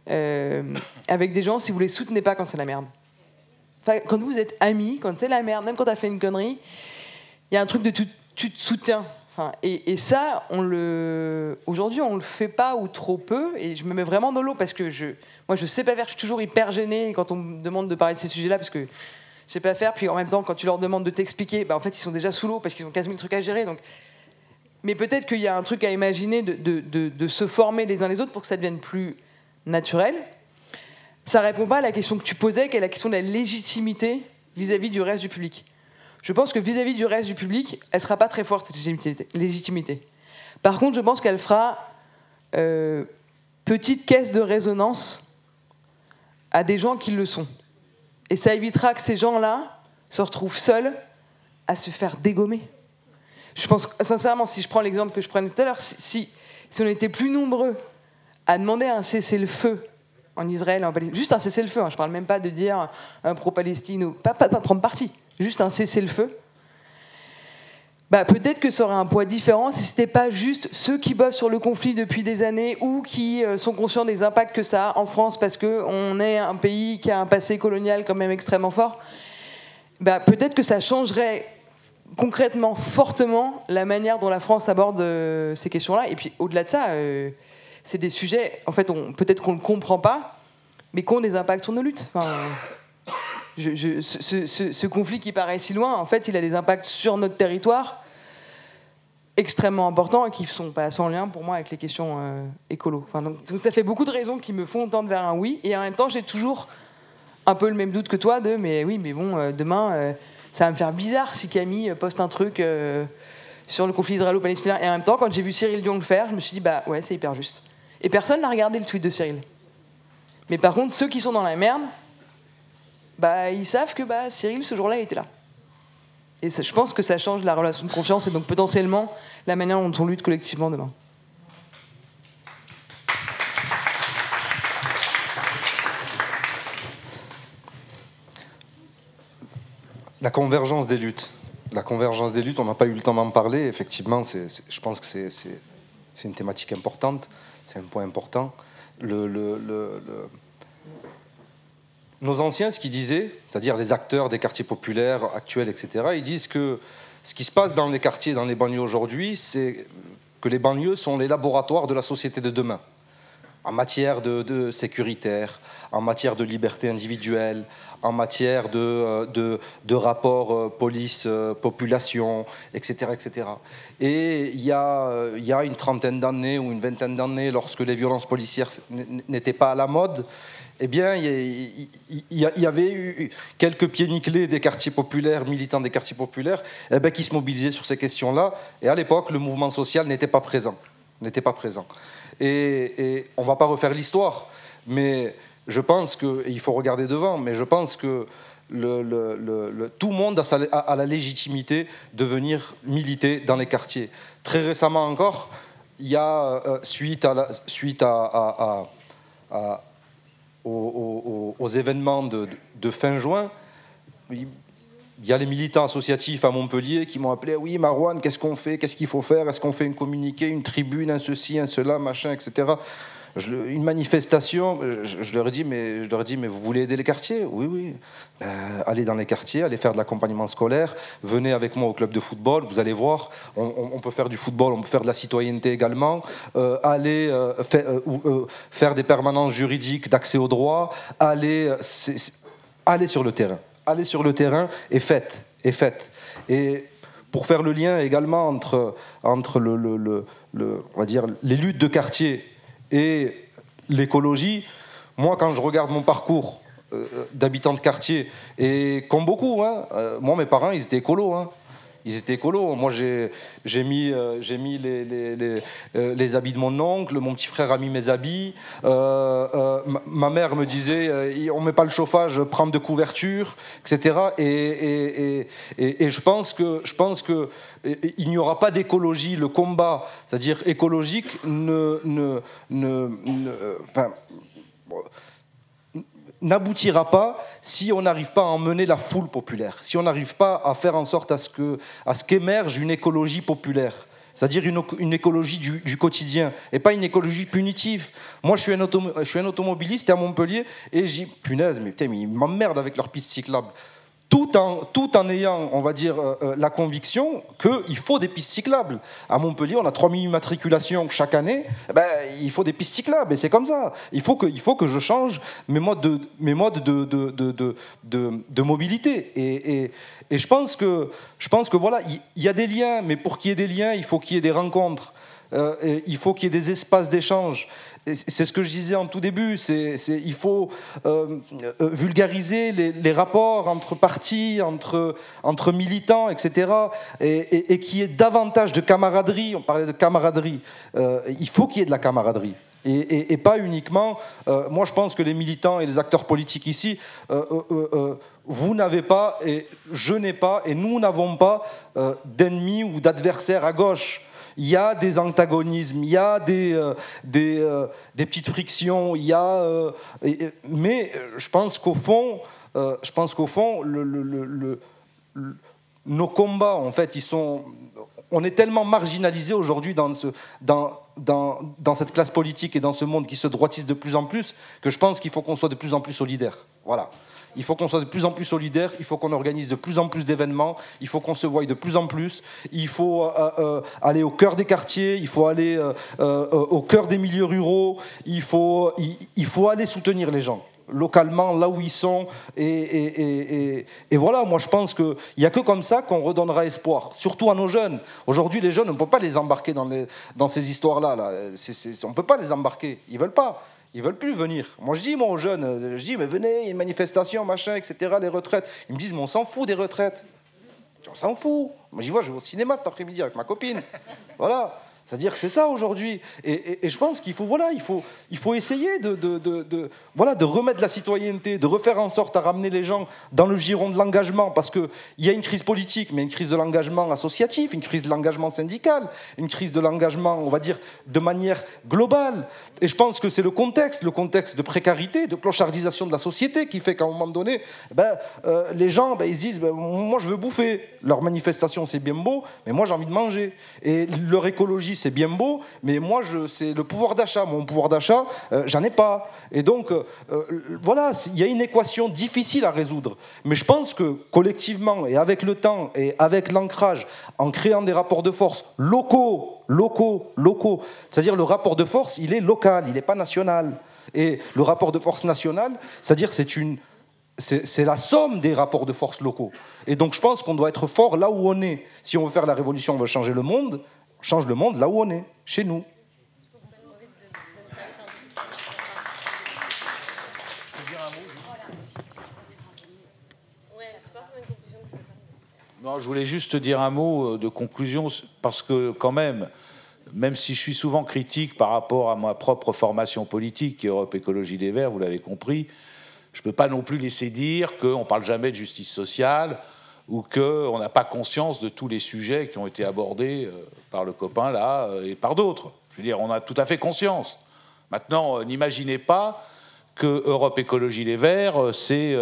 avec des gens si vous ne les soutenez pas quand c'est la merde. Enfin, quand vous êtes amis, quand c'est la merde, même quand tu as fait une connerie, il y a un truc de tu te soutiens. Enfin, et ça, aujourd'hui, on ne le fait pas ou trop peu. Et je me mets vraiment dans l'eau parce que moi, je ne sais pas faire. Je suis toujours hyper gênée quand on me demande de parler de ces sujets-là parce que je ne sais pas faire. Puis en même temps, quand tu leur demandes de t'expliquer, bah, en fait, ils sont déjà sous l'eau parce qu'ils ont 15 000 trucs à gérer. Donc... Mais peut-être qu'il y a un truc à imaginer de se former les uns les autres pour que ça devienne plus naturel. Ça ne répond pas à la question que tu posais, qui est la question de la légitimité vis-à-vis du reste du public. Je pense que vis-à-vis du reste du public, elle ne sera pas très forte, cette légitimité. Par contre, je pense qu'elle fera petite caisse de résonance à des gens qui le sont. Et ça évitera que ces gens-là se retrouvent seuls à se faire dégommer. Je pense, sincèrement, si je prends l'exemple que je prenais tout à l'heure, si on était plus nombreux à demander un cessez-le-feu en Israël, en Palestine, juste un cessez-le-feu, hein, je ne parle même pas de dire un pro-Palestine, ou pas prendre parti, juste un cessez-le-feu, bah, peut-être que ça aurait un poids différent si ce n'était pas juste ceux qui bossent sur le conflit depuis des années ou qui sont conscients des impacts que ça a en France parce qu'on est un pays qui a un passé colonial quand même extrêmement fort. Bah, peut-être que ça changerait concrètement, fortement, la manière dont la France aborde ces questions-là. Et puis, au-delà de ça, c'est des sujets, en fait, peut-être qu'on ne comprend pas, mais qui ont des impacts sur nos luttes. Enfin, ce conflit qui paraît si loin, en fait, il a des impacts sur notre territoire extrêmement importants et qui ne sont pas sans lien, pour moi, avec les questions écolo. Enfin, donc, ça fait beaucoup de raisons qui me font tendre vers un oui, et en même temps, j'ai toujours un peu le même doute que toi mais oui, mais bon, demain... ça va me faire bizarre si Camille poste un truc sur le conflit israélo-palestinien. Et en même temps, quand j'ai vu Cyril Dion le faire, je me suis dit, bah ouais, c'est hyper juste. Et personne n'a regardé le tweet de Cyril. Mais par contre, ceux qui sont dans la merde, bah, ils savent que bah, Cyril, ce jour-là, il était là. Et ça, je pense que ça change la relation de confiance et donc potentiellement la manière dont on lutte collectivement demain. La convergence des luttes. La convergence des luttes, on n'a pas eu le temps d'en parler. Effectivement, je pense que c'est une thématique importante, c'est un point important. Nos anciens, ce qu'ils disaient, c'est-à-dire les acteurs des quartiers populaires actuels, etc., ils disent que ce qui se passe dans les quartiers, dans les banlieues aujourd'hui, c'est que les banlieues sont les laboratoires de la société de demain, en matière de sécuritaire, en matière de liberté individuelle, en matière de rapport police-population, etc., etc. Et il y a une trentaine d'années ou une vingtaine d'années, lorsque les violences policières n'étaient pas à la mode, eh bien, il y avait eu quelques pieds nickelés des quartiers populaires, militants des quartiers populaires, eh bien, qui se mobilisaient sur ces questions-là. Et à l'époque, le mouvement social n'était pas présent. Et on ne va pas refaire l'histoire, mais je pense qu'il faut regarder devant, mais je pense que tout le monde a la légitimité de venir militer dans les quartiers. Très récemment encore, il y a, suite aux événements de fin juin, il y a les militants associatifs à Montpellier qui m'ont appelé. Oui, Marouane, qu'est-ce qu'on fait? Qu'est-ce qu'il faut faire? Est-ce qu'on fait un communiqué, une tribune, un ceci, un cela, machin, etc. Une manifestation, je leur ai dit, mais vous voulez aider les quartiers? Oui, oui. Allez dans les quartiers, allez faire de l'accompagnement scolaire, venez avec moi au club de football, vous allez voir, on peut faire du football, on peut faire de la citoyenneté également, allez faire des permanences juridiques d'accès au droit, allez sur le terrain. Allez sur le terrain et faites. Et pour faire le lien également entre on va dire, les luttes de quartier et l'écologie, moi, quand je regarde mon parcours d'habitant de quartier, et comme beaucoup, moi, mes parents, ils étaient écolos. Ils étaient écolos. Moi, j'ai mis les habits de mon oncle, mon petit frère a mis mes habits. Ma mère me disait, on met pas le chauffage, prendre de couverture, etc. Et je pense que il n'y aura pas d'écologie. Le combat, c'est-à-dire écologique, n'aboutira pas si on n'arrive pas à emmener la foule populaire, si on n'arrive pas à faire en sorte à ce qu'émerge une écologie populaire, c'est-à-dire une écologie du quotidien, et pas une écologie punitive. Moi, je suis un automobiliste à Montpellier, et je dis, punaise, mais ils m'emmerdent avec leurs pistes cyclables. Tout en ayant, on va dire, la conviction qu'il faut des pistes cyclables. À Montpellier, on a 3000 immatriculations chaque année. Il faut des pistes cyclables, et c'est comme ça. Il faut que je change mes modes de mobilité. Et je pense que voilà, il y a des liens, mais pour qu'il y ait des liens, il faut qu'il y ait des rencontres. Il faut qu'il y ait des espaces d'échange. C'est ce que je disais en tout début, il faut vulgariser les rapports entre partis, entre militants, etc. Et qu'il y ait davantage de camaraderie. On parlait de camaraderie. Il faut qu'il y ait de la camaraderie. Et pas uniquement... moi, je pense que les militants et les acteurs politiques ici, vous n'avez pas, et je n'ai pas, et nous n'avons pas d'ennemis ou d'adversaires à gauche. Il y a des antagonismes, il y a des petites frictions, mais je pense qu'au fond, nos combats, en fait, on est tellement marginalisés aujourd'hui dans cette classe politique et dans ce monde qui se droitise de plus en plus, que je pense qu'il faut qu'on soit de plus en plus solidaires. Voilà. Il faut qu'on soit de plus en plus solidaires, il faut qu'on organise de plus en plus d'événements, il faut qu'on se voie de plus en plus, il faut aller au cœur des quartiers, il faut aller au cœur des milieux ruraux, il faut aller soutenir les gens localement, là où ils sont. Et voilà, moi je pense qu'il n'y a que comme ça qu'on redonnera espoir, surtout à nos jeunes. Aujourd'hui, les jeunes, on ne peut pas les embarquer dans ces histoires-là. On ne peut pas les embarquer, ils ne veulent pas. Ils ne veulent plus venir. Moi, je dis aux jeunes, mais venez, il y a une manifestation, machin, etc., les retraites. Ils me disent, mais on s'en fout des retraites. On s'en fout. Moi, je vais au cinéma cet après-midi avec ma copine. Voilà. C'est-à-dire que c'est ça aujourd'hui. Et je pense qu'il faut, voilà, il faut essayer de remettre la citoyenneté, de refaire en sorte à ramener les gens dans le giron de l'engagement, parce qu'il y a une crise politique, mais une crise de l'engagement associatif, une crise de l'engagement syndical, une crise de l'engagement, on va dire, de manière globale. Et je pense que c'est le contexte de précarité, de clochardisation de la société qui fait qu'à un moment donné, les gens, ils se disent, moi je veux bouffer. Leur manifestation, c'est bien beau, mais moi j'ai envie de manger. Et leur écologie, c'est bien beau, mais moi, c'est le pouvoir d'achat. Mon pouvoir d'achat, j'en ai pas. Et donc, voilà, il y a une équation difficile à résoudre. Mais je pense que collectivement, et avec le temps, et avec l'ancrage, en créant des rapports de force locaux, c'est-à-dire le rapport de force, il est local, il n'est pas national. Et le rapport de force national, c'est-à-dire c'est la somme des rapports de force locaux. Et donc, je pense qu'on doit être fort là où on est. Si on veut faire la révolution, on veut changer le monde, change le monde là où on est, chez nous. Non, je voulais juste dire un mot de conclusion, parce que quand même si je suis souvent critique par rapport à ma propre formation politique, qui est Europe Écologie Les Verts, vous l'avez compris, je ne peux pas non plus laisser dire qu'on ne parle jamais de justice sociale, ou qu'on n'a pas conscience de tous les sujets qui ont été abordés par le copain là et par d'autres. Je veux dire, on a tout à fait conscience. Maintenant, n'imaginez pas que Europe Écologie Les Verts, c'est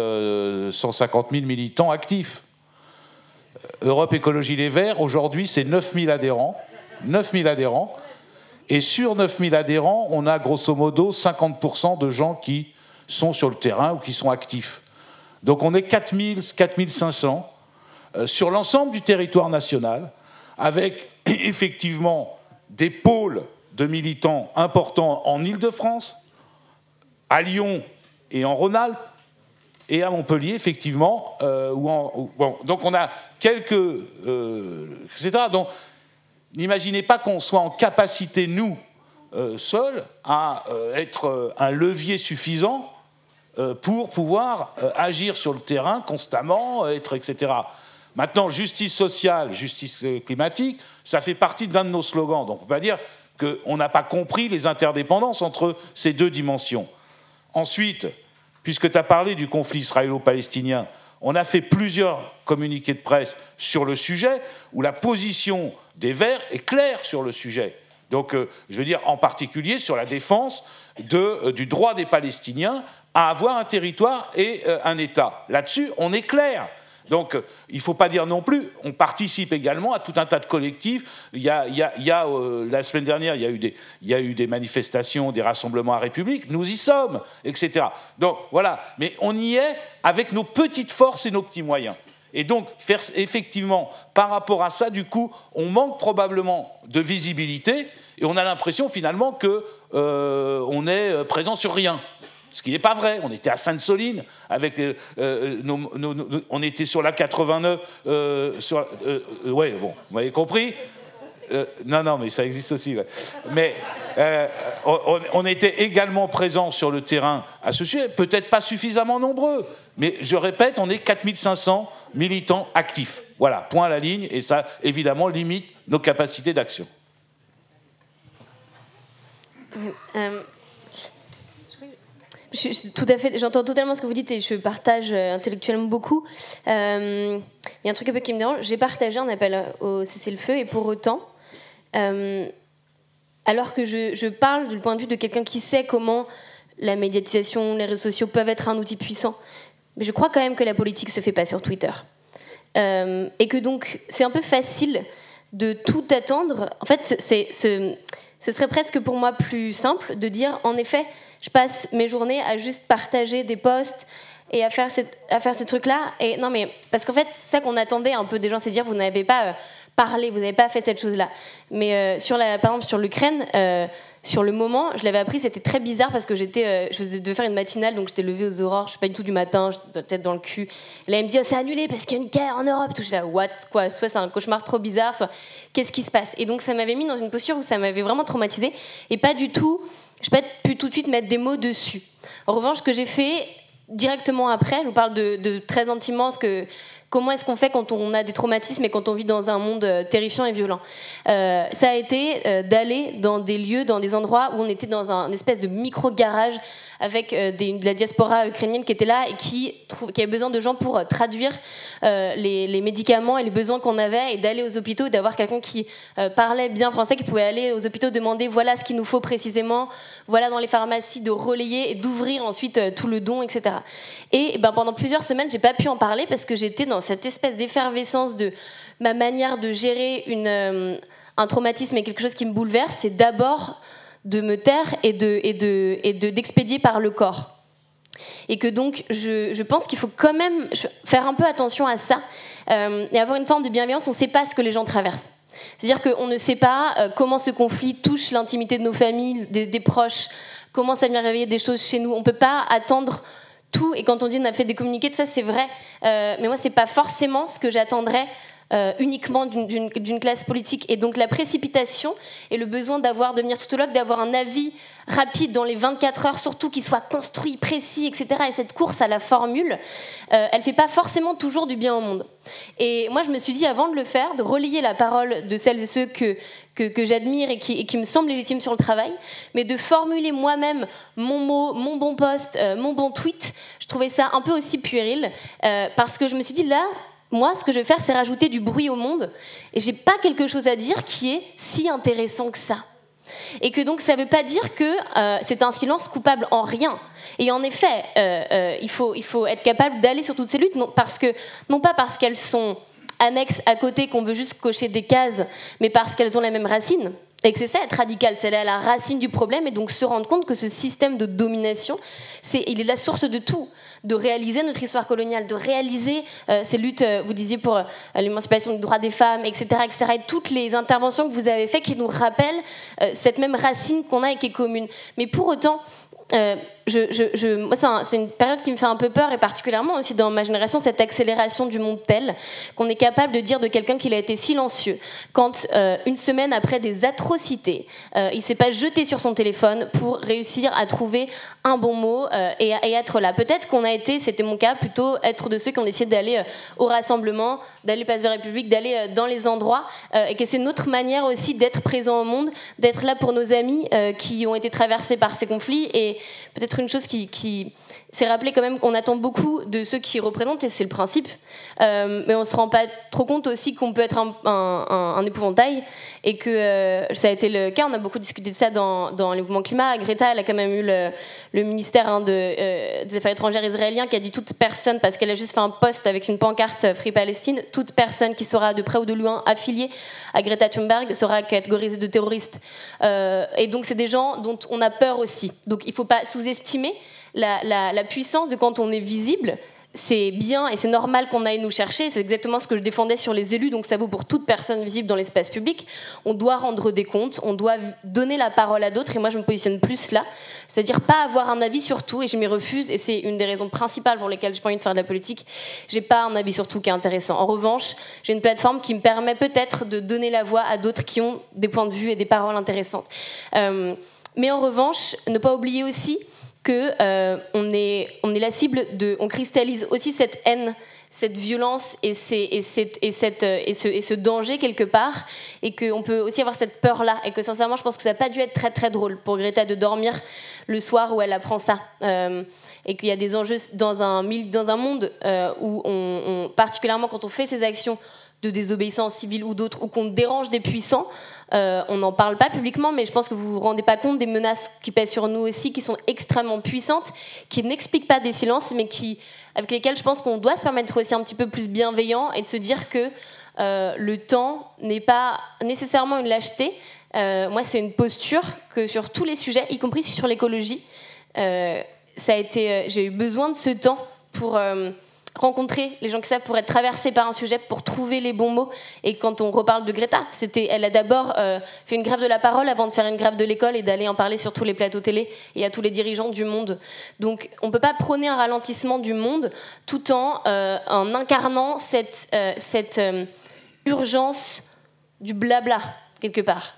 150 000 militants actifs. Europe Écologie Les Verts, aujourd'hui, c'est 9 000 adhérents. 9 000 adhérents. Et sur 9 000 adhérents, on a grosso modo 50% de gens qui sont sur le terrain ou qui sont actifs. Donc on est 4 500 sur l'ensemble du territoire national, avec effectivement des pôles de militants importants en Île-de-France, à Lyon et en Rhône-Alpes, et à Montpellier, effectivement. Bon, donc on a quelques... etc. Donc n'imaginez pas qu'on soit en capacité, nous, seuls, à être un levier suffisant pour pouvoir agir sur le terrain constamment, etc. Maintenant, justice sociale, justice climatique, ça fait partie d'un de nos slogans. Donc on peut pas dire qu'on n'a pas compris les interdépendances entre ces deux dimensions. Ensuite, puisque tu as parlé du conflit israélo-palestinien, on a fait plusieurs communiqués de presse sur le sujet, où la position des Verts est claire sur le sujet. Donc, je veux dire, en particulier sur la défense du droit des Palestiniens à avoir un territoire et un État. Là-dessus, on est clair. Donc, il ne faut pas dire non plus, on participe également à tout un tas de collectifs. La semaine dernière, il y a eu des manifestations, des rassemblements à République, nous y sommes, etc. Donc, voilà. Mais on y est avec nos petites forces et nos petits moyens. Et donc, effectivement, par rapport à ça, du coup, on manque probablement de visibilité et on a l'impression, finalement, qu'on est présent sur rien. Ce qui n'est pas vrai. On était à Sainte-Soline, avec on était sur la 89. Ouais, bon, vous m'avez compris. Non, mais ça existe aussi. Ouais. Mais on était également présents sur le terrain à ce sujet, peut-être pas suffisamment nombreux, mais je répète, on est 4 500 militants actifs. Voilà, point à la ligne, et ça, évidemment, limite nos capacités d'action. J'entends totalement ce que vous dites et je partage intellectuellement beaucoup. Il y a un truc un peu qui me dérange. J'ai partagé un appel au cessez-le-feu et pour autant, alors que je parle du point de vue de quelqu'un qui sait comment la médiatisation, les réseaux sociaux peuvent être un outil puissant, mais je crois quand même que la politique se fait pas sur Twitter. Et que donc, c'est un peu facile de tout attendre. En fait, ce serait presque pour moi plus simple de dire, en effet, je passe mes journées à juste partager des posts et à faire ces trucs-là. Et non, mais parce qu'en fait, c'est ça qu'on attendait un peu des gens, c'est dire vous n'avez pas parlé, vous n'avez pas fait cette chose-là. Mais par exemple, sur l'Ukraine, sur le moment, je l'avais appris, c'était très bizarre parce que je devais faire une matinale, donc j'étais levée aux aurores, je sais pas du tout du matin, j'étais tête dans le cul. Et là, elle me dit, oh, c'est annulé parce qu'il y a une guerre en Europe. Tout, je suis là, what, quoi, soit c'est un cauchemar trop bizarre, soit qu'est-ce qui se passe. Et donc ça m'avait mis dans une posture où ça m'avait vraiment traumatisée et pas du tout. Je n'ai pas pu tout de suite mettre des mots dessus. En revanche, ce que j'ai fait directement après, je vous parle de très intimement, comment est-ce qu'on fait quand on a des traumatismes et quand on vit dans un monde terrifiant et violent. Ça a été d'aller dans des lieux, dans des endroits où on était dans un espèce de micro-garage avec de la diaspora ukrainienne qui était là et qui avait besoin de gens pour traduire les médicaments et les besoins qu'on avait et d'aller aux hôpitaux, d'avoir quelqu'un qui parlait bien français, qui pouvait aller aux hôpitaux demander voilà ce qu'il nous faut précisément, voilà dans les pharmacies, de relayer et d'ouvrir ensuite tout le don, etc. Et pendant plusieurs semaines, j'ai pas pu en parler parce que j'étais dans cette espèce d'effervescence de ma manière de gérer un traumatisme et quelque chose qui me bouleverse, c'est d'abord de me taire et d'expédier par le corps. Et que donc, je pense qu'il faut quand même faire un peu attention à ça et avoir une forme de bienveillance. On ne sait pas ce que les gens traversent. C'est-à-dire qu'on ne sait pas comment ce conflit touche l'intimité de nos familles, des proches, comment ça vient réveiller des choses chez nous. On ne peut pas attendre tout. Et quand on dit on a fait des communiqués, tout ça, c'est vrai. Mais moi, ce n'est pas forcément ce que j'attendrais uniquement d'une classe politique. Et donc la précipitation et le besoin de devenir tutologue, d'avoir un avis rapide dans les 24 heures, surtout qu'il soit construit, précis, etc. Et cette course à la formule, elle ne fait pas forcément toujours du bien au monde. Et moi, je me suis dit, avant de le faire, de relayer la parole de celles et ceux que j'admire et qui me semblent légitimes sur le travail, mais de formuler moi-même mon mot, mon bon post, mon bon tweet, je trouvais ça un peu aussi puéril, parce que je me suis dit, là, moi, ce que je vais faire, c'est rajouter du bruit au monde. Et j'ai pas quelque chose à dire qui est si intéressant que ça. Et que donc ça ne veut pas dire que c'est un silence coupable en rien. Et en effet, il faut être capable d'aller sur toutes ces luttes, non pas parce qu'elles sont annexes à côté, qu'on veut juste cocher des cases, mais parce qu'elles ont la même racine. Et que c'est ça être radical, c'est aller à la racine du problème et donc se rendre compte que ce système de domination, il est la source de tout. De réaliser notre histoire coloniale, de réaliser ces luttes, vous disiez, pour l'émancipation du droit des femmes, etc., etc., et toutes les interventions que vous avez faites qui nous rappellent cette même racine qu'on a et qui est commune. Mais pour autant, moi, c'est une période qui me fait un peu peur, et particulièrement aussi dans ma génération, cette accélération du monde tel qu'on est capable de dire de quelqu'un qu'il a été silencieux quand, une semaine après des atrocités, il ne s'est pas jeté sur son téléphone pour réussir à trouver un bon mot et être là. Peut-être qu'on a été, c'était mon cas, plutôt être de ceux qui ont essayé d'aller au rassemblement, d'aller place de la République, d'aller dans les endroits, et que c'est notre manière aussi d'être présent au monde, d'être là pour nos amis qui ont été traversés par ces conflits. Et peut-être une chose qui s'est rappelé quand même qu'on attend beaucoup de ceux qui représentent, et c'est le principe, mais on ne se rend pas trop compte aussi qu'on peut être un épouvantail, et que ça a été le cas, on a beaucoup discuté de ça dans les mouvements climat. Greta, elle a quand même eu le ministère des Affaires étrangères israélien qui a dit toute personne, parce qu'elle a juste fait un post avec une pancarte Free Palestine, toute personne qui sera de près ou de loin affiliée à Greta Thunberg sera catégorisée de terroriste. Et donc c'est des gens dont on a peur aussi. Donc il ne faut pas sous-estimer la puissance de quand on est visible. C'est bien et c'est normal qu'on aille nous chercher. C'est exactement ce que je défendais sur les élus, donc ça vaut pour toute personne visible dans l'espace public. On doit rendre des comptes, on doit donner la parole à d'autres, et moi je me positionne plus là, c'est-à-dire pas avoir un avis sur tout, et je m'y refuse, et c'est une des raisons principales pour lesquelles j'ai pas envie de faire de la politique. J'ai pas un avis sur tout qui est intéressant. En revanche, j'ai une plateforme qui me permet peut-être de donner la voix à d'autres qui ont des points de vue et des paroles intéressantes. Mais en revanche, ne pas oublier aussi que on est la cible on cristallise aussi cette haine, cette violence et ce danger quelque part, et qu'on peut aussi avoir cette peur-là, et que sincèrement je pense que ça n'a pas dû être très très drôle pour Greta de dormir le soir où elle apprend ça, et qu'il y a des enjeux dans un monde où particulièrement quand on fait ces actions de désobéissance civile ou d'autres, ou qu'on dérange des puissants, on n'en parle pas publiquement, mais je pense que vous ne vous rendez pas compte des menaces qui pèsent sur nous aussi, qui sont extrêmement puissantes, qui n'expliquent pas des silences, mais avec lesquelles je pense qu'on doit se permettre aussi un petit peu plus bienveillant, et de se dire que le temps n'est pas nécessairement une lâcheté. Moi, c'est une posture que sur tous les sujets, y compris sur l'écologie, j'ai eu besoin de ce temps pour rencontrer les gens qui savent, pour être traversés par un sujet, pour trouver les bons mots. Et quand on reparle de Greta, elle a d'abord fait une grève de la parole avant de faire une grève de l'école et d'aller en parler sur tous les plateaux télé et à tous les dirigeants du monde. Donc on ne peut pas prôner un ralentissement du monde tout en incarnant cette urgence du blabla quelque part.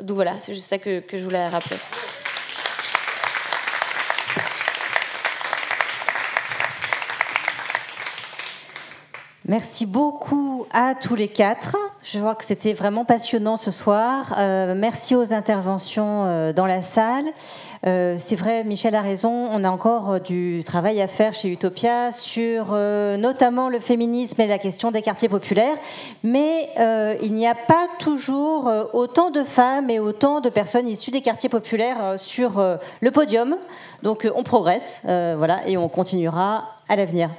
Donc voilà, c'est juste ça que je voulais rappeler. Merci beaucoup à tous les quatre. Je vois que c'était vraiment passionnant ce soir. Merci aux interventions dans la salle. C'est vrai, Michel a raison, on a encore du travail à faire chez Utopia sur notamment le féminisme et la question des quartiers populaires, mais il n'y a pas toujours autant de femmes et autant de personnes issues des quartiers populaires sur le podium. Donc on progresse, voilà, et on continuera à l'avenir.